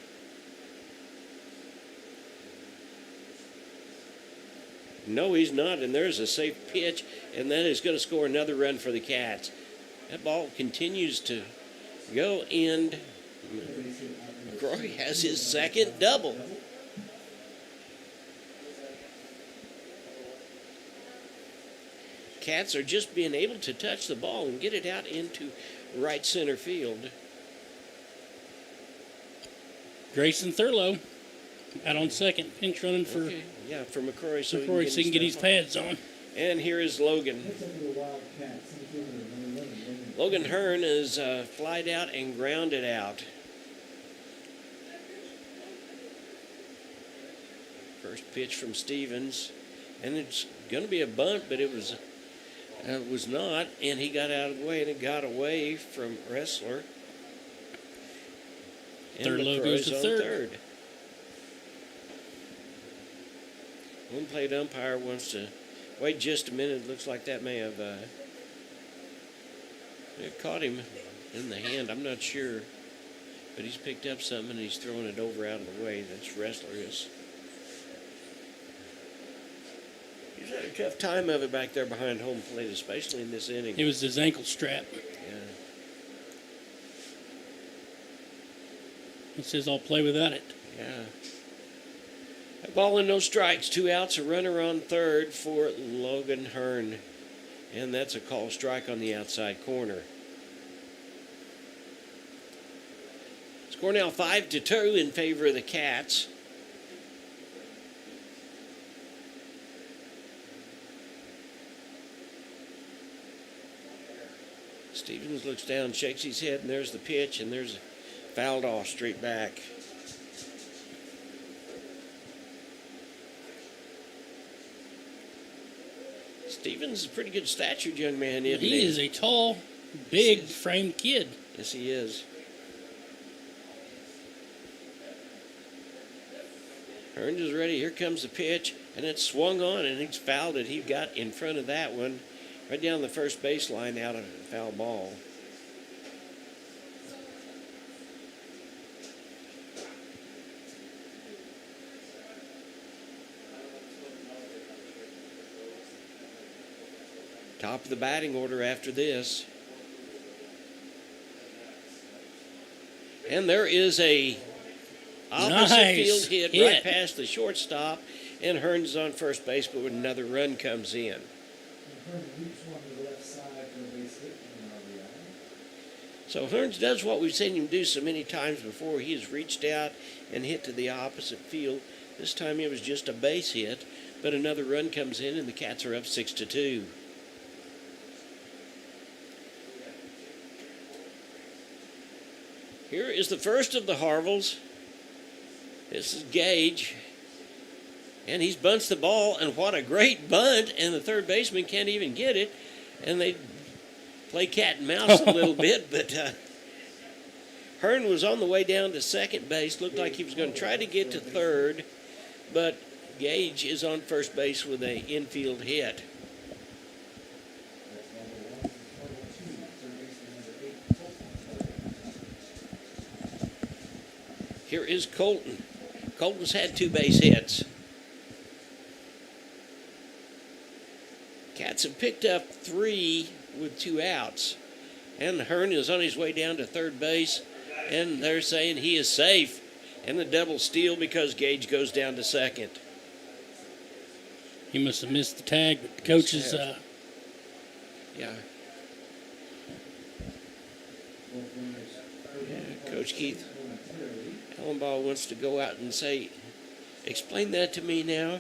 No, he's not, and there's a safe pitch, and that is going to score another run for the Cats. That ball continues to go, and McCroy has his second double. Cats are just being able to touch the ball and get it out into right center field.
Grayson Thurlow out on second, pinch running for
for McCroy, so
he can get his pads on.
And here is Logan. Logan Hearn is flied out and grounded out. First pitch from Stevens, and it's going to be a bunt, but it was not, and he got out of the way, and it got away from Wrestler. And
Third low goes to
on
third.
One plate umpire wants to wait just a minute. It looks like that may have caught him in the hand. I'm not sure, but he's picked up something and he's throwing it over out of the way. That's Wrestler is. He's had a tough time of it back there behind home plate, especially in this inning.
It was his ankle strap.
Yeah.
He says, I'll play without it.
Yeah. A ball and no strikes. 2 outs, a runner on third for Logan Hearn. And that's a call strike on the outside corner. Score now 5-2 in favor of the Cats. Stevens looks down, shakes his head, and there's the pitch, and there's fouled off straight back. Stevens is a pretty good statured young man, isn't he?
He is a tall, big framed kid.
Yes, he is. Hearns is ready. Here comes the pitch, and it's swung on, and he's fouled it. He got in front of that one, right down the first baseline, out of a foul ball. Top of the batting order after this. And there is a opposite field hit right past the shortstop, and Hearns is on first base, but another run comes in. So Hearns does what we've seen him do so many times before. He has reached out and hit to the opposite field. This time it was just a base hit, but another run comes in, and the Cats are up 6-2. Here is the first of the Harvilles. This is Gage. And he's bunts the ball, and what a great bunt, and the third baseman can't even get it. And they play cat and mouse a little bit, but Hearn was on the way down to second base. Looked like he was going to try to get to third, but Gage is on first base with an infield hit. Here is Colton. Colton's had 2 base hits. Cats have picked up 3 with 2 outs. And Hearn is on his way down to third base, and they're saying he is safe. And the double steal because Gage goes down to second.
He must have missed the tag, but the coach is...
Coach Keith Ellenbaugh wants to go out and say, explain that to me now.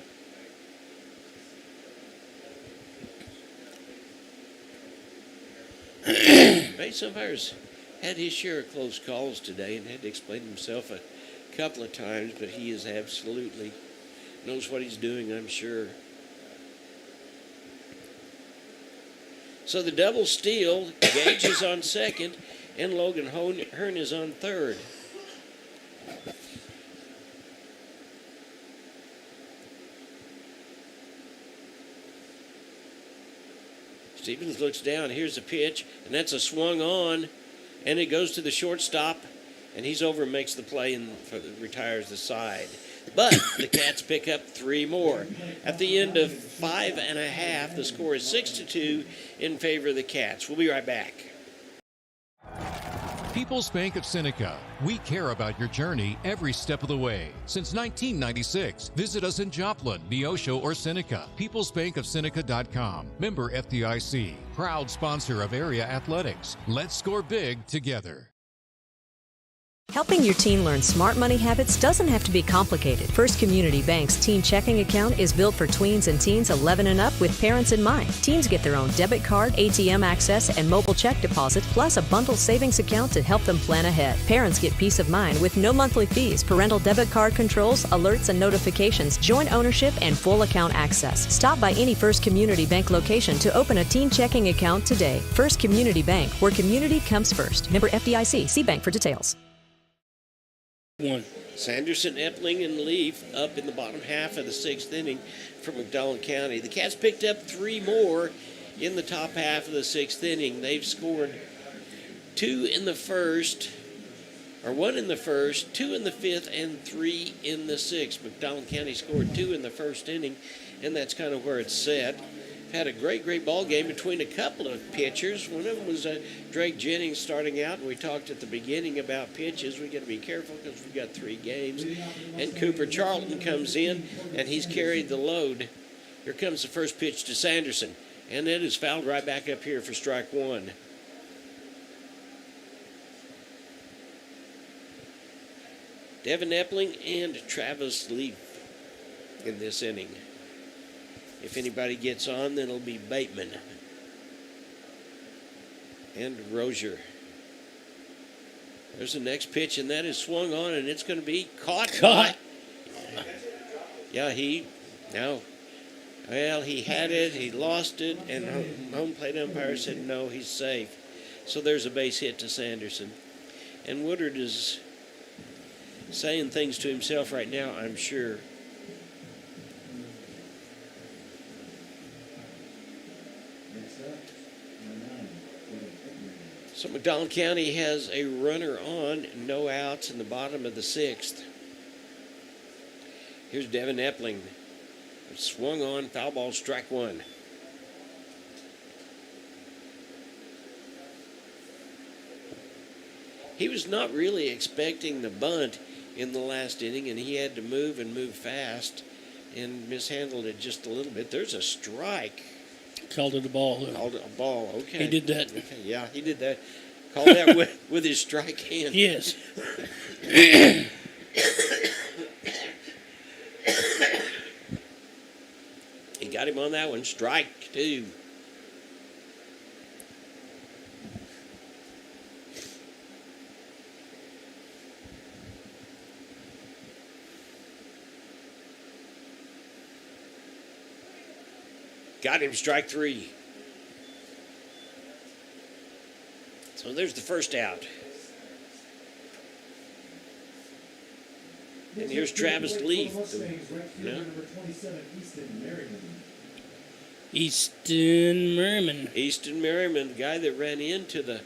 Base umpires had his share of close calls today and had to explain himself a couple of times, but he is absolutely knows what he's doing, I'm sure. So the double steal, Gage is on second, and Logan Hearn is on third. Stevens looks down. Here's the pitch, and that's a swung on, and it goes to the shortstop, and he's over and makes the play and retires the side. But the Cats pick up 3 more. At the end of 5 1/2, the score is 6-2 in favor of the Cats. We'll be right back.
People's Bank of Seneca. We care about your journey every step of the way. Since 1996, visit us in Joplin, Neosho, or Seneca. PeoplesBankOfSeneca.com. Member FDIC. Proud sponsor of area athletics. Let's score big together.
Helping your teen learn smart money habits doesn't have to be complicated. First Community Bank's teen checking account is built for tweens and teens 11 and up with parents in mind. Teens get their own debit card, ATM access, and mobile check deposit, plus a bundled savings account to help them plan ahead. Parents get peace of mind with no monthly fees, parental debit card controls, alerts and notifications, joint ownership, and full account access. Stop by any First Community Bank location to open a teen checking account today. First Community Bank, where community comes first. Member FDIC. See bank for details.
Sanderson, Epling, and Leaf up in the bottom half of the 6th inning for McDonald County. The Cats picked up 3 more in the top half of the 6th inning. They've scored 2 in the first, or 1 in the first, 2 in the 5th, and 3 in the 6th. McDonald County scored 2 in the first inning, and that's kind of where it's set. Had a great ball game between a couple of pitchers. One of them was Drake Jennings starting out, and we talked at the beginning about pitches. We got to be careful because we've got 3 games. And Cooper Charlton comes in, and he's carried the load. Here comes the first pitch to Sanderson, and it is fouled right back up here for strike 1. Devin Epling and Travis Leaf in this inning. If anybody gets on, then it'll be Bateman and Rozier. There's the next pitch, and that is swung on, and it's going to be caught. Yeah, he had it, he lost it, and home plate umpire said no, he's safe. So there's a base hit to Sanderson. And Woodard is saying things to himself right now, I'm sure. So McDonald County has a runner on, no outs in the bottom of the 6th. Here's Devin Epling. Swung on, foul ball, strike 1. He was not really expecting the bunt in the last inning, and he had to move fast and mishandled it just a little bit. There's a strike.
Called it a ball.
Called it a ball, okay.
He did that.
Okay, yeah, he did that. Called that with his strike hand.
Yes.
He got him on that one. Strike 2. Got him, strike 3. So there's the first out. And here's Travis Leaf.
Easton Merriman.
Easton Merriman, the guy that ran into the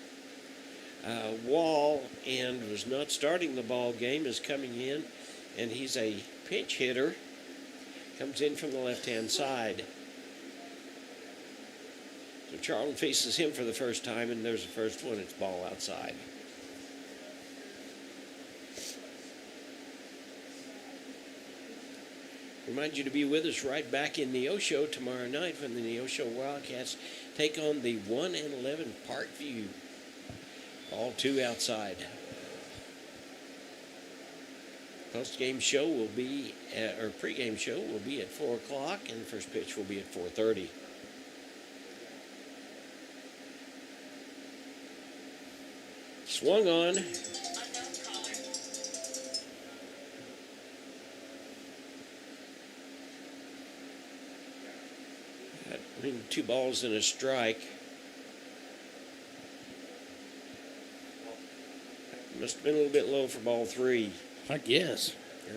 wall and was not starting the ball game, is coming in, and he's a pinch hitter. Comes in from the left-hand side. So Charlton faces him for the first time, and there's the first one. It's ball outside. Remind you to be with us right back in Neosho tomorrow night when the Neosho Wildcats take on the 1-11 Parkview. All 2 outside. Post-game show will be, or pre-game show will be at 4 o'clock, and the first pitch will be at 4:30. Swung on. I mean, 2 balls and a strike. Must have been a little bit low for ball 3.
I guess.
Yeah.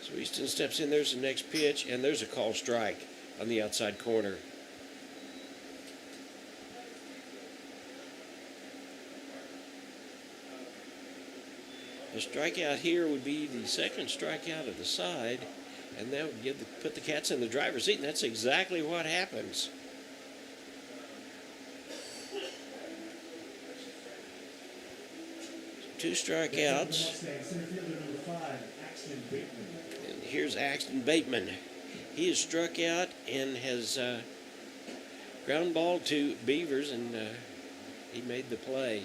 So Easton steps in. There's the next pitch, and there's a call strike on the outside corner. The strikeout here would be the second strikeout of the side, and that would put the Cats in the driver's seat, and that's exactly what happens. So 2 strikeouts. And here's Axton Bateman. He has struck out and has Ground ball to Beavers, and he made the play.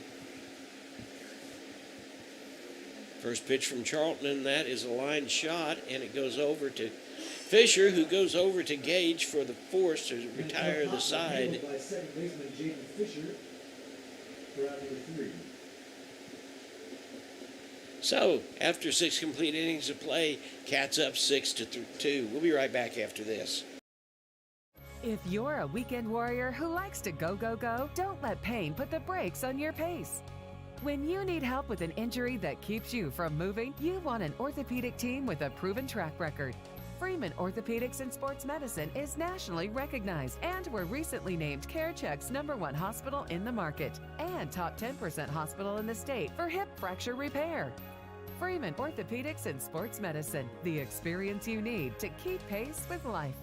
First pitch from Charlton, and that is a line shot, and it goes over to Fisher, who goes over to Gage for the force to retire the side.
By second baseman Jaden Fisher for out number 3.
So, after 6 complete innings of play, Cats up 6-2. We'll be right back after this.
If you're a weekend warrior who likes to go, go, go, don't let pain put the brakes on your pace. When you need help with an injury that keeps you from moving, you want an orthopedic team with a proven track record. Freeman Orthopedics and Sports Medicine is nationally recognized and were recently named CareCheck's #1 hospital in the market and top 10% hospital in the state for hip fracture repair. Freeman Orthopedics and Sports Medicine, the experience you need to keep pace with life.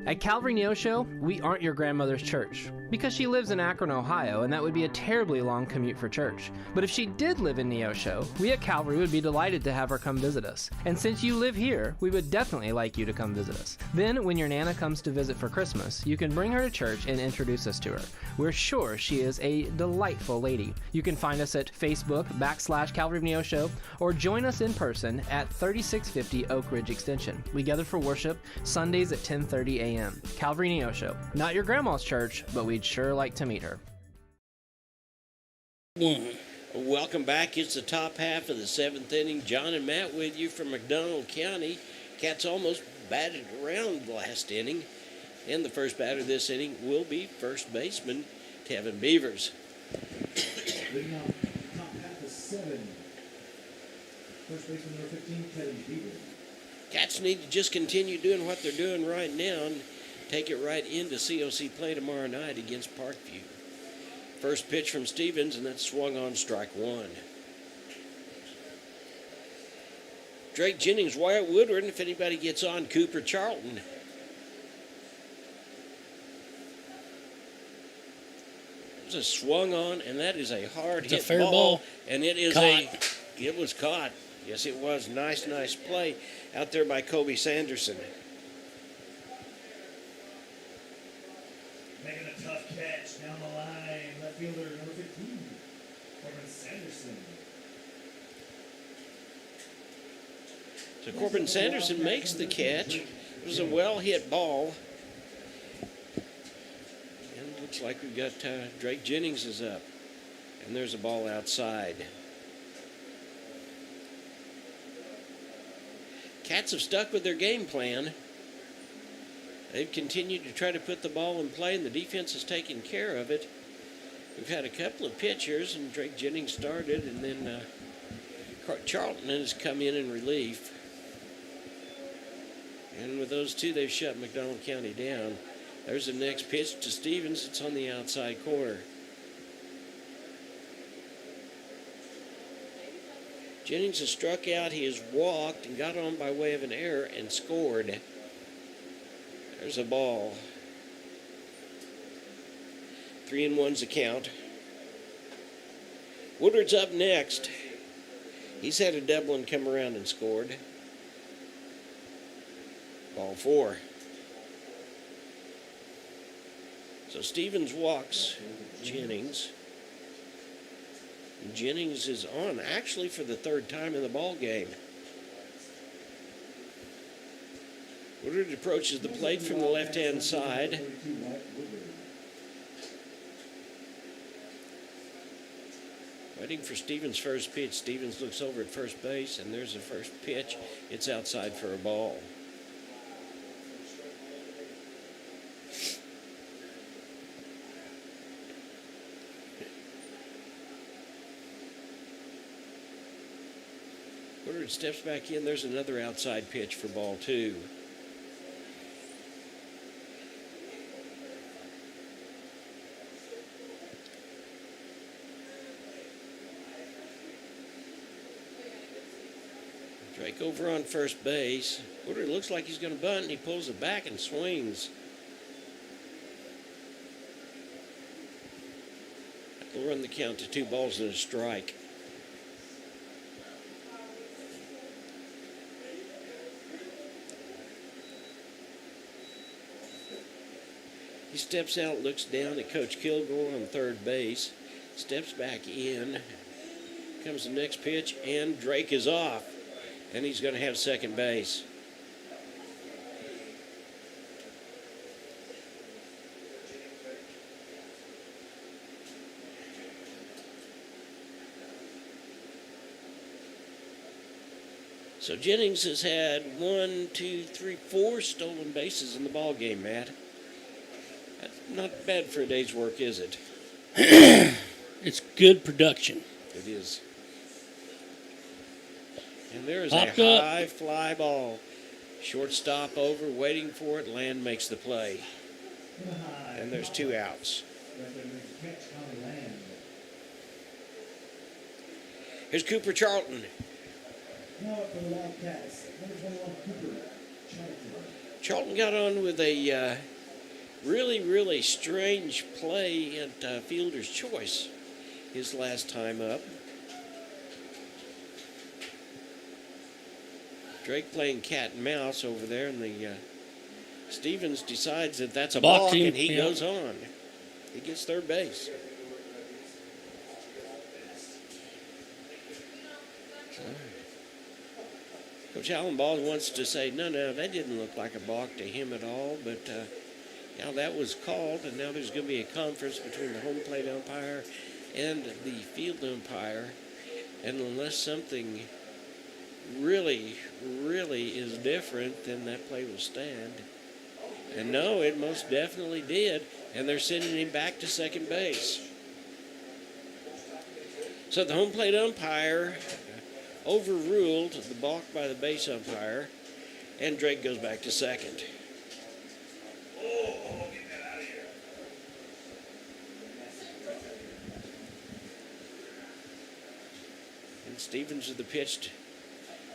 At Calvary Neosho, we aren't your grandmother's church, because she lives in Akron, Ohio, and that would be a terribly long commute for church. But if she did live in Neosho, we at Calvary would be delighted to have her come visit us. And since you live here, we would definitely like you to come visit us. Then, when your Nana comes to visit for Christmas, you can bring her to church and introduce us to her. We're sure she is a delightful lady. You can find us at Facebook/Calvary of Neosho, or join us in person at 3650 Oak Ridge Extension. We gather for worship Sundays at 10:30 a.m. Calvary Neosho. Not your grandma's church, but we'd sure like to meet her.
Welcome back. It's the top half of the 7th inning. John and Matt with you from McDonald County. Cats almost batted around the last inning. And the first batter this inning will be first baseman Tevin Beavers.
Leading off top half of 7. First baseman number 15, Tevin Beavers.
Cats need to just continue doing what they're doing right now and take it right into COC play tomorrow night against Parkview. First pitch from Stevens, and that's swung on strike 1. Drake Jennings, Wyatt Woodward, and if anybody gets on, Cooper Charlton. There's a swung on, and that is a hard hit
fair ball.
And it is
Caught.
It was caught. Yes, it was. Nice play out there by Kobe Sanderson.
Making a tough catch down the line. Left fielder number 15, Corbin Sanderson.
So Corbin Sanderson makes the catch. It was a well-hit ball. And it looks like we've got Drake Jennings is up. And there's a ball outside. Cats have stuck with their game plan. They've continued to try to put the ball in play, and the defense has taken care of it. We've had a couple of pitchers, and Drake Jennings started, and then Charlton has come in relief. And with those two, they've shut McDonald County down. There's the next pitch to Stevens. It's on the outside corner. Jennings has struck out. He has walked and got on by way of an error and scored. There's a ball. 3-1's the count. Woodward's up next. He's had a double and come around and scored. Ball 4. So Stevens walks Jennings. Jennings is on actually for the 3rd time in the ball game. Woodward approaches the plate from the left-hand side. Waiting for Stevens' first pitch. Stevens looks over at first base, and there's the first pitch. It's outside for a ball. Woodward steps back in. There's another outside pitch for ball 2. Drake over on first base. Woodward looks like he's going to bunt, and he pulls it back and swings. We'll run the count to 2 balls and a strike. He steps out, looks down at Coach Kilgore on third base, steps back in, comes the next pitch, and Drake is off, and he's going to have second base. So Jennings has had 4 stolen bases in the ball game, Matt. That's not bad for a day's work, is it?
It's good production.
It is. And there is
Popped
a
up.
high fly ball. Shortstop over, waiting for it. Land makes the play. And there's 2 outs. Here's Cooper Charlton.
Now up for the Wildcats, number 21, Cooper
Charlton got on with a really strange play at fielder's choice his last time up. Drake playing cat and mouse over there, and the Stevens decides that that's a balk, and he goes on. He gets third base. Coach Alan Ball wants to say, no, that didn't look like a balk to him at all, but now that was called, and now there's going to be a conference between the home plate umpire and the field umpire, and unless something really is different, then that play will stand. And no, it most definitely did, and they're sending him back to second base. So the home plate umpire overruled the balk by the base umpire, and Drake goes back to second. And Stevens with the pitch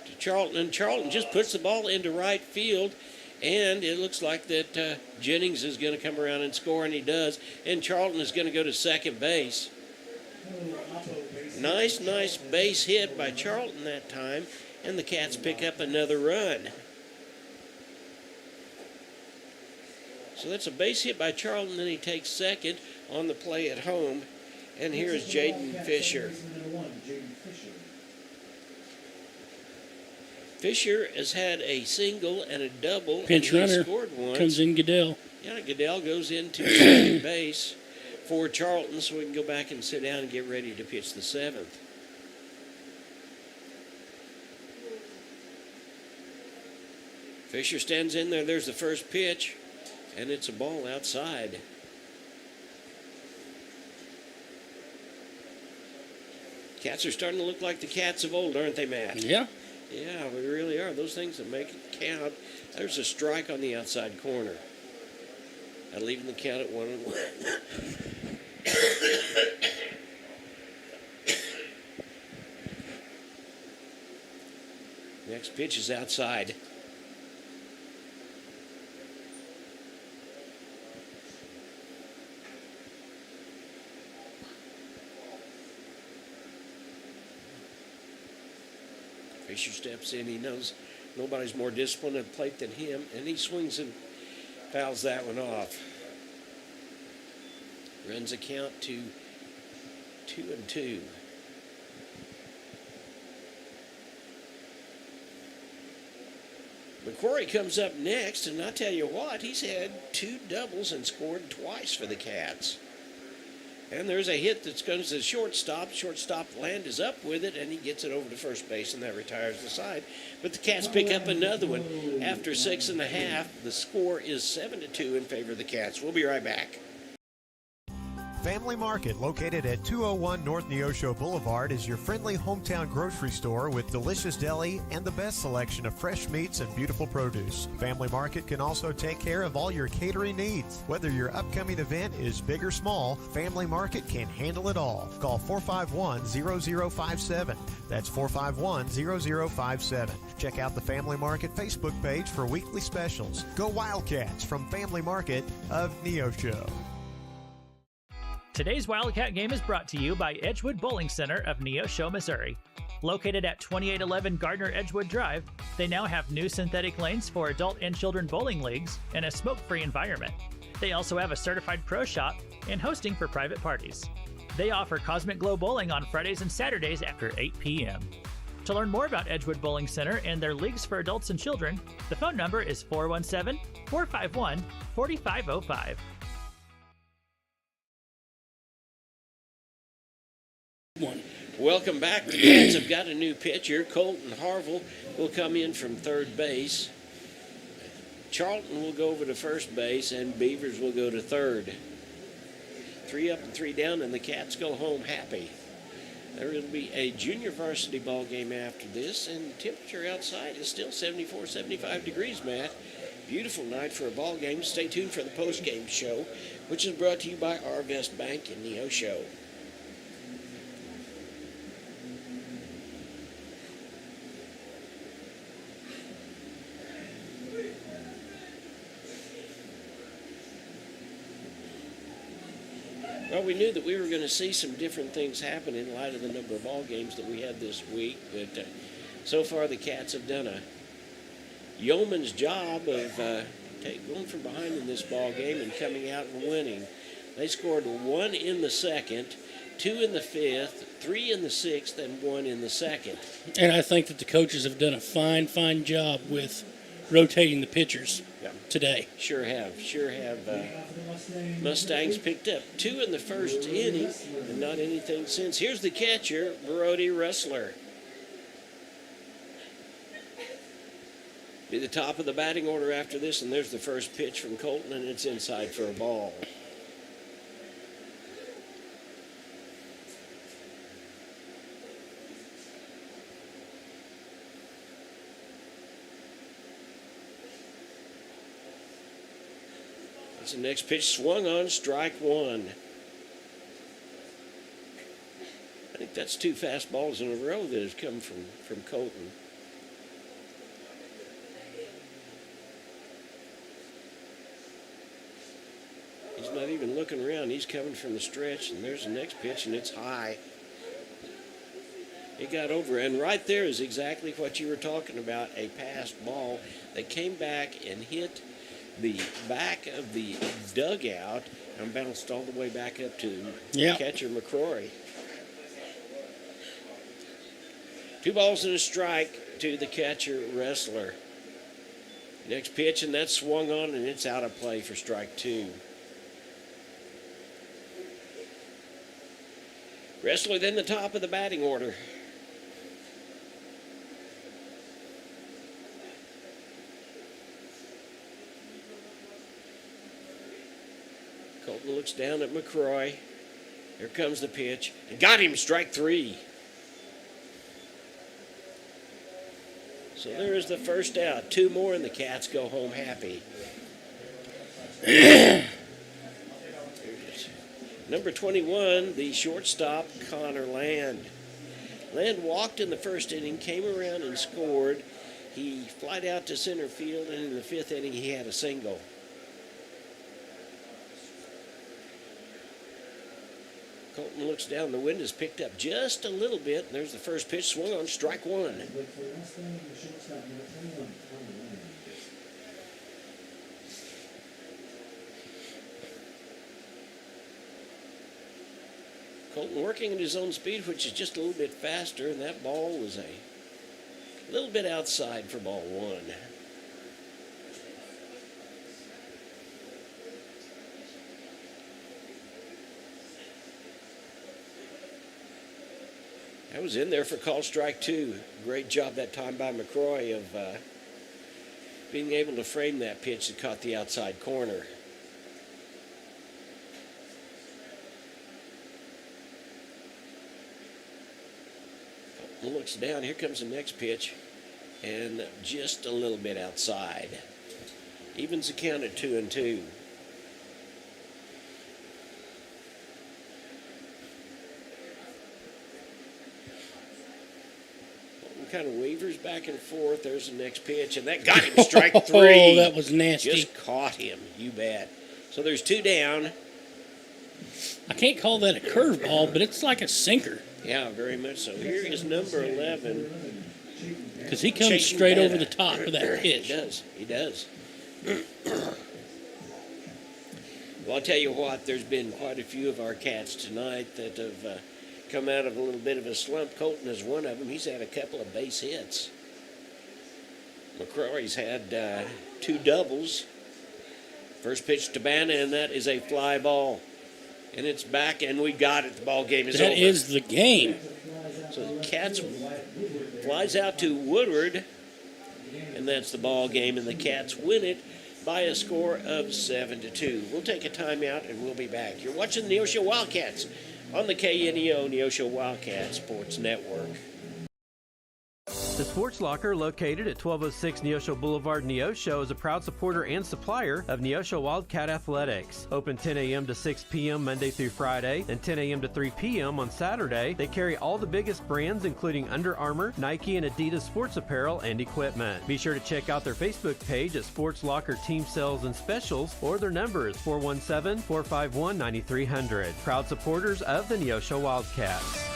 to Charlton, and Charlton just puts the ball into right field, and it looks like that Jennings is going to come around and score, and he does, and Charlton is going to go to second base. Nice base hit by Charlton that time, and the Cats pick up another run. So that's a base hit by Charlton, then he takes second on the play at home, and here's Jaden Fisher. Fisher has had a single and a double,
Pinch
and he
runner
scored once.
comes in Goodell.
Yeah, Goodell goes into second base for Charlton, so we can go back and sit down and get ready to pitch the 7th. Fisher stands in there. There's the first pitch, and it's a ball outside. Cats are starting to look like the Cats of old, aren't they, Matt?
Yeah.
Yeah, we really are. Those things that make it count. There's a strike on the outside corner. I'm leaving the count at 1-1. Next pitch is outside. Fisher steps in. He knows nobody's more disciplined at the plate than him, and he swings and fouls that one off. Runs a count to 2-2. McQuarrie comes up next, and I tell you what, he's had 2 doubles and scored twice for the Cats. And there's a hit that goes to the shortstop. Shortstop Land is up with it, and he gets it over to first base, and that retires the side. But the Cats pick up another one. After 6.5, the score is 7-2 in favor of the Cats. We'll be right back.
Family Market, located at 201 North Neosho Boulevard, is your friendly hometown grocery store with delicious deli and the best selection of fresh meats and beautiful produce. Family Market can also take care of all your catering needs. Whether your upcoming event is big or small, Family Market can handle it all. Call 451-0057. That's 451-0057. Check out the Family Market Facebook page for weekly specials. Go Wildcats from Family Market of Neosho.
Today's Wildcat game is brought to you by Edgewood Bowling Center of Neosho, Missouri. Located at 2811 Gardner Edgewood Drive, they now have new synthetic lanes for adult and children bowling leagues and a smoke-free environment. They also have a certified pro shop and hosting for private parties. They offer Cosmic Glow Bowling on Fridays and Saturdays after 8 p.m. To learn more about Edgewood Bowling Center and their leagues for adults and children, the phone number is 417-451-4505.
Welcome back. The Cats have got a new pitcher. Colton Harville will come in from third base. Charlton will go over to first base, and Beavers will go to third. 3 up and 3 down, and the Cats go home happy. There will be a junior varsity ball game after this, and the temperature outside is still 74, 75 degrees, Matt. Beautiful night for a ball game. Stay tuned for the post-game show, which is brought to you by Arvest Bank in Neosho. Well, we knew that we were going to see some different things happen in light of the number of ball games that we had this week, but so far the Cats have done a yeoman's job of going from behind in this ball game and coming out and winning. They scored 1 in the second, 2 in the fifth, 3 in the sixth, and 1 in the second.
And I think that the coaches have done a fine job with rotating the pitchers today.
Sure have. Mustangs picked up 2 in the first inning and not anything since. Here's the catcher, Brody Ressler. Be the top of the batting order after this, and there's the first pitch from Colton, and it's inside for a ball. The next pitch swung on, strike 1. I think that's 2 fastballs in a row that have come from Colton. He's not even looking around. He's coming from the stretch, and there's the next pitch, and it's high. It got over, and right there is exactly what you were talking about, a passed ball that came back and hit the back of the dugout and bounced all the way back up to catcher McCrory. 2 balls and a strike to the catcher Ressler. Next pitch, and that's swung on, and it's out of play for strike 2. Ressler then the top of the batting order. Colton looks down at McCroy. Here comes the pitch. And got him, strike 3. So there is the first out. 2 more, and the Cats go home happy. Number 21, the shortstop, Connor Land. Land walked in the first inning, came around and scored. He flied out to center field, and in the 5th inning, he had a single. Colton looks down. The wind has picked up just a little bit. And there's the first pitch. Swung on, strike 1. Colton working at his own speed, which is just a little bit faster. And that ball was a little bit outside for ball 1. That was in there for call strike 2. Great job that time by McCroy of being able to frame that pitch that caught the outside corner. Looks down. Here comes the next pitch, and just a little bit outside. Evens the count at 2-2. Kind of wavers back and forth. There's the next pitch, and that got him, strike 3.
Oh, that was nasty.
Just caught him, you bet. So there's 2 down.
I can't call that a curveball, but it's like a sinker.
Yeah, very much so. Here is number 11.
Because he comes straight over the top of that pitch.
He does. Well, I'll tell you what, there's been quite a few of our Cats tonight that have come out of a little bit of a slump. Colton is one of them. He's had a couple of base hits. McCrory's had 2 doubles. First pitch to Banna, and that is a fly ball. And it's back, and we got it. The ball game is over.
That is the game.
So the Cats flies out to Woodward, and that's the ball game, and the Cats win it by a score of 7-2. We'll take a timeout, and we'll be back. You're watching the Neosho Wildcats on the KNEO Neosho Wildcat Sports Network.
The Sports Locker, located at 1206 Neosho Boulevard, Neosho, is a proud supporter and supplier of Neosho Wildcat Athletics. Open 10 a.m. to 6 p.m. Monday through Friday and 10 a.m. to 3 p.m. on Saturday. They carry all the biggest brands, including Under Armour, Nike, and Adidas sports apparel and equipment. Be sure to check out their Facebook page at Sports Locker Team Sales and Specials, or their number is 417-451-9300. Proud supporters of the Neosho Wildcats.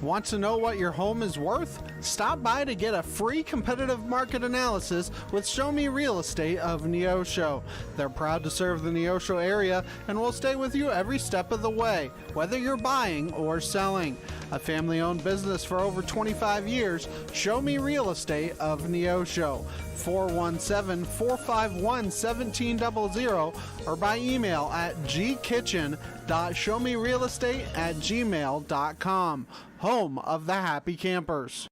Want to know what your home is worth? Stop by to get a free competitive market analysis with Show Me Real Estate of Neosho. They're proud to serve the Neosho area and will stay with you every step of the way, whether you're buying or selling. A family-owned business for over 25 years, Show Me Real Estate of Neosho. 417-451-1700 or by email at gkitchen.showmerealestate@gmail.com. Home of the Happy Campers.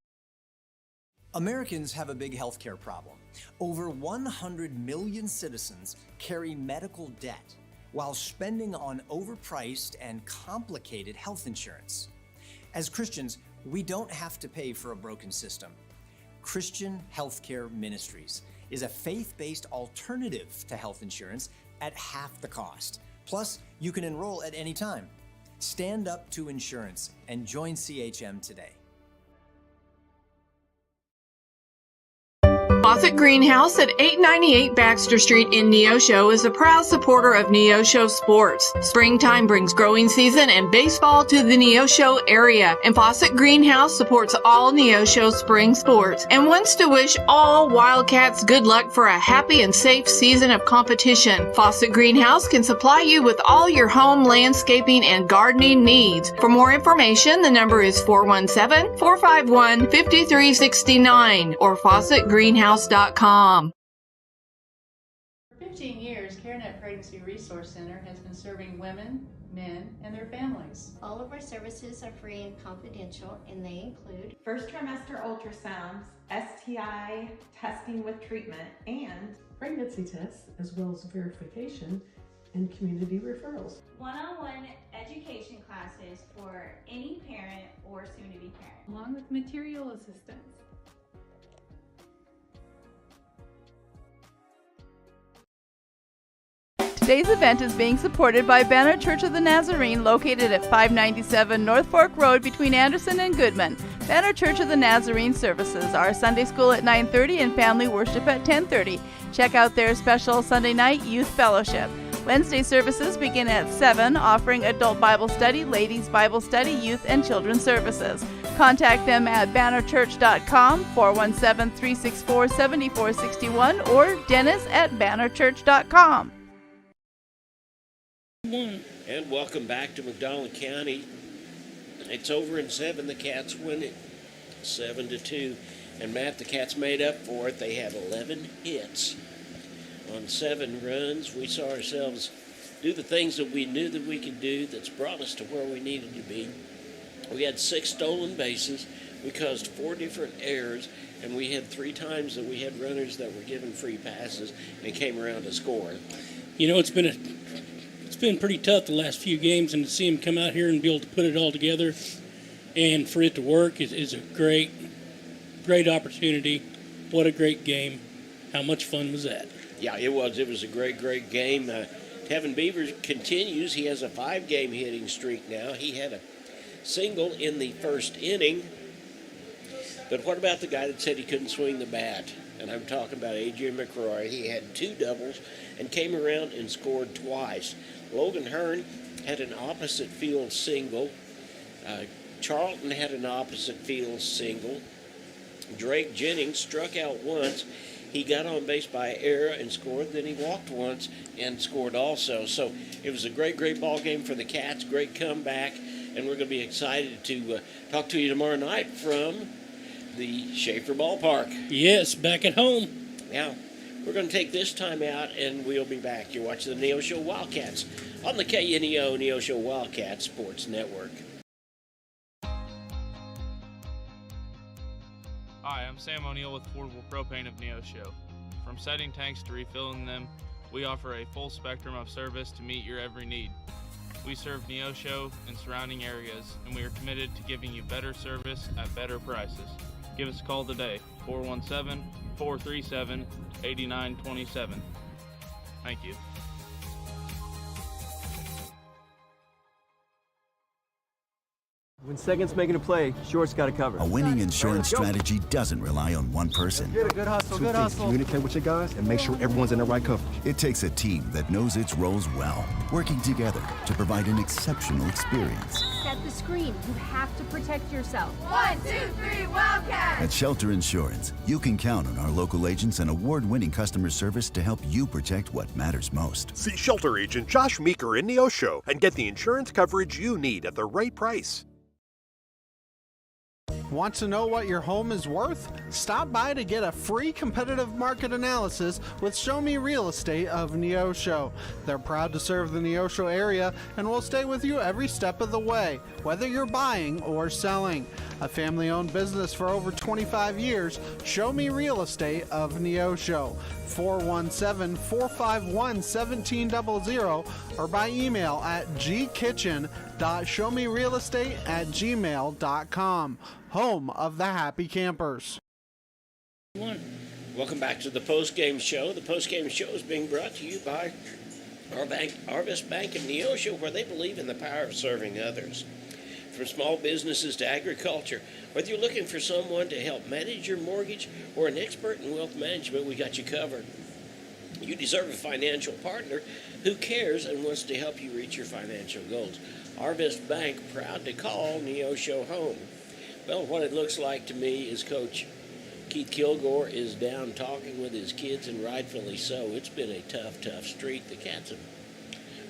Americans have a big healthcare problem. Over 100 million citizens carry medical debt while spending on overpriced and complicated health insurance. As Christians, we don't have to pay for a broken system. Christian Healthcare Ministries is a faith-based alternative to health insurance at half the cost. Plus, you can enroll at any time. Stand up to insurance and join CHM today.
Fawcett Greenhouse at 898 Baxter Street in Neosho is a proud supporter of Neosho sports. Springtime brings growing season and baseball to the Neosho area, and Fawcett Greenhouse supports all Neosho spring sports and wants to wish all Wildcats good luck for a happy and safe season of competition. Fawcett Greenhouse can supply you with all your home landscaping and gardening needs. For more information, the number is 417-451-5369 or FawcettGreenhouse.com.
For 15 years, CareNet Pregnancy Resource Center has been serving women, men, and their families.
All of our services are free and confidential, and they include
first trimester ultrasounds, STI testing with treatment, and
pregnancy tests, as well as verification and community referrals.
One-on-one education classes for any parent or soon-to-be parent,
along with material assistance.
Today's event is being supported by Banner Church of the Nazarene, located at 597 North Fork Road between Anderson and Goodman. Banner Church of the Nazarene services are Sunday school at 9:30 and family worship at 10:30. Check out their special Sunday night youth fellowship. Wednesday services begin at 7, offering adult Bible study, ladies Bible study, youth and children's services. Contact them at bannerchurch.com, 417-364-7461, or dennis@bannerchurch.com.
And welcome back to McDonald County. It's over in 7. The Cats win it 7-2. And Matt, the Cats made up for it. They had 11 hits on 7 runs. We saw ourselves do the things that we knew that we could do that's brought us to where we needed to be. We had 6 stolen bases. We caused 4 different errors. And we had 3 times that we had runners that were given free passes and came around to score.
You know, it's been pretty tough the last few games, and to see him come out here and be able to put it all together and for it to work is a great opportunity. What a great game. How much fun was that?
Yeah, it was. It was a great game. Tevin Beavers continues. He has a 5-game hitting streak now. He had a single in the first inning. But what about the guy that said he couldn't swing the bat? And I'm talking about Adrian McCrory. He had 2 doubles and came around and scored twice. Logan Hearn had an opposite field single. Charlton had an opposite field single. Drake Jennings struck out once. He got on base by error and scored. Then he walked once and scored also. So it was a great, great ball game for the Cats. Great comeback. And we're going to be excited to talk to you tomorrow night from the Schaefer Ballpark.
Yes, back at home.
Now, we're going to take this time out, and we'll be back. You're watching the Neosho Wildcats on the KNEO Neosho Wildcats Sports Network.
Hi, I'm Sam O'Neill with Affordable Propane of Neosho. From setting tanks to refilling them, we offer a full spectrum of service to meet your every need. We serve Neosho and surrounding areas, and we are committed to giving you better service at better prices. Give us a call today, 417-437-8927. Thank you.
When second's making a play, short's got to cover.
A winning insurance strategy doesn't rely on one person.
Good hustle, good hustle.
Communicate with your guys and make sure everyone's in the right coverage.
It takes a team that knows its roles well, working together to provide an exceptional experience.
Set the screen. You have to protect yourself.
1, 2, 3, Wildcat!
At Shelter Insurance, you can count on our local agents and award-winning customer service to help you protect what matters most.
See Shelter Agent Josh Meeker in Neosho and get the insurance coverage you need at the right price.
Want to know what your home is worth? Stop by to get a free competitive market analysis with Show Me Real Estate of Neosho. They're proud to serve the Neosho area and will stay with you every step of the way, whether you're buying or selling. A family-owned business for over 25 years, Show Me Real Estate of Neosho. 417-451-1700 or by email at gkitchen.showmerealestate@gmail.com. Home of the Happy Campers.
Welcome back to the post-game show. The post-game show is being brought to you by Arvest Bank of Neosho, where they believe in the power of serving others. From small businesses to agriculture, whether you're looking for someone to help manage your mortgage or an expert in wealth management, we got you covered. You deserve a financial partner who cares and wants to help you reach your financial goals. Arvest Bank, proud to call Neosho home. Well, what it looks like to me is Coach Keith Kilgore is down talking with his kids, and rightfully so. It's been a tough, tough streak. The Cats have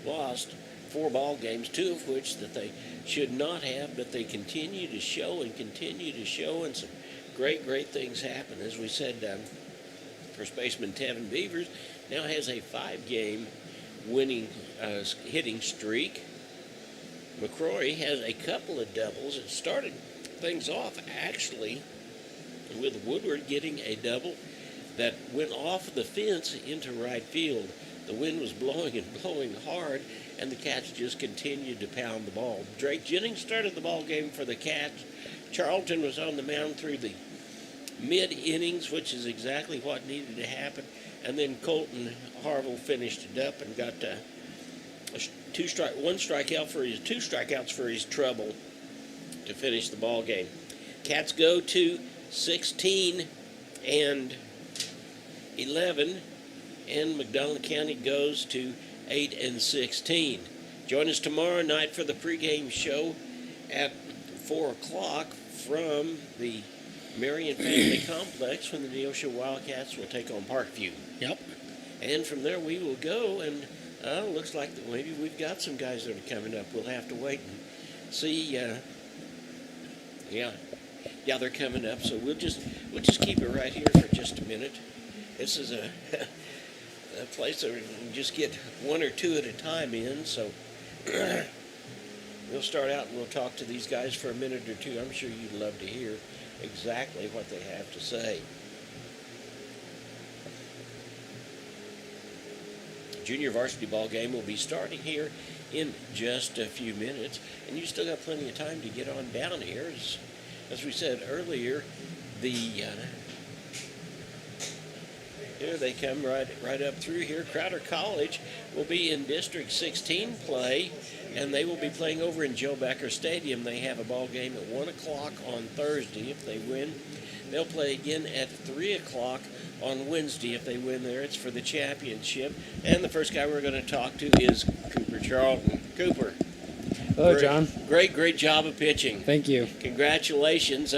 lost 4 ball games, 2 of which that they should not have, but they continue to show, and some great, great things happen. As we said, first baseman Tevin Beavers now has a 5-game winning hitting streak. McCrory has a couple of doubles. It started things off actually with Woodward getting a double that went off the fence into right field. The wind was blowing and blowing hard, and the Cats just continued to pound the ball. Drake Jennings started the ball game for the Cats. Charlton was on the mound through the mid-innings, which is exactly what needed to happen. And then Colton Harville finished it up and got 2 strikeouts for his trouble to finish the ball game. Cats go to 16-11, and McDonald County goes to 8-16. Join us tomorrow night for the pregame show at 4 o'clock from the Marion Family Complex when the Neosho Wildcats will take on Parkview.
Yep. And
from there we will go, and looks like that maybe we've got some guys that are coming up. We'll have to wait and see. Yeah, they're coming up. So we'll just keep it right here for just a minute. This is a place that we can just get 1 or 2 at a time in. So we'll start out and we'll talk to these guys for a minute or 2. I'm sure you'd love to hear exactly what they have to say. Junior varsity ball game will be starting here in just a few minutes, and you still got plenty of time to get on down here. As we said earlier, here they come right up through here. Crowder College will be in District 16 play, and they will be playing over in Joe Becker Stadium. They have a ball game at 1 o'clock on Thursday if they win. They'll play again at 3 o'clock on Wednesday if they win there. It's for the championship. And the first guy we're going to talk to is Cooper Charlton. Cooper.
Hello, John.
Great job of pitching.
Thank you.
Congratulations.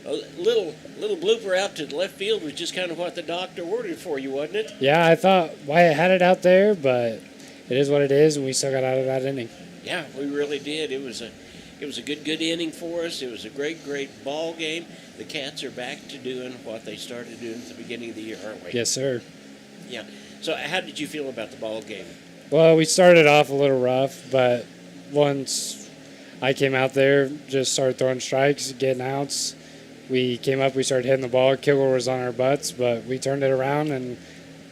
A little blooper out to the left field was just kind of what the doctor ordered for you, wasn't it?
Yeah, I thought Wyatt had it out there, but it is what it is, and we still got out of that inning.
Yeah, we really did. It was a good inning for us. It was a great ball game. The Cats are back to doing what they started doing at the beginning of the year, aren't we?
Yes, sir.
Yeah. So how did you feel about the ball game?
Well, we started off a little rough, but once I came out there, just started throwing strikes, getting outs. We came up, we started hitting the ball. Kilgore was on our butts, but we turned it around, and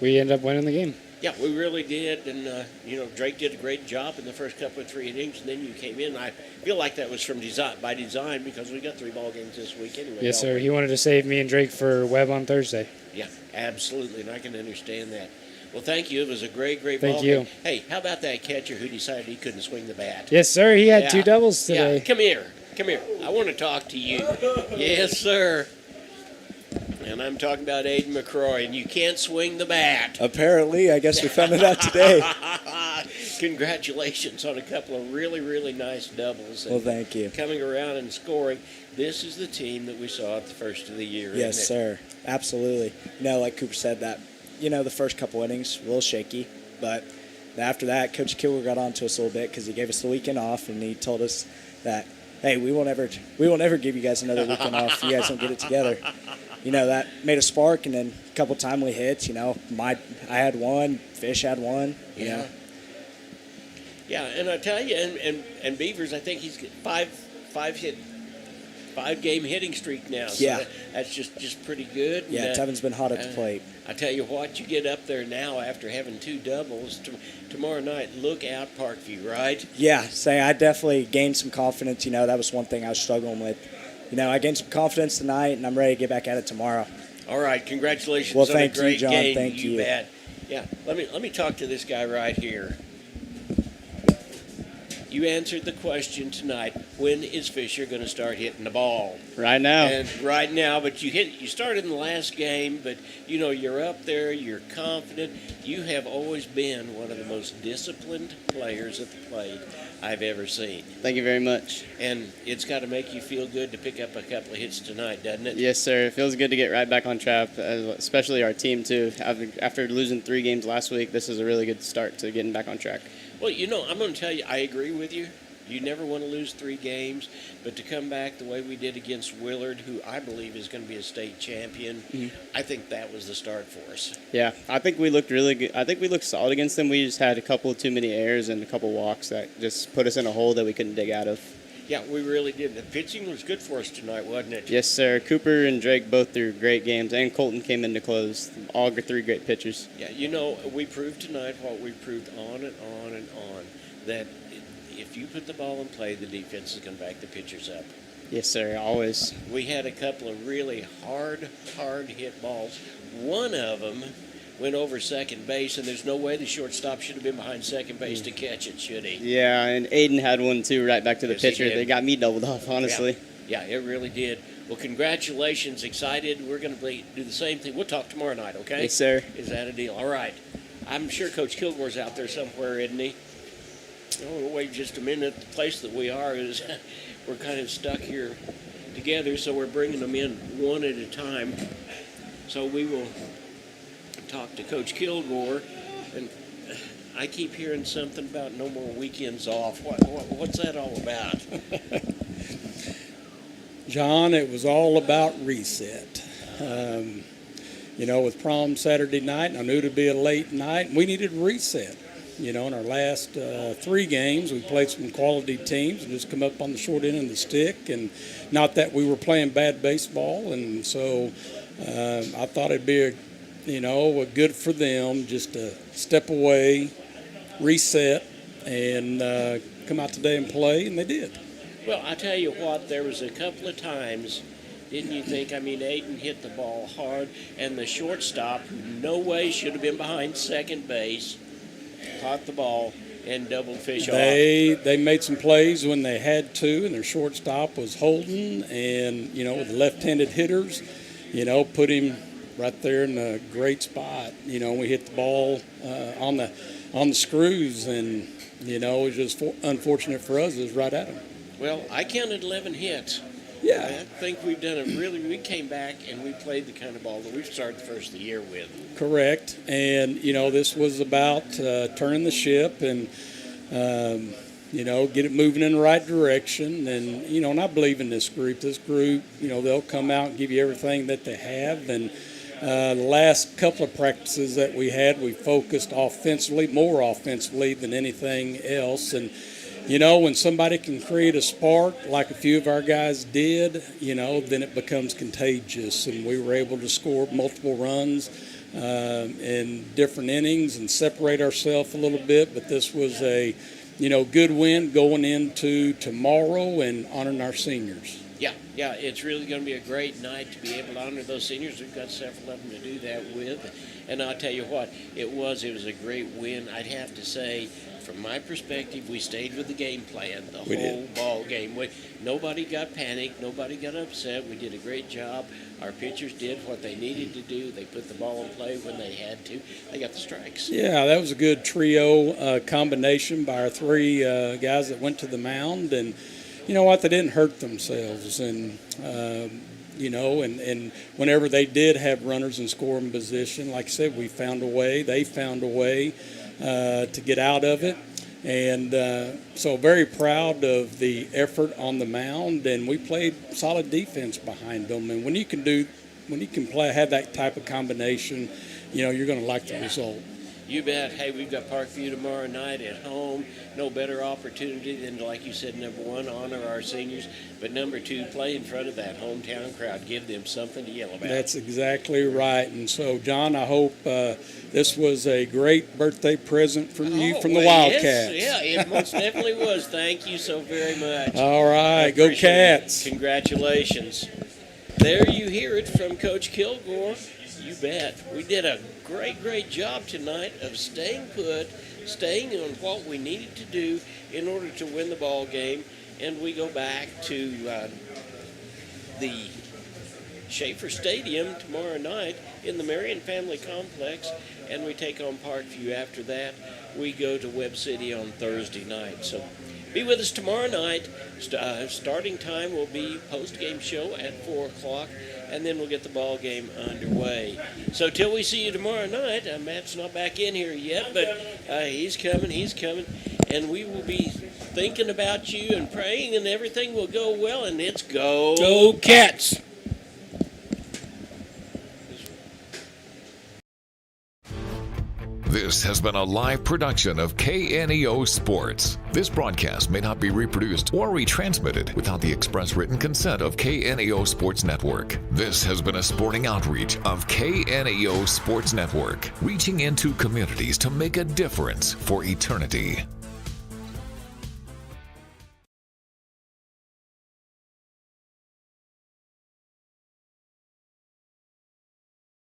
we ended up winning the game.
Yeah, we really did, and Drake did a great job in the first couple of 3 innings, and then you came in. I feel like that was by design because we got 3 ball games this week anyway.
Yes, sir. He wanted to save me and Drake for Webb on Thursday.
Yeah, absolutely, and I can understand that. Well, thank you. It was a great ball
Thank you.
game. Hey, how about that catcher who decided he couldn't swing the bat?
Yes, sir. He had 2 doubles today.
Yeah, come here. I want to talk to you. Yes, sir. And I'm talking about Aiden McCroy, and you can't swing the bat.
Apparently, I guess we found it out today.
Congratulations on a couple of really, really nice doubles.
Well, thank you.
Coming around and scoring. This is the team that we saw at the first of the year.
Yes,
isn't it?
sir. Absolutely. Like Cooper said, that the first couple innings, a little shaky, but after that, Coach Kilgore got on to us a little bit because he gave us the weekend off, and he told us that, hey, we won't ever give you guys another weekend off if you guys don't get it together. That made a spark, and then a couple timely hits. I had one, Fish had one.
Yeah, and I tell you, and Beavers, I think he's got 5-game hitting streak now. So
yeah,
that's just pretty good.
Yeah, Tevin's been hot at the plate.
I tell you what, you get up there now after having 2 doubles. Tomorrow night, look out Parkview, right?
Yeah, I definitely gained some confidence. That was one thing I was struggling with. I gained some confidence tonight, and I'm ready to get back at it tomorrow.
All right, congratulations
on
a great
you, John.
game.
Thank you.
Bet. Yeah, let me talk to this guy right here. You answered the question tonight. When is Fisher going to start hitting the ball?
Right now.
And right now, but you started in the last game, but you're up there, you're confident. You have always been one of the most disciplined players at the plate I've ever seen.
Thank you very much.
And it's got to make you feel good to pick up a couple of hits tonight, doesn't it?
Yes, sir. It feels good to get right back on track, especially our team, too. After losing 3 games last week, this is a really good start to getting back on track.
Well, I'm going to tell you, I agree with you. You never want to lose 3 games, but to come back the way we did against Willard, who I believe is going to be a state champion, I think that was the start for us.
Yeah, I think we looked really good. I think we looked solid against them. We just had a couple too many errors and a couple walks that just put us in a hole that we couldn't dig out of.
Yeah, we really did. The pitching was good for us tonight, wasn't it?
Yes, sir. Cooper and Drake both threw great games, and Colton came in to close. All 3 great pitchers.
Yeah, we proved tonight what we proved on and on and on, that if you put the ball in play, the defense is going to back the pitchers up.
Yes, sir, always.
We had a couple of really hard hit balls. One of them went over second base, and there's no way the shortstop should have been behind second base to catch it, should he?
Yeah, and Aiden had one, too, right back to the pitcher. They got me doubled off, honestly.
Yeah, it really did. Well, congratulations. Excited. We're going to do the same thing. We'll talk tomorrow night, okay?
Yes, sir.
Is that a deal? All right. I'm sure Coach Kilgore's out there somewhere, isn't he? We'll wait just a minute. The place that we are is we're kind of stuck here together, so we're bringing them in one at a time. So we will talk to Coach Kilgore, and I keep hearing something about no more weekends off. What's that all about?
John, it was all about reset. With prom Saturday night, I knew it would be a late night, and we needed a reset. In our last 3 games, we played some quality teams and just come up on the short end of the stick. And not that we were playing bad baseball, and so I thought it'd be good for them just to step away, reset, and come out today and play, and they did.
Well, I tell you what, there was a couple of times, didn't you think? Aiden hit the ball hard, and the shortstop, no way should have been behind second base, caught the ball and doubled Fish off.
They made some plays when they had to, and their shortstop was Holden, and with the left-handed hitters, put him right there in a great spot. We hit the ball on the screws, and it was just unfortunate for us. It was right at him.
Well, I counted 11 hits. Yeah, I think we've done it really. We came back and we played the kind of ball that we've started the first of the year with.
Correct. And, this was about turning the ship and, get it moving in the right direction. And, and I believe in this group. This group, they'll come out and give you everything that they have. And the last couple of practices that we had, we focused more offensively than anything else. And, when somebody can create a spark like a few of our guys did, then it becomes contagious. And we were able to score multiple runs in different innings and separate ourselves a little bit. But this was a, good win going into tomorrow and honoring our seniors.
Yeah, it's really going to be a great night to be able to honor those seniors. We've got several of them to do that with. And I'll tell you what, it was a great win. I'd have to say, from my perspective, we stayed with the game plan the whole ball game. Nobody got panicked. Nobody got upset. We did a great job. Our pitchers did what they needed to do. They put the ball in play when they had to. They got the strikes.
Yeah, that was a good trio combination by our three guys that went to the mound. And you know what? They didn't hurt themselves. And, and whenever they did have runners in scoring position, like I said, we found a way. They found a way to get out of it. And so very proud of the effort on the mound. And we played solid defense behind them. And when you can have that type of combination, you're going to like the result.
You bet. Hey, we've got Parkview tomorrow night at home. No better opportunity than, like you said, number one, honor our seniors, but number two, play in front of that hometown crowd. Give them something to yell about.
That's exactly right. And so, John, I hope this was a great birthday present from you from the Wildcats.
Yes, yeah, it most definitely was. Thank you so very much.
All right, go Cats.
Congratulations. There you hear it from Coach Kilgore. You bet. We did a great job tonight of staying put, staying on what we needed to do in order to win the ball game. And we go back to the Schaefer Stadium tomorrow night in the Marion Family Complex, and we take on Parkview after that. We go to Webb City on Thursday night. So be with us tomorrow night. Starting time will be post-game show at 4 o'clock, and then we'll get the ball game underway. So till we see you tomorrow night, Matt's not back in here yet, but he's coming, and we will be thinking about you and praying, and everything will go well, and it's
Go Cats!
This has been a live production of KNEO Sports. This broadcast may not be reproduced or retransmitted without the express written consent of KNEO Sports Network. This has been a sporting outreach of KNEO Sports Network, reaching into communities to make a difference for eternity.